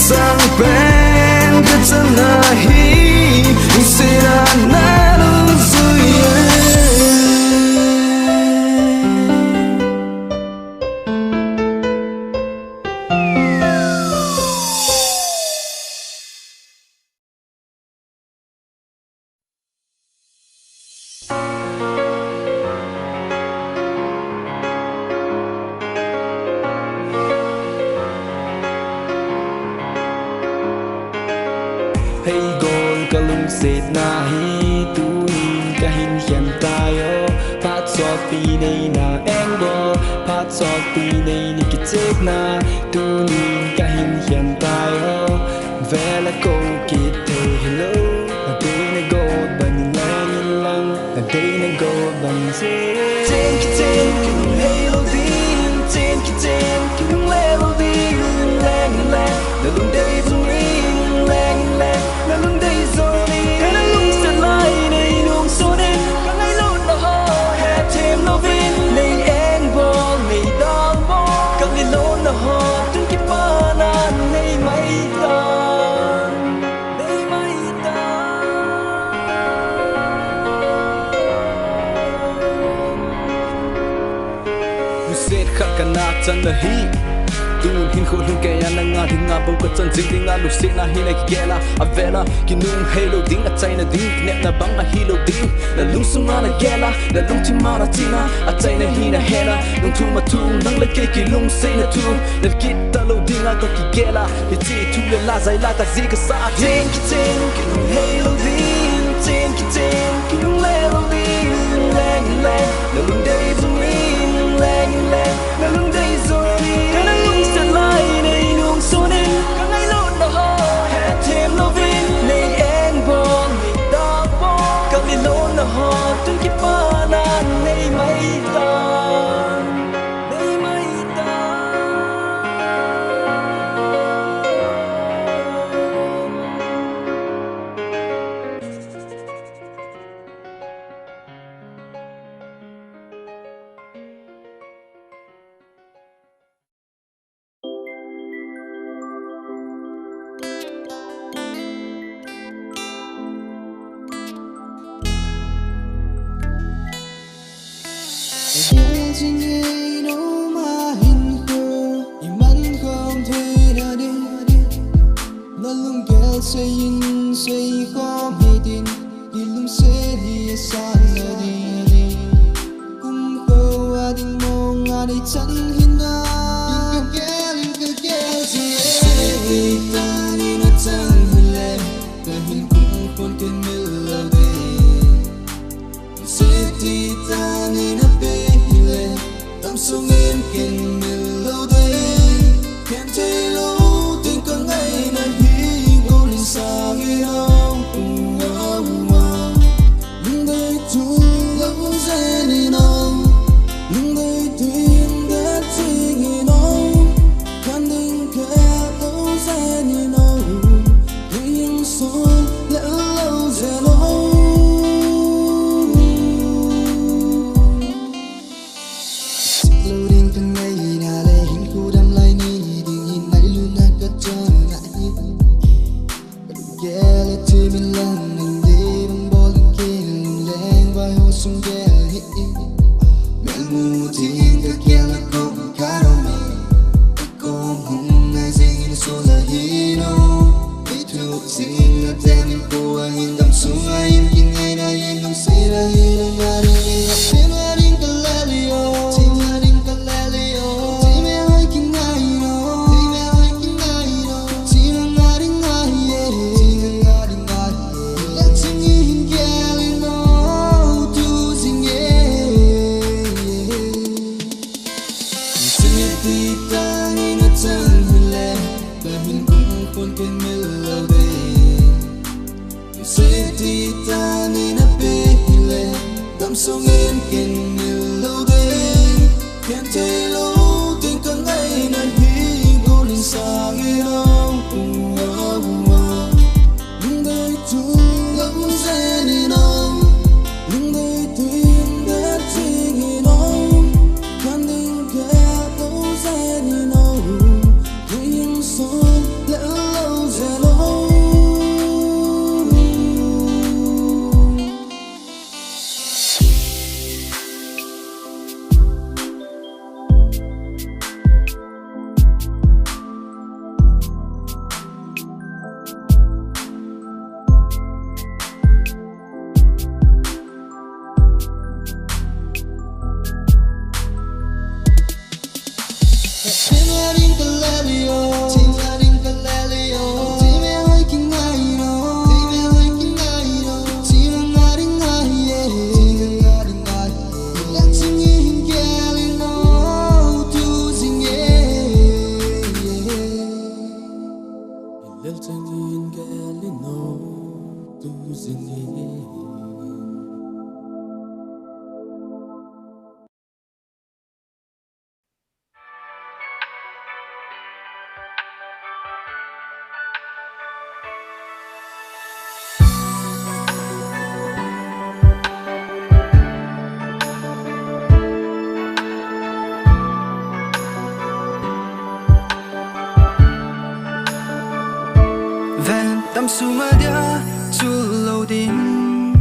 Speaker 17: Sang pen, it's a nahi,
Speaker 9: Phatchompi nei na engbo Phatchompi nei ni ki chek na tu ni ka hin hian tai ho vela ko ki te hello a day na go ban Neng Leng a day na go ban chen ki hey Louding chen ki Kile Louding Leng Leng na lung day zum ring Leng Leng na lung day zoni kana lung sa lai nei nung so den ka ngai lo na ho ha thêm lo vin nei en bol nei dal bo ka ngai lo na ho tung ki pa na nei mai ta Lungset khát kana chan na hi Tun hin khol hin kaya na nga ding nga bau ka chan jing ding nga Lungset na hi na ki gela avela ki nung halo ding a chai na ding net na bang na hilo ding na lung sung na gela na lung chi ma na tina a chai na hi na hena nung tu ma tu nang le ke ki lung sei na tu na kit ta lo ding a ka ki gela hi chi tu le la zai la ka zi ka sa jing ki nung halo ding chen ki nung le lo ding Leng Leng na lung day zum ring Leng Leng na lung day zoni kana lung sa lai nei nung so nen ka ngai lo na ho ha thêm lo vin nei en bol nei da bo ka ngai lo na ho tung ki pa na nei mai ta
Speaker 3: Jinge no ma hin ko iman không thể na đi na lung gel say khom hi tin đi lung se hi san na đi kum ko ading mo nga đi chan hin na in ka say ta ni na chan hule ta hin kum kon ken mil lo de say ta ni na sung in kin mil lo day can't tell lo ting ka ngai na hi golin sang in oh lung day tu lo zen in oh lung day tin that ting in oh can ding ka lo zen in oh ring song la lo zen oh
Speaker 17: Nam sunga dia Kile Louding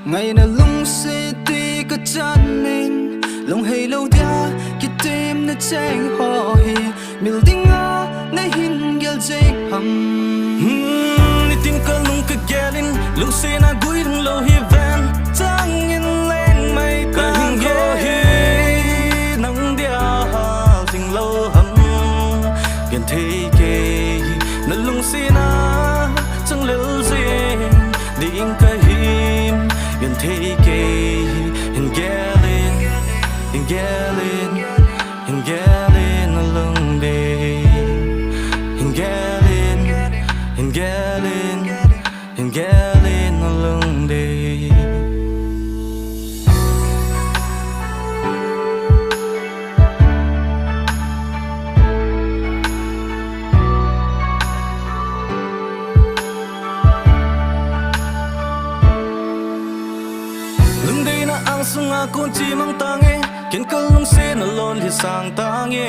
Speaker 17: Ngày na Lungset Hinkho II Long hay lâu dia Kitim na cheng ho hi Miljeng na Hin Gellou
Speaker 12: Ni tin ka lung ka Gellin Lung se na gui thong lo hi van Tang in leng mai ka Hin go hi Nang dia ting lo hầm Gen thế kê Na lung se na Chẳng lil zing Đi in ka him Gen thế kê Hin Gellin Hin Gellin Hin Gellin Na lung de Hin Gellin Hin Gellin Hin Gellin Na lung de Lung de na ang sunga kun chi mang tange Ken ka lung se na lon li sang tange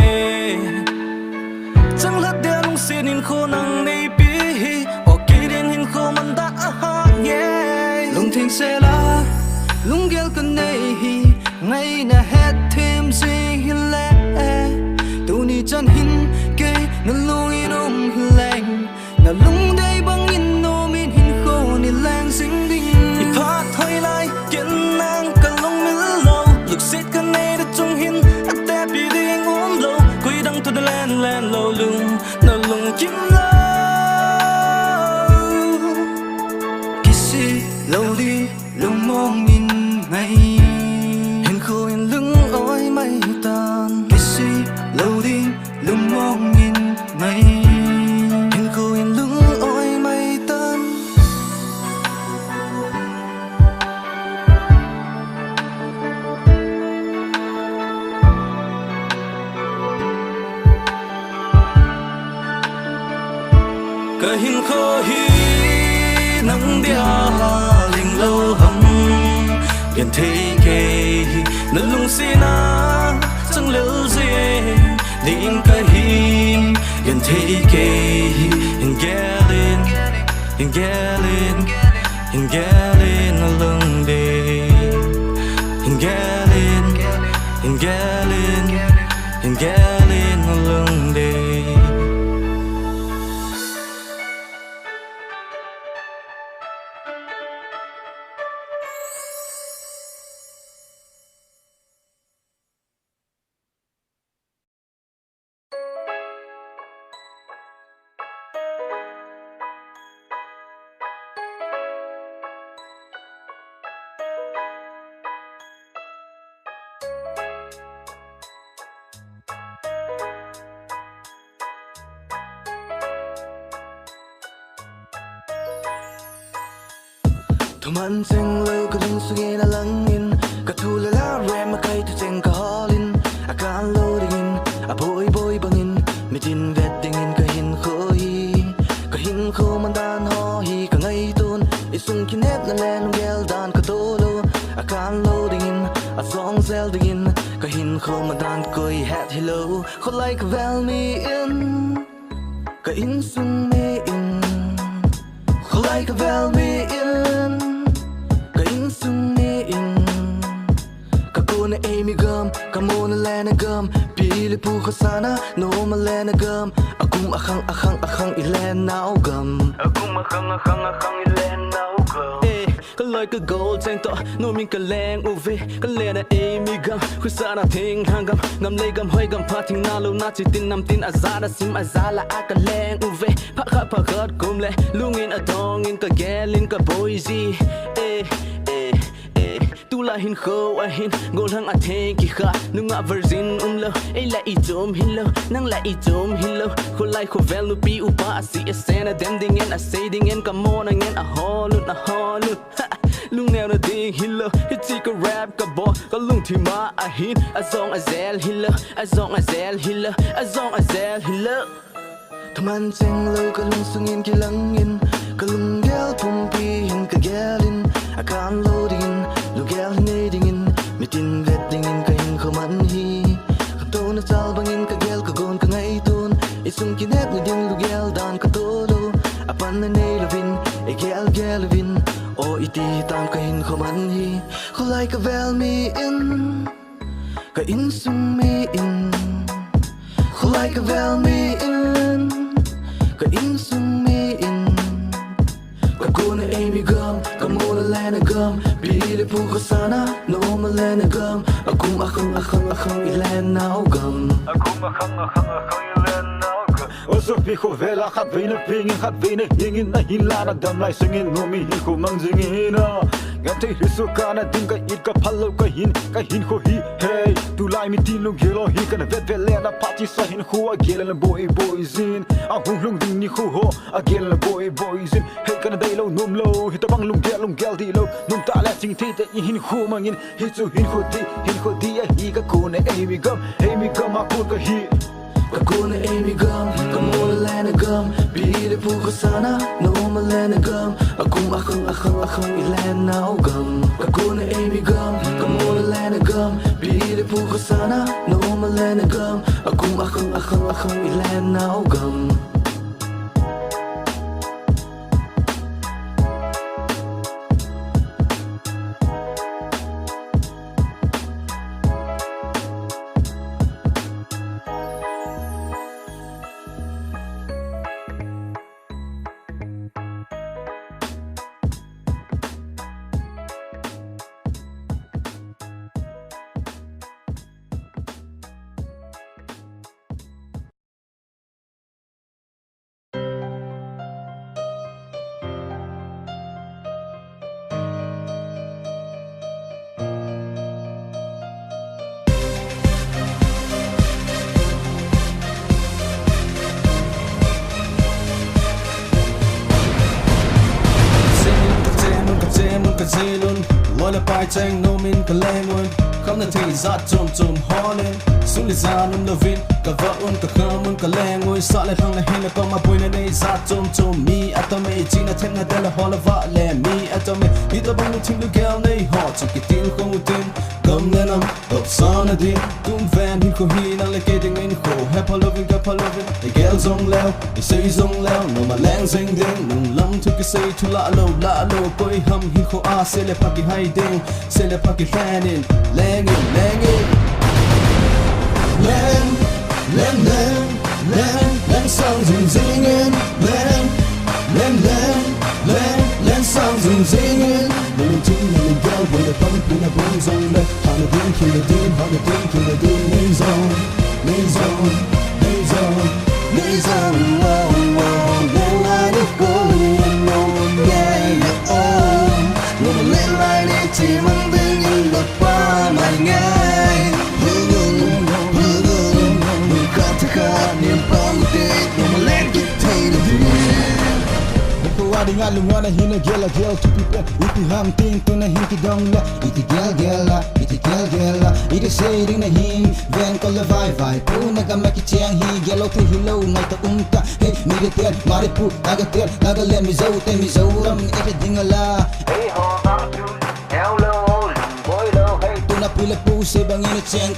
Speaker 12: Chẳng lát đen lung se Hinkho nang nei pi O ki din Hinkho man da aha yeah
Speaker 17: Lung thing se la Lunggel ka nei hi Ngai na het thêm zing hi le Tu ni chan hin ke Na lung in Hunglang Na lung day bang in no min Hinkho ni lang sing ding
Speaker 12: I phát hơi lai Kiên nang ka lung mil lo Lục xít ka nei da chung hin At te pi ding lâu Quy đăng to the land lo lung Na lung kim lo
Speaker 17: Kile Louding lung mong in ngày
Speaker 12: Hinkho in lưng oi mai tan
Speaker 17: Kile Louding lung mong in ngày
Speaker 12: Hinkho in lưng oi mai tan Ka Hinkho hi nang dia ling lo hầm Gen thế kê Na lung si na Chẳng lil zing Đi in ka him Gen thế kê Hin Gellin Hin Gellin Hin Gellin Na lung de Hin Gellin Hin Gellin Hin Gellin Na lung de
Speaker 17: Man cheng lo ka lung sunge na langin Ka thula la ram ma kai tu cheng ka holin A kan loading A boy boy bangin Mi tin vet dingin ka Hinkho hi Ka Hinkho man dan ho hi Ka ngai ton Isung kinep na len Lunggel dan ka tolo A kan loading A song zel dingin Ka Hinkho man dan koi hat hello Kho lai ka vel mi in Ka in sung me in Kho lai ka vel mi in Sung ne in Ka ko na Eimi Gam Ka mo na Ngai Nadem Pili pu ka sana No ma Ngai Nadem Akong akhang ilen nao gam Akong akhang ilen nao gam
Speaker 12: Ka loi ka gold cheng to No min ka leng uve Ka le na Eimi Gam Khu sa na thing hang gam Ngam le gam hoi gam Phattin na lo na chi tin nam tin azara sim azala a ka leng uve Phakhat kum le Lungin adong in ka Gellin ka boyzi Tu la Hinkho a Hin Golhang a theng ki kha Nunga virgin lo Ei la I tom hin lo Nang la I tom hin lo Khu lai khu vel nu pi upa A si a sen a dem dingen A say dingen Ka mo na ngen a holut Lung neo na ding hin lo Hit chi ka rap ka bo Ka lung thi ma a hin A zong a zel hin lo A zong a zel hin lo A zong a zel hin lo
Speaker 17: Man cheng lo ka lung sungin ki langin Ka Lunggel Phatchompi hin ka Gellin A kan loading Lunggel neingaidammin Mi tin vet dingin ka Hinkho man hi Ka to na sal bangin ka gel ka gon ka ngai ton Isung kinep na ding Lunggel dan ka tolo Apan na nei lovin ka in sung mi in khulai ka vel mi in ka in sung mi in ka kuna Eimi Gam ka mula lena gam bili pu ka sana no ma lena gam akum akhang ilen na gam akum akhang ilen na
Speaker 18: Oso pico vela hat vina pingin hat vina hingin na hilana dam lai singin nomi hi ko mangjingina ngate risu kana dinga it ka phalo ka hin ko hi hey tu lai mi tin lung gelo hi kana vet velena party sa hin ho a gelen boy zin a hunglung ding ni khu ho a gelen boy zin hey kana dai lo num lo hi tabang lung gel di lo num ta la sing ti te hin khu mangin hi chu hin ko di a hi ka ko ne Eimi Gam a ko ka hi ka kuna Eimi Gam ka mula lena gam bili pu ka sana no ma lena gam akum akhang ilen na gam ka kuna Eimi Gam ka mula lena gam bili pu ka sana no ma lena gam akum akhang ilen na gam
Speaker 13: Zelun Lola pai chang no min ka lengun Kam na thei zat chom holen Sung li zanum lovin ka vaun ka khamun ka lengun Sa le thang na hin ka ma poina nei zat chom mi atame china then na dela hola va le mi atame ita bang ting lu gel nei hot ki til khong tin kam nenam top sana din tum van hi ko hi na le ke ding in ko hapa lovin e gel zong leo e sei zong leo no ma lang zeng ding nung lam tu ki sei tu la lo koi ham hi ko a se le paki hai ding se le paki fanin leng sounds in singing leng sounds in singing Lung ting lung gel with a pump in a bone zone how the din kill the din main zone let light it go no yeah oh no let light it team and then you look by my guy Kathange niệm bóng tết no let it take the
Speaker 15: Wadi nga lungana hina gela gel to people Iti ham ting to na hin ki dong la Iti gela Iti saying na hin Ven ko la vai Pu nagamaki chiang hi Gelo to hilo Ngai ta umta Hey militar Maripu Nagatir Nagalen mi zau Te mi zau Ram iti dingala Hey ho bang tu Hello Boy lo Hey tu na pila pu Se bang ini cheng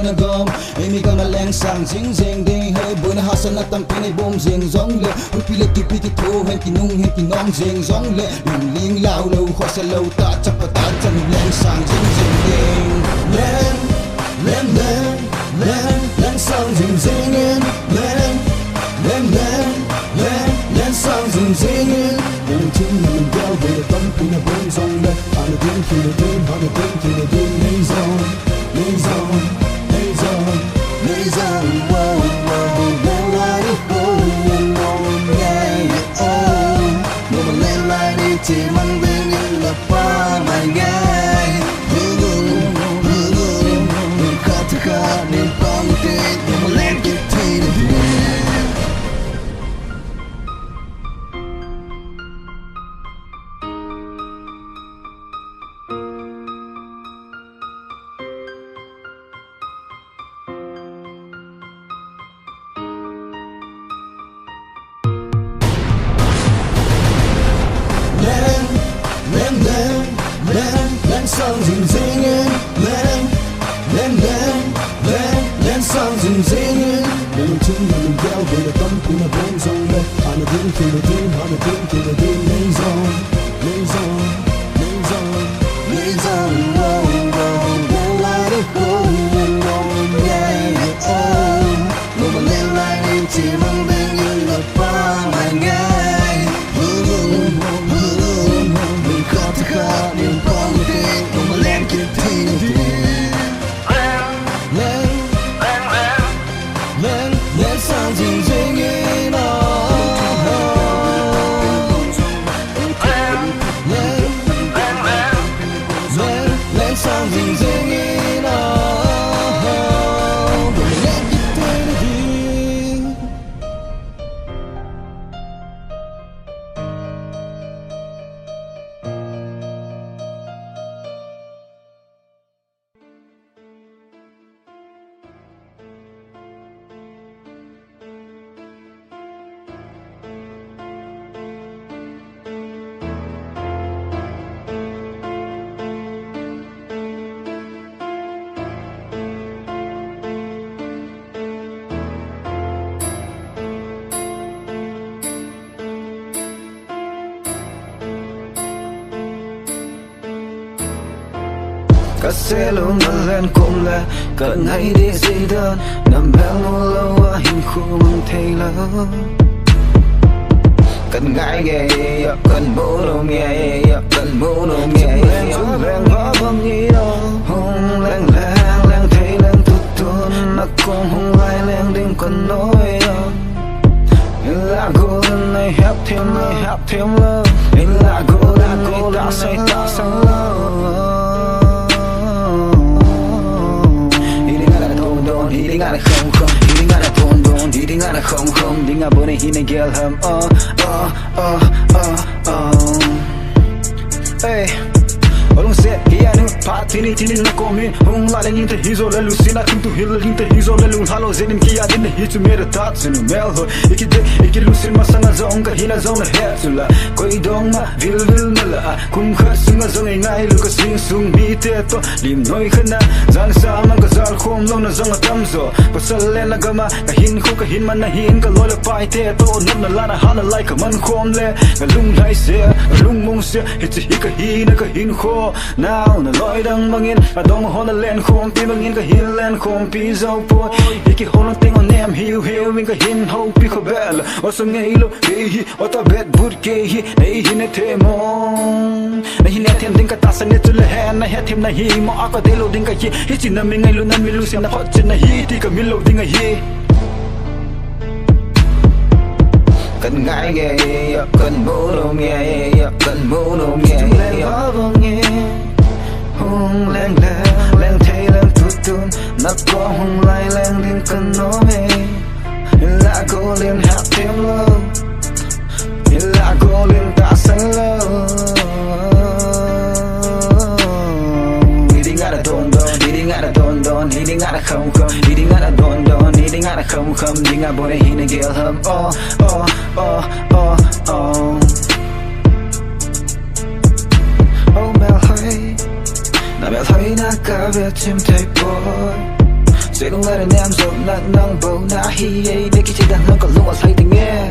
Speaker 15: na gom Eimi Gam leng sang Zing ding Hey boy na hasan na tampinay bom zing zong le Ui pila kipi ki to Hen ki nong zing zong le Ling lao lo Khwa sa lo ta chapa ta chan leng sang zing ding Leng sang zing Leng sang zing Leng ting leng gel With a bump in a bone zong le How the din kill the din Nay zone Wow Let light it go yeah oh no ma let light it team and then you look by my guy Kathange niệm bóng tết no ma let it take the Leng sounds in singing Leng sounds in singing Lung ting lung gel with a bump in a bone zone how the din kill the din main zone wow let light it go
Speaker 2: Cắt xe luôn ngân lên cùng là cỡ ngay đi gì đơn nằm béo nô lâu à hình khu mong thấy lâu cần ngại ghê cần bố đồ nghe cần bố đồ nghe chúng lên hóa bằng ý đâu hung leng leng thấy leng tụt tụt nó con hung lai leng đêm còn nói là golden này hấp thêm lơ là golden này ta say He got a không he got a thôn đồn he got a không đi ngả bữa này he này Gelham hey Lungset Hinkho Phattin na komin Hunglang in the hizo le lucina Thimthu hil in the hizo le lung halo zenin kia din hi chu mera tat sinu mel ho iki lucin masanga zong ka hina zong na het sula koi dong ma vil na la kum khat sunga zong ngai lu ka sung mi te to lim noi khana zang sa man ka zal khom lo na zong tam zo pasal le na gama ka hin khu ka hin man na hin ka lo le pai te to nat na la na hana lai ka man khom le ka lung lai se lung mong se hi ka hi na ka hin kho now na loi dang bangin adong hon len khom pi bangin ka hin len khom pi zo po iki hon ting on nem hiu wing ka hin ho pi kho bel o so ngei lo hi o ta bet bur ke hi nei hi ne the mong nei hi ne them ding ka ta san ne tu le han na he them na hi mo a ka de lo ding ka hi chin na mi ngai lu nan mi lu sin na hot chin na hi ti ka mi lo ding hi cần ngại ghê cần bố đồ nghe cần bố đồ nghe hung leng thấy leng tụt nó có hung lai leng đêm cần nói là cô lên hát thêm lâu là cô lên ta sáng lâu đi ngã đã đồn đi ngã đã đồn đi ngã đã không đi ngã đã đồn đi ngã đã không đi ngã bố này hi này Gelham na mẹ thấy na cả việc chim thấy boy sẽ không lại em rồi nắng bầu na hi ấy để khi chỉ đang nắng còn lúc ở thấy tình nghe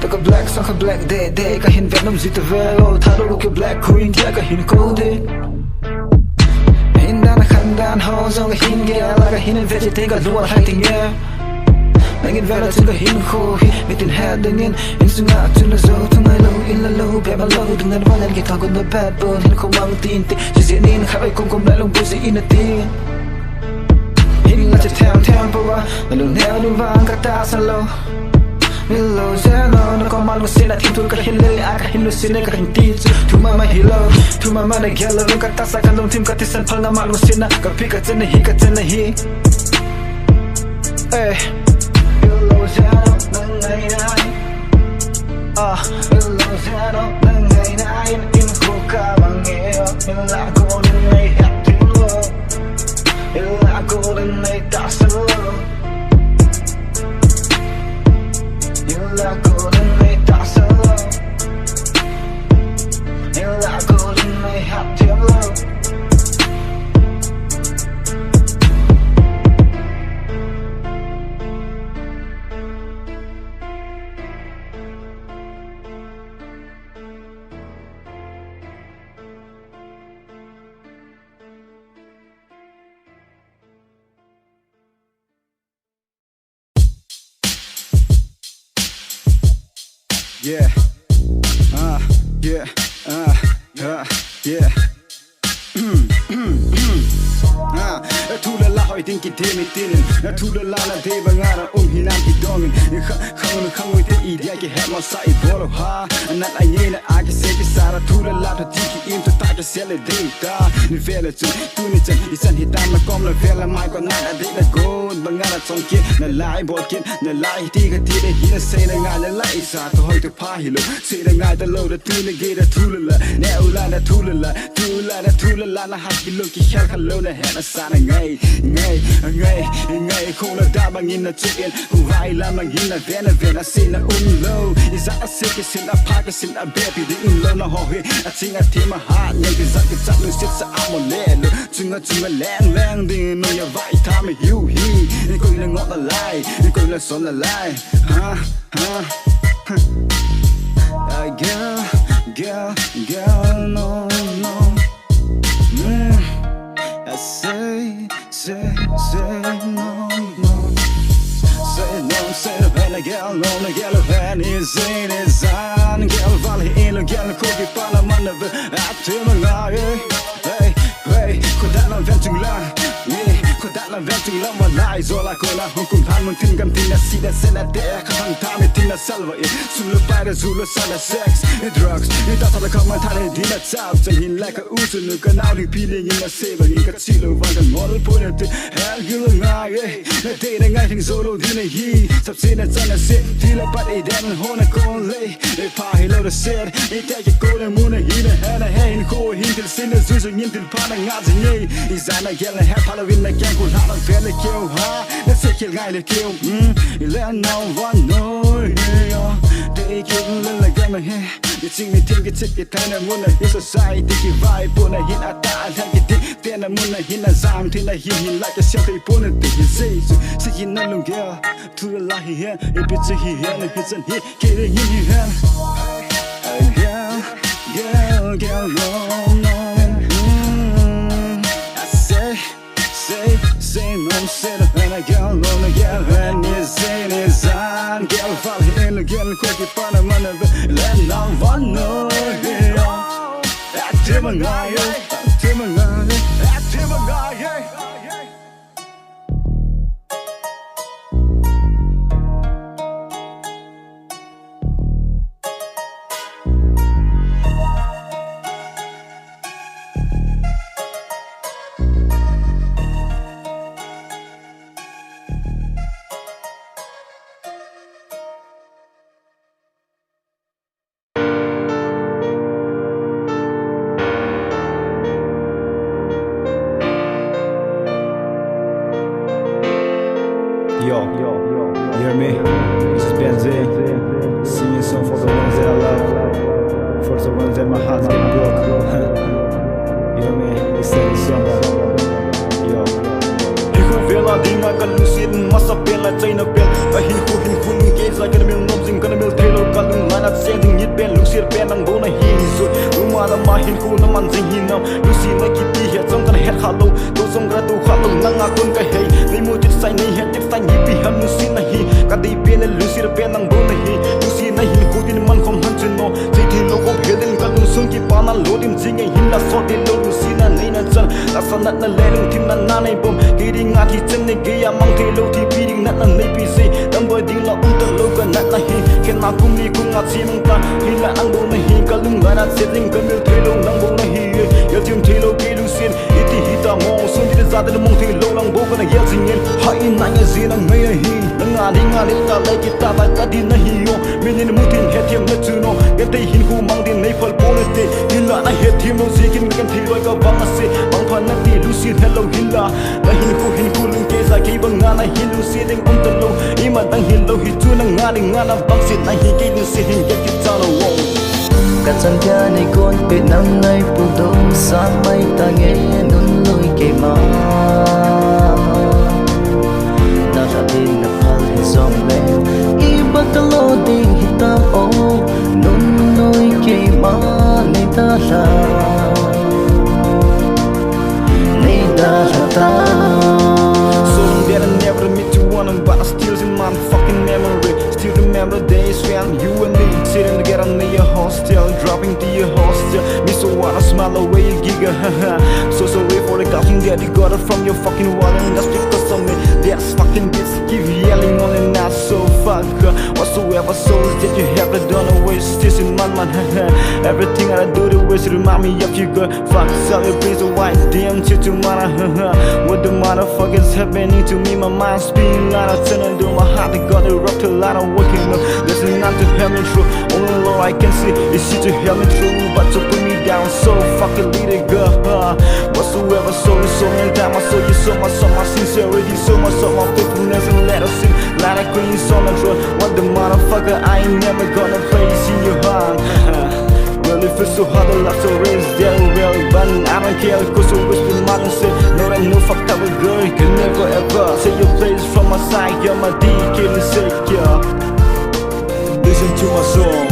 Speaker 2: ta có black sao có black để cả hình vẽ nông gì từ về ô Thadou-Kuki black queen thì cả hình golden hình đan khăn đan ho do cái hình nghe là cái hình vẽ chỉ thấy cả lúc ở thấy tình nghe Nangin vela tunga Hinkho hi Mitin head dingin Insunga tuna zo tunga lo illa lo Beba lo dengan walan kita gun the bad bone Hinkho mang tinti Jizinin khabai kum lalong buzi inatin Hin la tem pawa Nalung neo du vang kata salo Milo zeno na komal musina Thimthu ka hinlili aka hinlusine ka hintizu Tuma ma hilo Tuma ma na Gellin Kata sa kalong tim katisan pal nga mal musina Kapika tena hi Hey Ilozano ngai nai Ilozano ngai nai Hinkho ka bangeo Illa golden nai hatin lo Illa golden nai tasan lo Illa golden nai tasan lo Illa golden nai hatin lo
Speaker 18: Yeah, Thula la hoi tin ki te mi tinin na thula la na te bangara hinan ki dongin khangoi te idea ki have my side bolo ha nat aye na age se ki sara thula la to tiki im to ta ke sele data ni vela tu ni chen isan hitan na kom la vela mai ko na de la go bangara chongki na lai bolkin na lai ti ka ti de hi na se na nga la lai sa to hoi to pa hi lo se na nga da lo da tu ni ge da thula la na ula na thula la na ha ki lo ki khal khalo na ha na sa na ngay không là đa bằng in là chuyện không vai là bằng in là về là xin là lâu is that a sick sin a pack sin a baby the in lâu na ho he a sing a team a heart ngay cái giặc cái chặt nó sit sa am lên chung leng đi nó ya vai tham hiu hi coi là ngọt là lai coi là son là lai ha girl no
Speaker 15: Say no, no. Say no, say no, and a girl, no, the girl of hand is in his hand. Girl, valley in a girl, cookie, Panama, I hey, hey, could that not vent too long? Could that not vent too long? My lies all I call a hukum, Hamilton, Gampina, see that Senate there, Katang, Tina Salva, Sulu by the Zulu, Sana sex, drugs, it doesn't come and tell it dinner chops, and he like a Uzu, look and now repeating in a saver, he got Silo, and the model pointed to hell, you and I, the day the night in Zolo, dinner he, subsidence on a sit, feel a body, then hold a cold lay, a pie load of said, it take a golden moon, and he had a hand, go into the sinners, using into the pan and odds, and he's on a yellow hair, Halloween, the gang, who have a fairly kill, let's take your guy to kill, you let no one know, they kill like I'm here. You see me think it's it, kind of moon, in society, vibe, put a hit at that, and it, then a moon, in a zam, till I hear him like a shelter, put it, you say, see, you know, girl, to the light here, if it's a here, and it's a hit, getting in your hand. Girl, no. Say no, say no, and a girl, no, a girl, and it's in his hand. Girl, fall in again, quick, Panama, let no one know. Active and
Speaker 18: Yo, you hear me? This is Benzi, singing song for the ones that I love, for the ones that my heart's getting broke. You know me? They say this song. Yo. Vela dinga kalusin masa pela chaina pel hin khu ke za kan mil nom jing kan mil thelo kalung lana sending yit pen lusir pen ang bona hi so uma da ma hin khu na man jing hin nam lusi na ki ti he chong kan he khalo to song gra tu khalo nanga kun ka he ni mu tit sai nei he tit sai ni pi ham lusi na hi ka dei pen lusir pen ang bona hi lusi na hin khu din man khom han chen no ti thi lo ko phedin kalung sung ki pa na lo dim jing hin la so de lo lusi na nei na chan la sanat na lelung tim na na nei bom ki ding nga thi chen ne ge ya mang the lo thi pi ding na na nei pi se dam boy ding la ta lo ka na na hi ken na kum ni kum nga chim ta hi la ang bo na hi kalung ga na setting ka mil the lo nang bo na hi yel tim the lo ke lu sin iti hi ta mo sun di za de mong the lo lang bo ka na yel jing yen ha in na nga zin ang mai hi nga ni ta lai ki ta ba ka di na hi yo Millin mu tin he thiam na chu no ge te hin khu mang din nei phal po na te hi la na he thiam no zi kin kan thi loi ka bang ase bang phan na ti lu sin hello hin la na hin khu lung ke za ki bang na na hin lu si ding ta lo I ma dang hin lo hi chu na nga na bang sit na hi ke lu si hin ke ki ta lo wo
Speaker 12: cả chân kia này con bị nắng ngày phụ đâu sáng mây ta nghe nôn lối kề má na ra tin na phal hình dòng lên I bắt ta lo đi hít ta ô nôn lối kề má này ta ra ta
Speaker 18: So that I never meet you one, but I still in my fucking memory. Still remember days when you and me sitting together near your hostel, dropping to your hostel. Me so wanna smile away a giga, so sorry for the coughing that you got it from your fucking wallet, and that's because of me. That's fucking bitch keep yelling on and not so fuck. Whatsoever souls that you have done away, still in my mind. Everything I do the way to remind me of you, girl. Fuck, sell your piece of white, damn shit to mana. What the motherfuckers happening to me? My mind's spinning out of turn and do my heart. They got erupt till I don't waking up. There's nothing to help me through. Only Lord I can see is shit to help me through. But to put me down so fucking lead it, girl. Whatsoever soul is so many times I saw you so my sincerity, so much of my faithfulness and let us sing. Light of green on the road. What the motherfucker I ain't never gonna place in your heart. Well, if it's so hard to love, so raise there, well, but I don't care, cause you wish me mad and say, no, that no fucked up a girl, you can never ever say your place from my side, you're my D, killing sick, yeah. Listen to my song.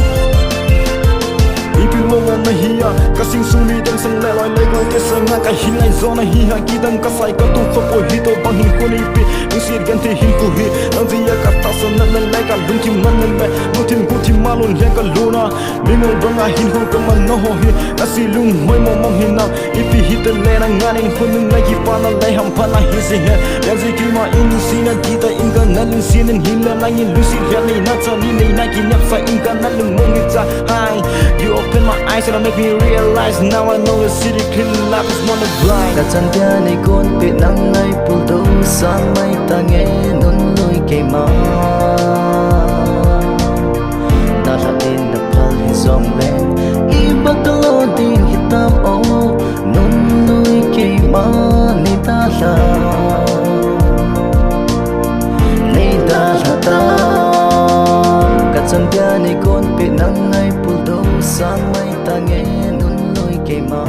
Speaker 18: If you want me here, cause sing me then sang le loi le loi te sang ka hin lai zona hi ha ki dang ka sai ka tu kho po hi to bang hin ko ni pi ni sir gan te hin ko hi ang ji ya ka ta so na le ka lung ti man le mutin bu ti malun le ka luna mi mo banga hin ho ka man no ho hi na si lung moi mo mong hin na ipi hi te le na nga ning hun ngai ki pa na le ham pa na hi si he ya ji ki ma in si na ki ta in ka na lung sin in hin la na in lu si ya ni na cha ni nei na ki nyap sa in ka na lung mong ni cha hi you open my eyes and make me realize now I know the city clean life is not a blind
Speaker 12: Cả chân bia này con bị nắng ngay bùn đâu sáng mai ta nghe nôn lối cây má ta ra đến đập phal hình dòng lên y bắt đầu lo tin khi tam ô nôn lối cây má này ta ra ta Cả chân bia này con bị nắng ngay bùn đâu sáng mai ta nghe nôn lối cây má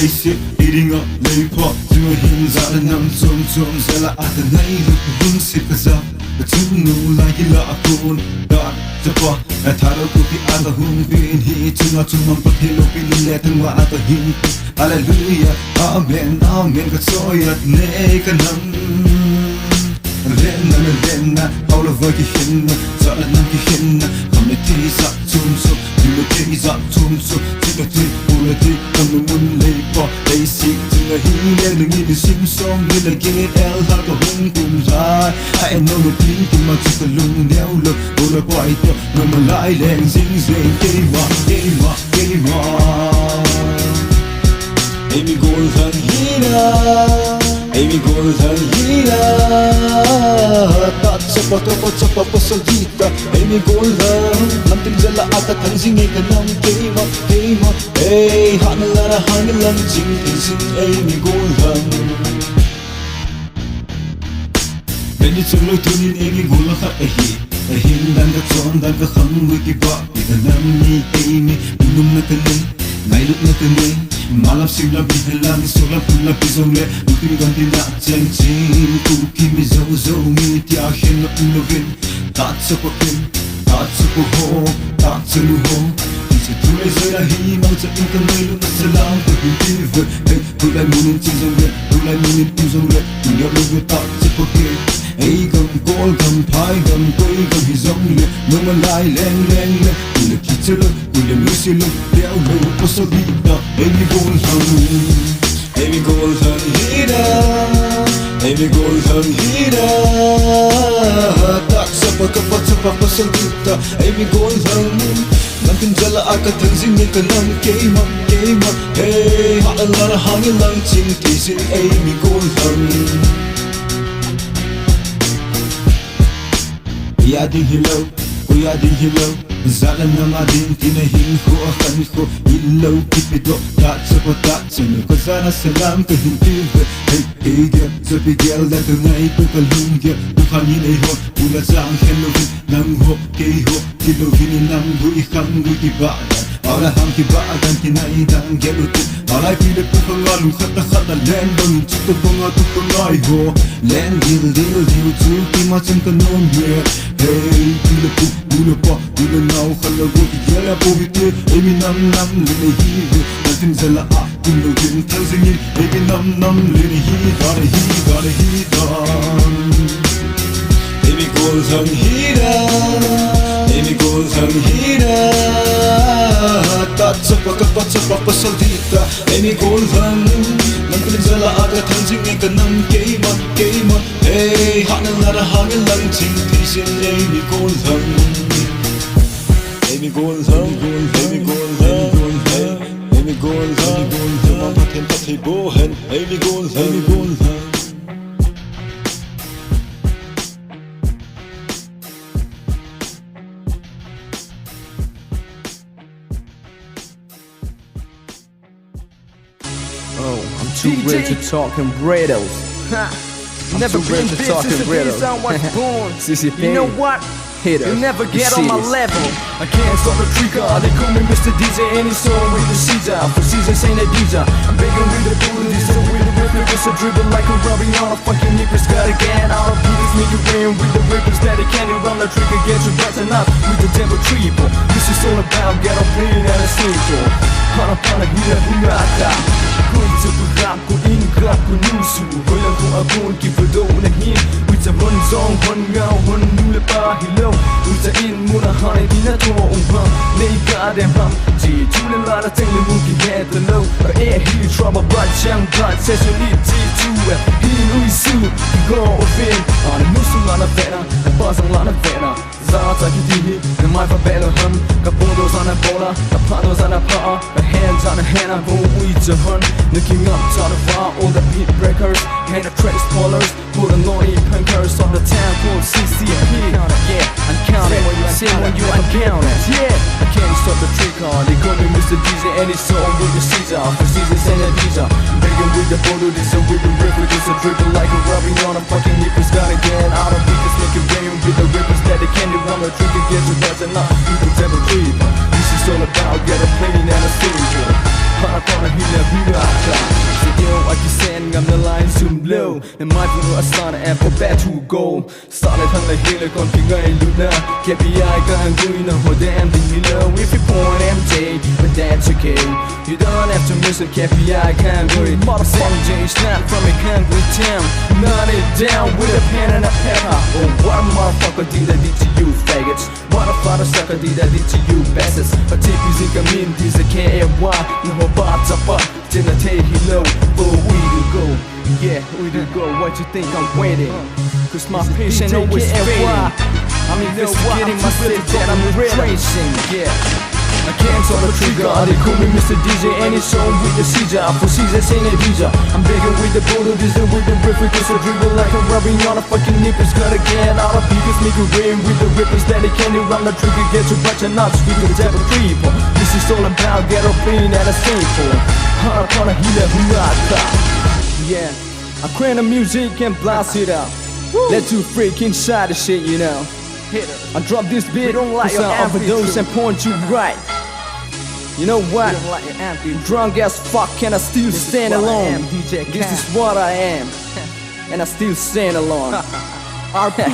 Speaker 18: Lazy, eating up, lay pop, doing hymns out of them, zum, zella at the night, look, sit us up, the two new like you lot of phone, dot, the pot, a Thadou-Kuki at the home, being here, to not to mum, but hello, being let and what at the hymn, hallelujah, amen, got so yet, naked, Lena, all of what you hin, Zalan hin, committees up, so, unity up, so, Timothy, Ulati, come the moon labor, they seek to the healing, the need the sim song, will again, El Haka Hung Kumzai. I know the pink in my chicken loom, now look, all the white, no Malay, Leng Leng, game on. Eimi Golhang Eimi Golhang Chapa pasalita Eimi Golhang Mantin jala ata tanzingi kanang keima Hey hanalara hangilang jing Eimi Golhang Benzi Chongloi tunin Eimi Golhang Hin dan ka chon dan ka Kanggui ki ba ikanam ni Eimi minum na kanay Ngailot na kanay Malam sila bihalang Sola pula pizongle Ukin ganti na cheng Kuki mi zo mi tiahin na ulovin Tat sa pakin Tat sa puho Tat sa luho Isa tulay sa lahimang Sa inkanay luna sa lang Paghintiver Hey tulay munin chizongle Tulay munin pizongle Tunya lugo tat sa pakin Hey gam gol gam pai gam koi gam hizongle Nunga lai leng Kule kitelo Kule musilo Leo lo pasalita Eimi Golhang Eimi Golhang Eimi Golhang Tak sapa kapat sapa pasalita Eimi Golhang Nantin jala Kathange Zougam kanang keima Hey haalara hangilang ching tisin Eimi Golhang Kuyading hilaw Zalan na mading tinahin ko akan ko Ilaw kipido tat sa patat Sino ka sana salam kahintiba Hey girl sa pigel na tangay ko kalungya Bukhangin ay ho Ulat sa ang helowin Nang ho kay ho Kilowin ng buhay Kanggui kibagan Arahang kibagan tinaidang gelutin Alay pilip ko Lungset Hinkho II Leng Leng Chito mga tutunay ho Leng dil Tsuki macam kanon Hey pilip ko Ula pa Ula nao kalago Yala po biti Eimi nam Lene hivi Natin zala Kulogin Tanzingin Eimi nam Lene hidan Eimi Golhang Eimi Golhang Tat sapa kapat sapa pasalita Eimi Golhang Nantin zala Kathange Zougam kanang keima Hey hanalara hangilang ching tisin Eimi Golhang Eimi Golhang Eimi Golhang Zaman Phattin patay bohen Eimi Golhang
Speaker 9: too real to talk in riddles. I'm too real to talk in riddles.
Speaker 19: You know what?
Speaker 9: Hitters.
Speaker 19: You'll never get on my level.
Speaker 9: I can't stop the trigger. They call me Mr. DJ. Any song with the Caesar. For seasons ain't a DJ. I'm begging with the booties. So with the rip, it's a dribble like a rubbing on a fucking nippers. Gotta get out of booties. Make it rain with the rippers. That it can't run the trigger. Get you better not with the devil triple. This is all about get up clean and a simple. Hana pana hila hingata. Kung seberap ku ingkap ku nusu. Holang ku abun ki berdoa nahin. With a run song, one ngao, one new lepa hilo. With a in muna hana dina to umpam. Neingaidammin. Ji tula la ting le muki head the low. But air he trouble blood chang blood says you need T2. He Luisu. You go within. On a musu lana vena. And buzzing lana vena. Zata kitihi. The my for better hum. Kapodos on a bola. Kapados on a paw. Hands on a hand, I'm going to hunt. Looking up to the far, all the beat breakers. Kind of trace spoilers, put a naughty punkers on the town called CCP. Yeah, I'm counting, same when you I'm counting. Yeah, I can't stop the trick on. They call me Mr. DJ and it's so with the Caesar. For seasons and a visa. Begging with the photo, this and with the river, just a dribble like a rubbing on a fucking nippers. Gotta get out of because make it rain with the rippers that they can't run the trick and get you better not. You can tell the dream. This is all about get a plane and a city. Para para hila hingata. Sige aki sen ngam the line zoom low. The mic will asana and for bad to go. Started on the hill kon ki ngai luna. KPI Kanggui no ho damn below. If you point MJ, but that's okay. You don't have to miss a KPI Kanggui. Motherfucker J snap from a Kanggui town. Not it down with a pen and a pepper. Oh what a motherfucker did I did to you faggots. What a father sucker did I did to you bastards. A tip is in Gamin, this a KY. No bats up, till I take you low. But we do go, yeah, we do go. What you think I'm waiting? Cause my patient always fading. I'm investigating my city that I'm tracing, yeah. I can't stop the trigger, they call me Mr. DJ. And it's on with the Caesar, for seasons ain't a DJ. I'm begging with the photo, this and with the river. Cause I dribble like I'm rubbing on a fucking nippers. Gotta get out of because make it rain with the rippers. That they can't run the trigger, get you bunch of nuts with the devil people. This is all about get up clean and a simple. Hana pana hila hingata. Yeah, I crank the music and blast it out. Let's do freaking side of shit, you know. I drop this beat, cause I overdose and point you right. You know what? Drunk as fuck and I still stand alone. This is what I am, and I still stand alone. RP.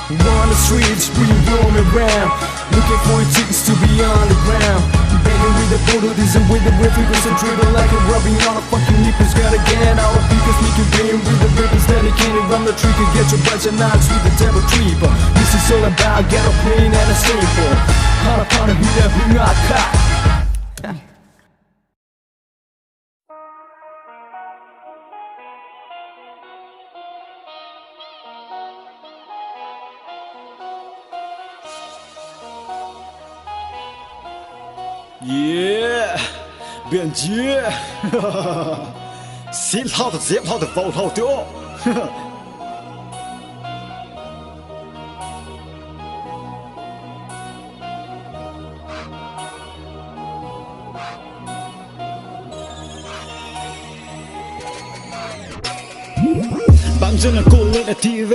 Speaker 9: On the streets, we roaming around, looking for chicks to be on the ground. Begging with the photo, this and with the river, cause I dribble like a rubbing on a fucking nippers. Gotta get out of because we can rain with the rippers. That they can't run the trick and get your bunch of knocks with the devil creeper. This is all about get a plane and a simple. Hana pana hila hingata.
Speaker 18: Yeah, Benzi. Xin hao的接好的包好的哦。Bang chân là cô lên là TV.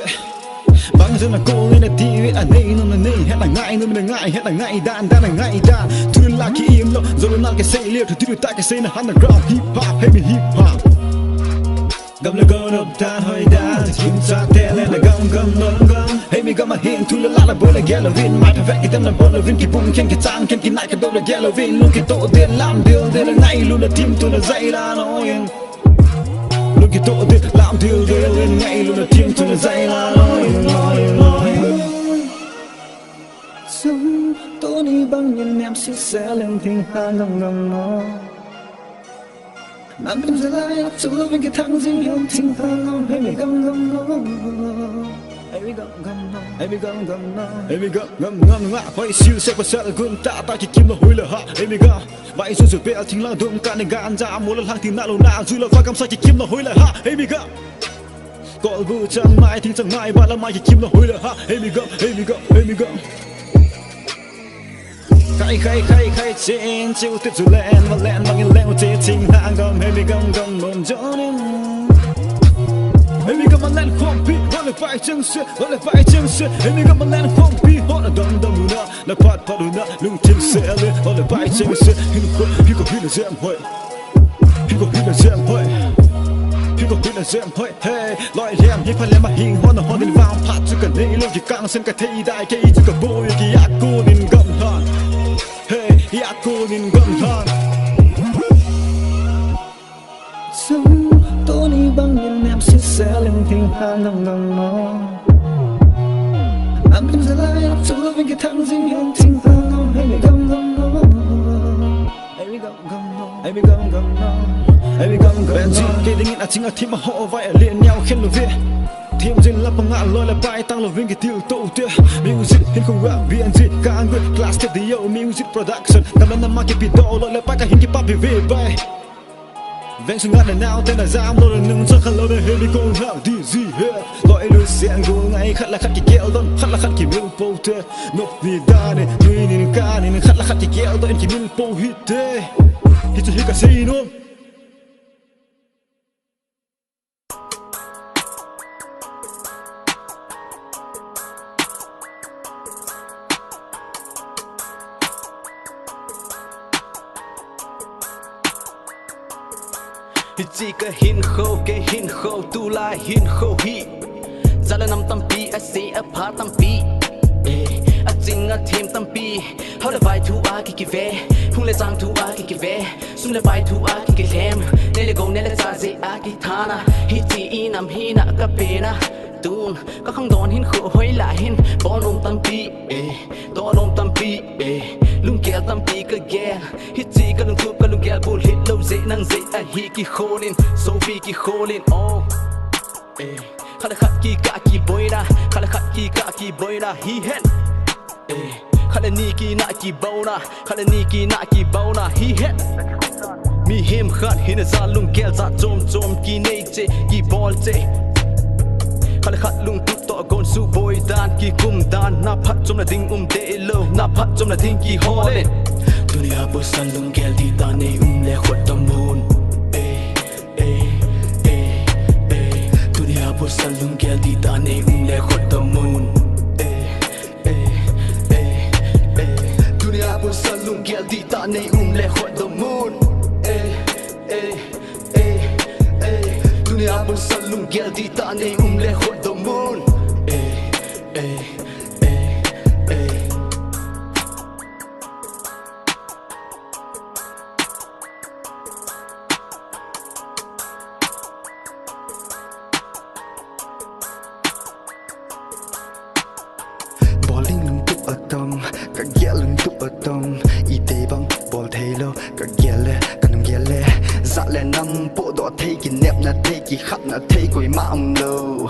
Speaker 18: Bang chân là cô lên là TV. À đây nó là này hết là ngại nó mình là ngại hết là ngại đan đan là ngại đan. Thu là cái im lo rồi nó cái xây liệt thì tại cái xây là underground hip hop hay hip hop. Gam là gom up tan hơi đa kim chặt thế lên là gam Lunggel. Eimi Gam mà hiện thu là bơi là Gellin. Mai phải vẽ cái tâm là bơi là vin cái bung khen cái trang khen cái nại cái đâu là Gellin. Luôn cái tổ tiên làm điều thế là ngay luôn là team tôi là dây ra nói. Luôn cái tổ tiên làm điều thế là ngay luôn là team tôi là dây ra nói. Sống tôi đi bằng nhìn em sẽ lên thiên hạ ngầm nó. Nam bên dưới lại cho tôi bên cái thang riêng hiểm thiên hạ ngầm. Eimi Gam nó. Eimi Gam ngã phải siêu sẽ có sợ gương tạ ta chỉ kiếm là hối là hạ. Eimi Gam vậy rồi bé thình lang đụng cả nên gan ra muốn là lang thì nã lâu nã dù là pha cam sa chỉ kiếm là hối là hạ. Eimi Gam gọi vụ chẳng mai thình chẳng mai ba là mai chỉ kiếm là hối là hạ. Eimi Gam khai trên chiều tiếp dù lẹn và lẹn bằng những lẹo chế chính hạng gầm Eimi Gam mồm cho nên Eimi Gam mà lẹn không bị họ lại phải chân xuyên Eimi Gam mà lẹn không bị họ là đâm nuna là phát nuna lưng trên xe lên họ lại phải chân xuyên Hin là dẹm hội Hin là dẹm hội hey loại lhem hi phải lem mà hình hoa nó hoa đến vào phát cho cả này luôn chỉ căng xem cả thế đại cái cho cả bôi cái ác cô đến gầm hàn hey ác cô đến gầm hàn
Speaker 6: sống tôi đi bằng những em sẽ lên thiên hàng ngầm nó anh sẽ lại áp dụng với cái thằng riêng hiện thiên hàng ngầm Eimi Gam nó Eimi Gam Benzi cái đinh là chính là team mà họ vậy liền nhau khen lối về thêm dinh là bằng ngạn lôi là bài tăng lối viên cái tiêu tụ tia music Hinkho II Benzi Kanggui class the yo music production cảm ơn năm market video lôi là bài cả Hin Gellou về bay veng xuống ngạn nào tên là giam lôi là nâng cho khăn lâu để Eimi Golhang đi gì hết lôi lối sen go ngay khát là khát cái Gellin khát là khát cái milpo tia nộp đi đa này nuôi nên ca nên khát là khát cái Gellin em cái milpo hit tia hit cho hit cả gì nữa
Speaker 9: chỉ cái Hinkho II là Hinkho II ra là năm tâm pi a si a phá tâm pi a chính a thêm tâm pi how là bài thu a cái về hung lên giang thu a cái về sum là bài thu a cái lhem nên là go nên là ra gì a cái thana hi chỉ nằm hi na cái pena tun có không đón Hinkho hoi lại hin bon tâm pi đón tâm pi lung kéo tâm pi cái ghe hit chỉ cái lung thuốc cái lung kéo bull hit lâu dễ năng dễ a hi cái khô lên Sophie cái khô lên oh khá là khát kỳ bôi ra khá là khát kỳ bôi ra hi hen khá là ni kỳ nạ kỳ bâu na hi hen mi hem khát hin ra lung kéo ra chom kỳ nei che kỳ ball che khá là khát lung tụt tọ con su bôi đan kỳ kum đan na phát trong là ding de lâu na phát trong là ding kỳ ho lên dunia bosan lung kéo đi ta nei le khuất tâm hồn bosan lung kéo đi ta nei le khuất tâm hồn dunia bosan lung kéo đi ta nei le khuất tâm hồn dunia bosan lung kéo đi ta nei le khuất tâm hồn
Speaker 4: các Gellin tụp ở tâm y tế bằng bol thay lo các Gellin kanum Gellin dạ lẽ năm bộ đỏ thay kỳ nẹp na thay kỳ khát na thay quỷ ma lâu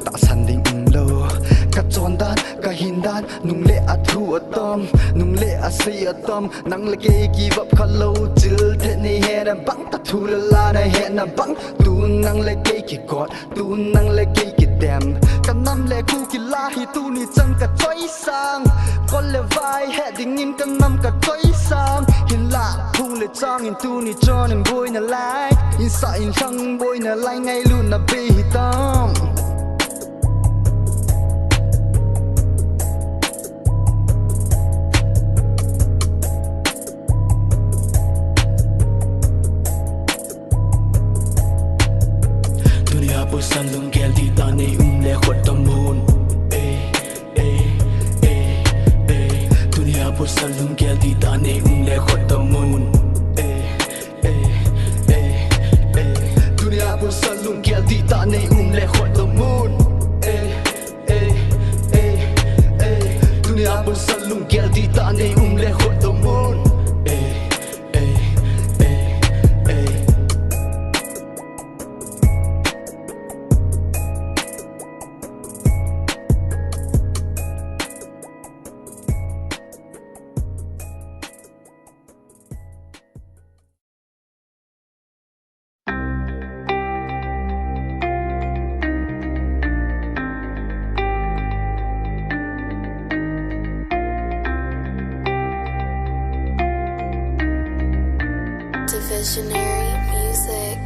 Speaker 4: ta san đình lâu các tròn đan các hin đan nung lệ a thu ở tâm nung lệ a si ở tâm nắng lệ kỳ kỳ vấp khát lâu chil thế này hè na băng ta thu la na hè na băng tu nắng lệ kỳ cọt tu nắng lệ kỳ đèm các năm lệ khu kỳ la hi tu ni chân cả chói sang con lệ vai hè đình in các năm cả chói sang hin lạ hung lệ trang in tu ni cho nên bôi na lại in sa in khăng bôi na lại ngay luôn na bê hi tâm
Speaker 9: bosan lung kéo đi ta nei le khuất tâm hồn dunia bosan lung kéo đi ta nei le khuất tâm hồn dunia bosan lung kéo đi ta nei le khuất tâm hồn dunia bosan lung kéo đi ta nei le khuất tâm hồn
Speaker 20: Visionary music.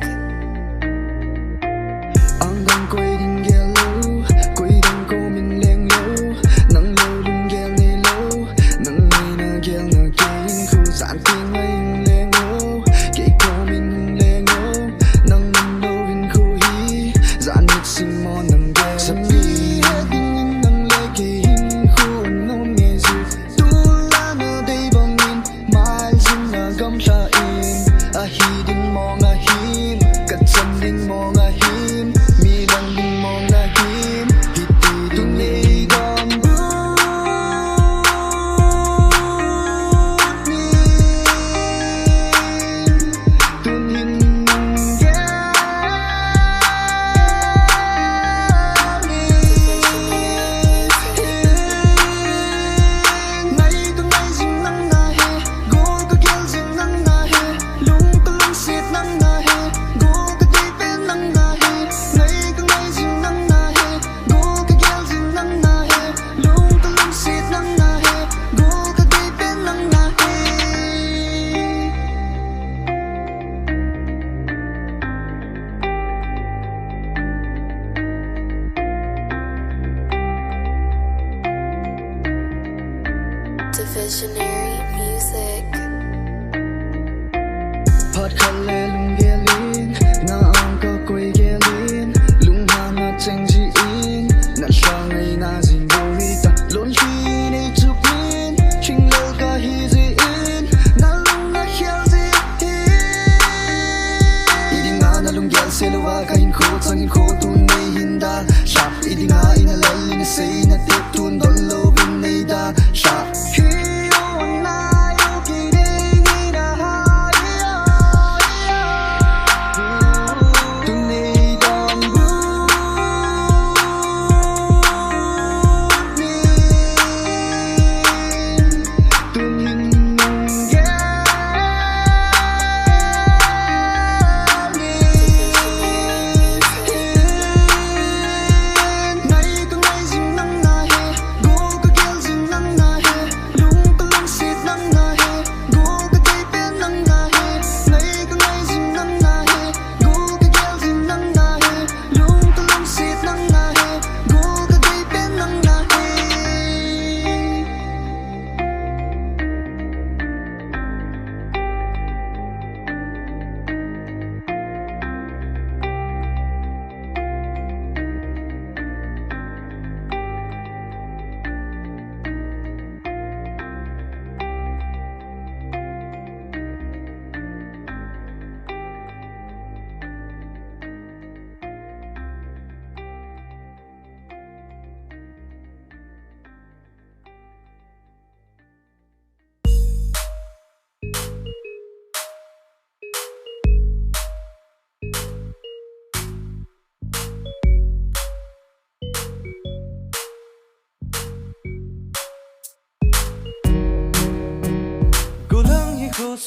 Speaker 3: Alang quay Hin Gellou, quay đằng cô mình Leng Leng, nang lâu Lunggel này lâu, nang ngày na gel na kênh khu giản tiếng ngay Leng Leng, kể cô mình Hunglang nang mình lâu Hin khu hi, giản nhịp sinh mò nang gel. Sắp đi hết những nang lệ kể Hin khu nông nghe gì, tu la nơ đây bằng in, mai dinh na gom sa in, a hi din mong a him, cắt chân din mong a him.
Speaker 20: Visionary music.
Speaker 3: Phật Kalel Gelin, na ang ko ko'y Gellin, lungha na cheng ji in, na siya ngay na zinborita, lon fin ay chupin, ching lel ka hi zi in, na lung na hiel zi in. Idi nga na Lunggel seluwa ka Hinkho Tsang Hinkho II nay hinda, siya idi nga inalal na say na tip tun Thonlou Vin nay da, siya.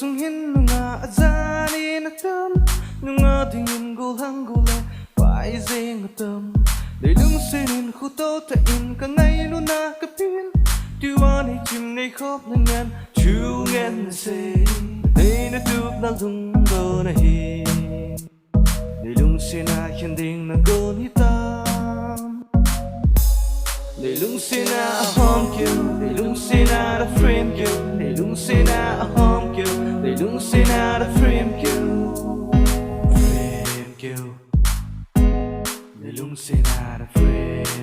Speaker 17: Sung hin lunga azani na tam nunga dingin golhang gole pai zeng tam để lung sinin khu to ta in ka ngai lu na ka pin tu ani chim nei khop na ngan chu ngan se để na tu na lung go na hi để lung sina hian ding na go ni tam để lung sina a home kill để lung sina a frame kill để lung sina a home kill để lung sina a frame kill để lung sina a frame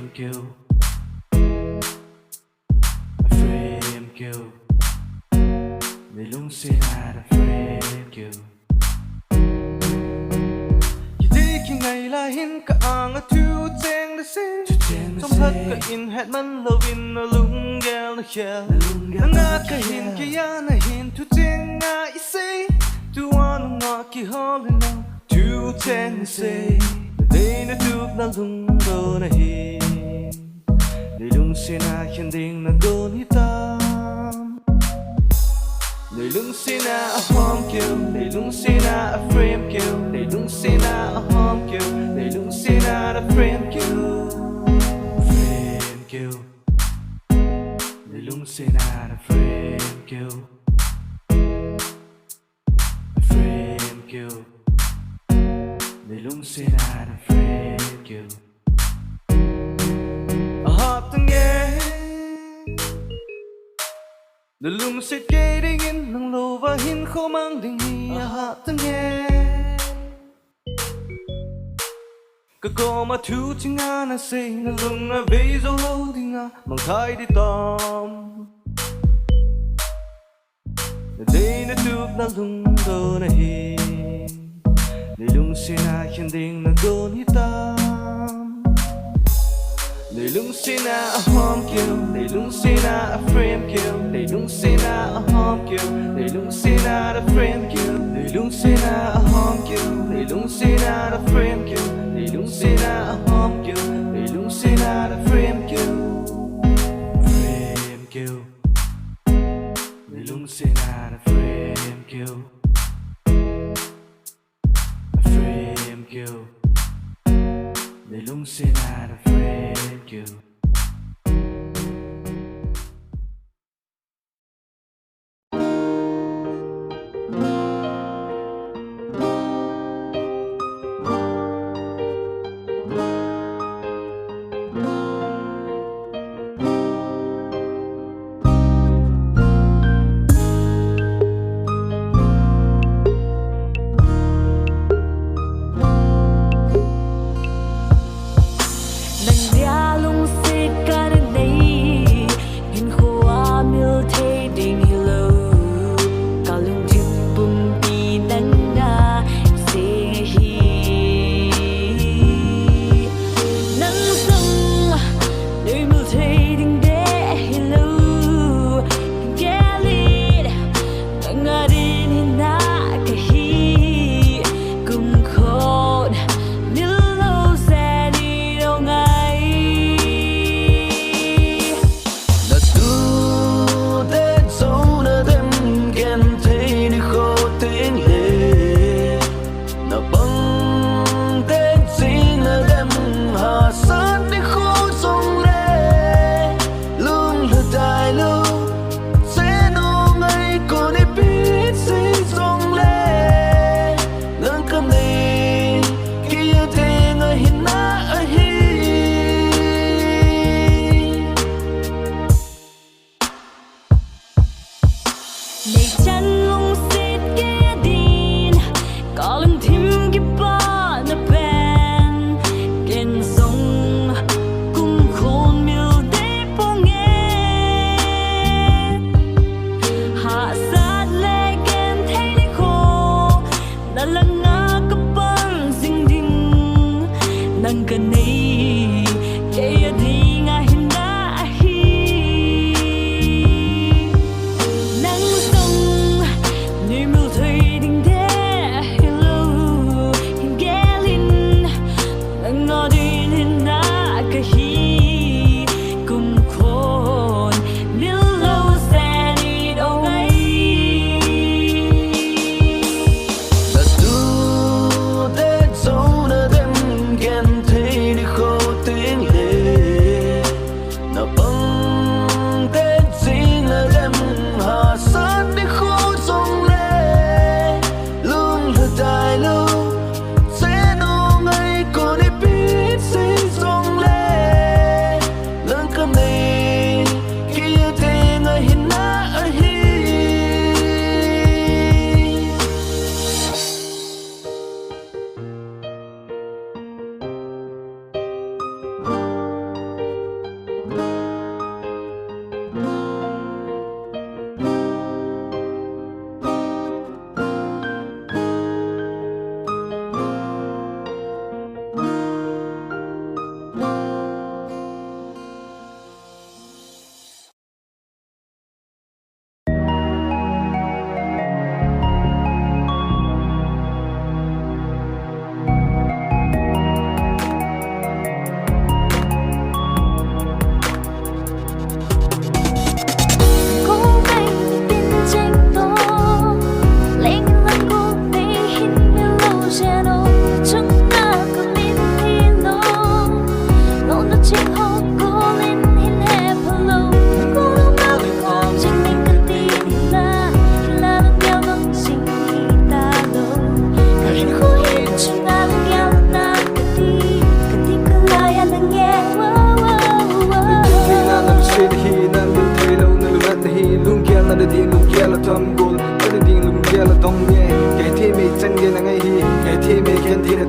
Speaker 17: kill để lung sina a frame kill khi ngày la hin ka ang a tu cheng de sin trong thất ka in het man lo in a Lunggel na khel nga ka hin ki ya na hin tu cheng nga I say tu an nga ki holin na tu cheng say de na tu na lung go na hin de lung sina hian ding na go ni tam để lung sina a home kill để lung sina a frame kill để lung sina a home kill để lung sina a frame kill để lung sina a frame kill
Speaker 1: kêu Để lung xin à đàn frame kêu Hợp từng nghe Để lung sẽ kê đi in Nâng lô và hin khô mang đình hi Hợp từng nghe Cơ cô mà thu chính ngà nà xây Nà lung nà vây dâu lâu đi ngà Mang thai đi tóm Nà đây nà tụp nà lung đô nà hi Nà lung sẽ nà khen đình nà gôn hi tam Nà lung sẽ nà a hòm kêu Nà lung sẽ nà a frame kêu Nà lung sẽ nà a hòm kêu Nà lung sẽ nà a frame kêu Nà lung sẽ nà a hòm kêu Nà lung sẽ nà a frame kêu Nà lung sẽ nà a hòm kêu Nà lung sẽ nà a frame kêu Frame kêu Nà lung sẽ nà a frame kêu Frame kêu Nà lung sẽ nà a frame kêu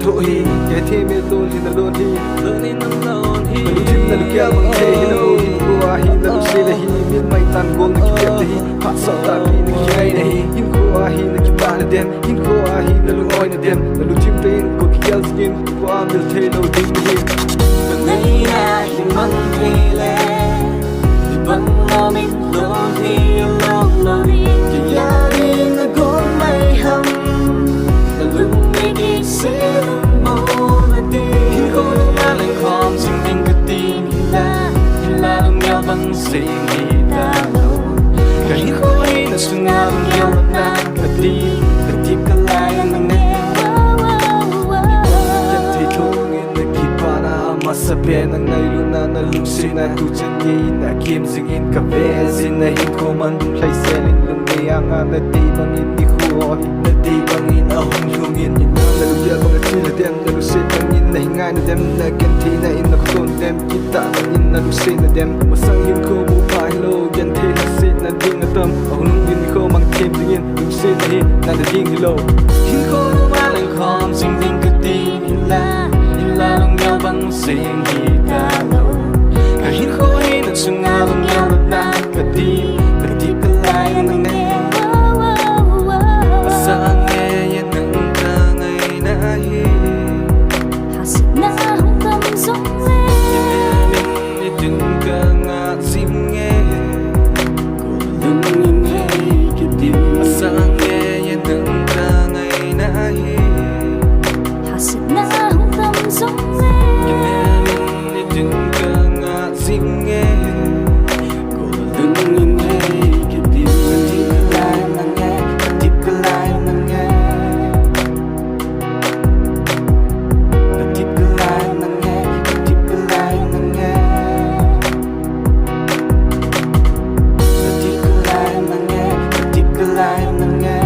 Speaker 2: thô hi kẻ thi miêu tu hi na lôn hi na lu chim na lu kia bang he hi na o hi ko a hi na lu se na hi min mai tan gol na ki pep na hi phat sa ta hi na ki ngai na hi hin ko a hi na ki pa na dem hin ko a hi na lu oi na dem na lu chim pen ko ki gel skin ko a mil the lo ding hi
Speaker 3: ngai na hi mang le bang na mi lo hi long lo hi ki ya ni na go mai ham na lu me ki se mo na ti hi ko na le khom sing ding ka tin hi la lung ya bang sing hi ta lo ka hi ko hi na sun na lung ya na ka ti ka lai na ne
Speaker 2: Masapen ang nailuna na lusin na tujan ni na kim zingin ka vezin na hin ko man play selling lung ang na di bangin ni ko na di bangin ahong lungin ni na luya bang atila dem na lusin bangin na Ngai Nadem na ganti na in na kuton dem kita na in na lusin na dem masang hin ko mu pa hello ganti na sit na ding atam ahong lungin ni ko mang kim zingin lusin na hin na ding hello
Speaker 3: hin ko ma lang khom sing ding ka tin la lung nhau bang sing kita lo ka hin ko hi na chung nga lung nhau na ka ti ka lai nang ne sa nge yan nang ka ngai na hi hasit na hung tam song le ni tin ka nga sim nge ko lung yin hei ki ti sa nge yan nang ka ngai na hi hasit na song le ni tin ka nga sing nge ko lung yin hei ki ti ka lai nang nge ka lai nang nge ka lai nang nge ka lai nang nge ka lai nang nge ka lai nang nge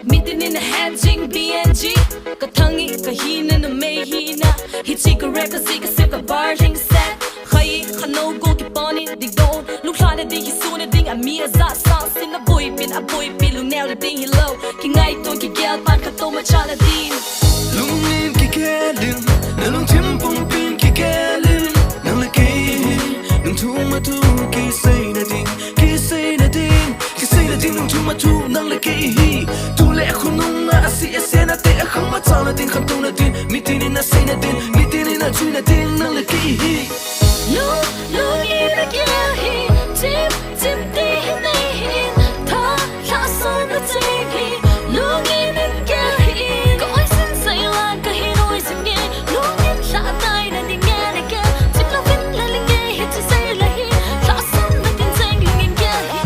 Speaker 21: Meeting in the handjing BNG Kathange kahin in the mehina Hitchik a record zig a sip a barling set Khai khano go ki poni dig don Lunghlane ding hi sune ding a mi a za sans in a boy pin lung nail the ding hi low Ki ngai ton ki gel pan ka to ma chala din
Speaker 17: Lungin ki Gellin na lung tim pung pin ki Gellin nang la ki nung tu ma tu ki say na ding nung tu ma tu nang la ki tu le khunung na asi ase na te khang ma chaw na ding kham tu na din mitin in na say na din mitin in na chui na din nang la ki
Speaker 21: Lung in a gel hi tim te nei tha la son na ting hi lung in a gel hi ko ai sin say la ka hi noi sin ye lung in la dai na ding ya na ke tim la vin la ling ye hi to say la hi la son na tin sang ling in gel hi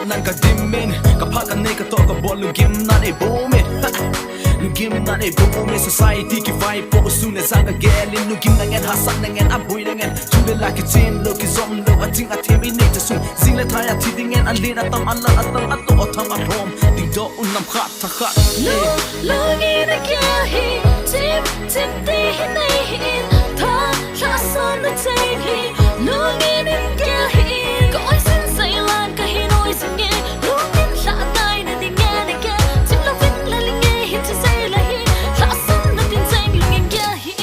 Speaker 17: neingaidammin ka phakan nei ka to ka bol lungim na nei bomin lungim na nei bomin society ki vibe po sune sanga Gellin lungim na ngen hasat na ngen abui na ngen chule la ki chin lo ki zom lo ating athem in nei tasu zing la thaya thi ding ngen alin atam alang atam ato atam arom ding do namkhat thakhat
Speaker 21: lung in a gel hi tim te nei tha la son na ting hi lung in a gel hi ko ai sin say la ka hi noi sin ye lung in la dai na ding ya na ke tim la vin la ling ye hi to say la hi la son na tin sang lung in gel hi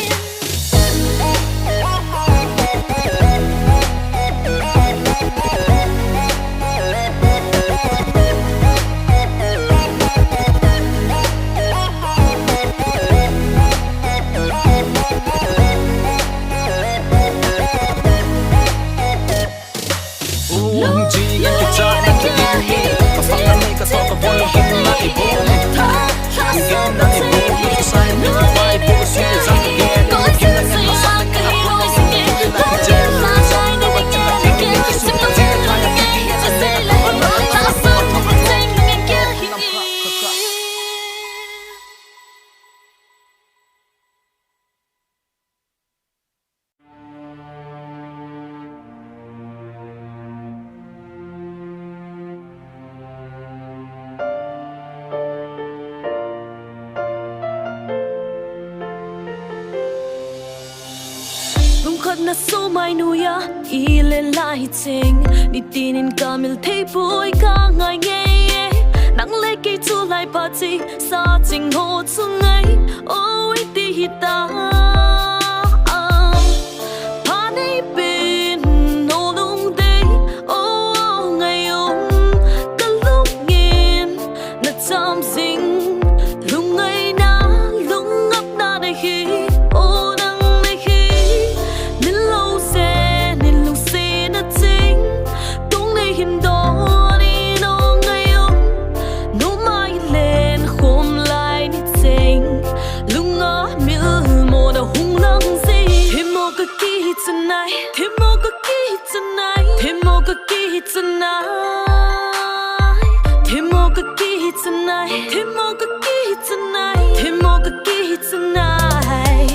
Speaker 21: Namkhat na so mai nuya ile lai ting ni tinin kamil thei pui ka ngai nghe nang le ki tu lai party sa ting ho tu ngai oi ti hita pani bin no lung day oh ngai yong ka lung ngin na tam sing lung ngai na lung ngap na de hi oh nang de hi nin lo se nin lung se na ting tung nei hin do ni no ngai yong no mai len khom lai ni ting lung a mil mo na hunglang si himo ka ki tonight himo ka ki tonight himo ka ki tonight himo ka ki tonight himo ka ki tonight himo ka ki tonight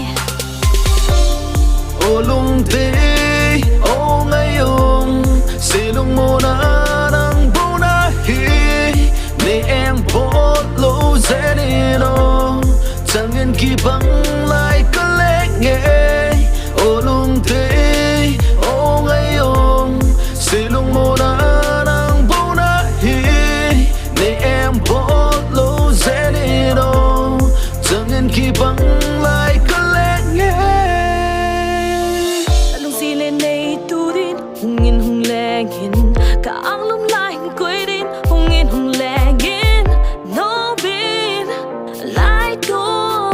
Speaker 17: ô lung thế ô ngay ông sẽ lung mô na đang bố na hi để em bốt lâu dễ đi đâu chẳng yên khi bằng lại có lẽ nghe ô lung thế ô ngay ông sẽ lung mô na đang bố na hi để em bốt lâu dễ đi đâu chẳng yên khi bằng lại có lẽ nghe
Speaker 21: lung si lên đây tu din hung in hung leng in cả ang lum lai quay din hung in leng in no bin lai go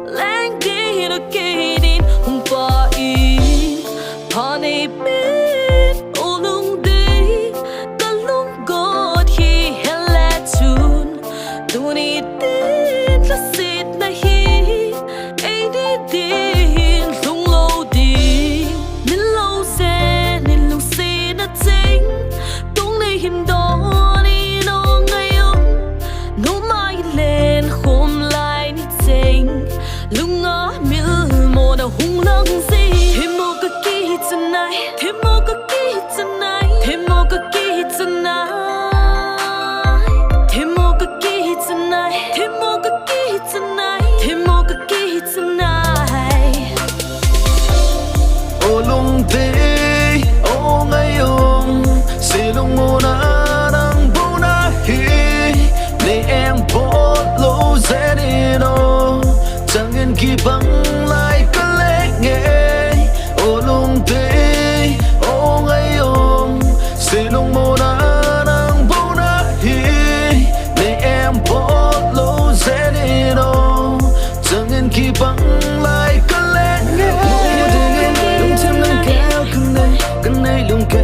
Speaker 21: leng đi nó kê din hung pa in pa nei bin ô lung đi cả lung god hi hele tun tu ni din la sit na hi ai đi din lung lâu đi nin lâu se nin lung se na ting tung nei hin do ni no ngai yong no mai len khom lai ni ting lung a mil mo na hunglang si himo ka ki tonight himo ka ki tonight himo ka ki tonight himo ka ki tonight himo ka ki tonight himo ka ki tonight
Speaker 17: ô lung thế ô ngay ông sẽ lung mô na đang bố na hi để em bốt lâu dễ đi đâu chẳng yên khi bằng lại có lẽ nghe ô lung thế ô ngay ông sẽ lung mô na đang bố na hi để em bốt lâu dễ đi đâu chẳng yên khi bằng lại có lẽ nghe lung thêm nâng kéo cần này lung kéo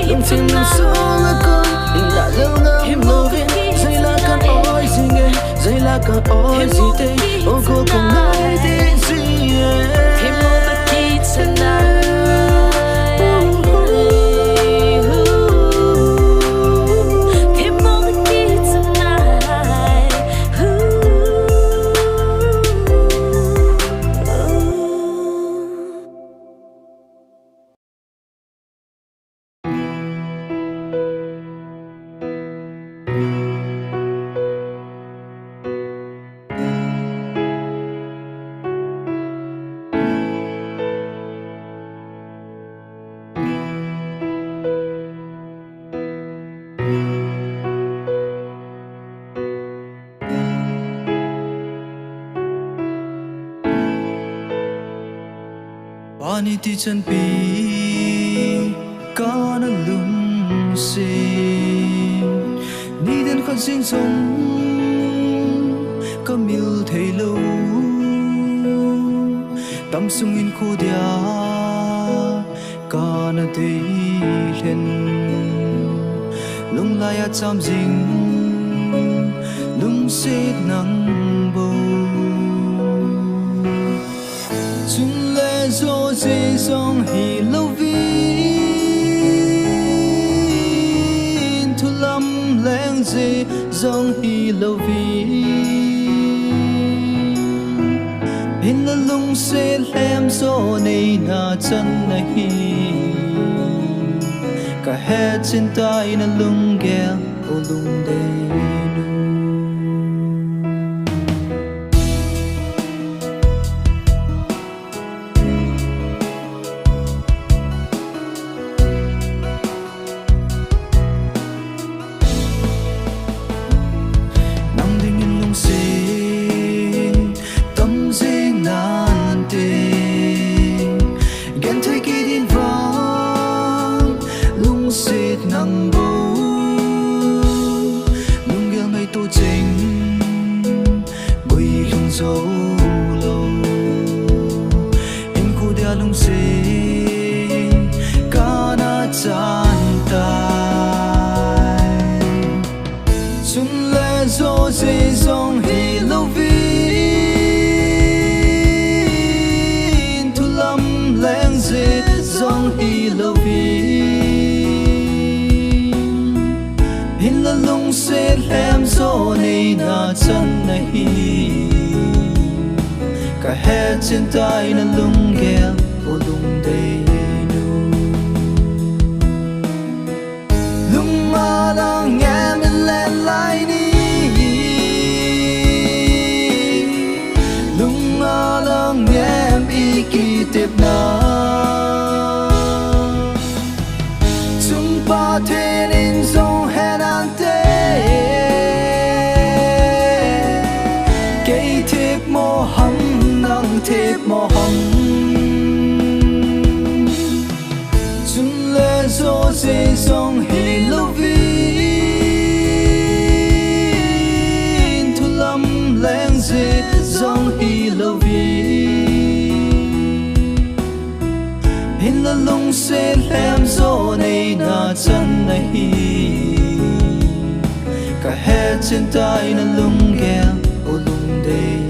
Speaker 17: lung thêm nâng xuống ở con là lâu ngắm lâu viên dây là con ôi gì nghe dây là con ôi gì tê ô cô không nói đến gì
Speaker 21: himo ka ki tonight himo ka ki tonight
Speaker 13: Pani ti chan pi kana lung sin ni den khat sing song kamil thei lo tam sung in khu dia kana dei len lung la ya cham jing lung se nang bo chung le zo se song hi lo vin thu lam leng se song hi lo vin in la lung se lhem so nei na chan na hi ka he chin tai na lung gel o lung de lung si Kana chan tai Chun le zo si zong hi lo vin Thu lam leng zi zong hi lo vin Hin la lung se lhem zo nei na chan na hi Ka he trên tay na Lunggel o lung đầy nu Lung Alang nghe Millin lại ni Lung Alang nghe ý kỳ tiếp na Chúng ba thế nên dòng hẹn an tế Cây thiệp mô hâm thiệp mò hồng Chun le zo dê dòng hi lo vin Thu lam leng dê dòng hi lo vin Hin la lung se lhem zo nei na chan na hi Ka he trên tay na Lunggel o lung đầy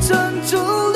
Speaker 13: chân chú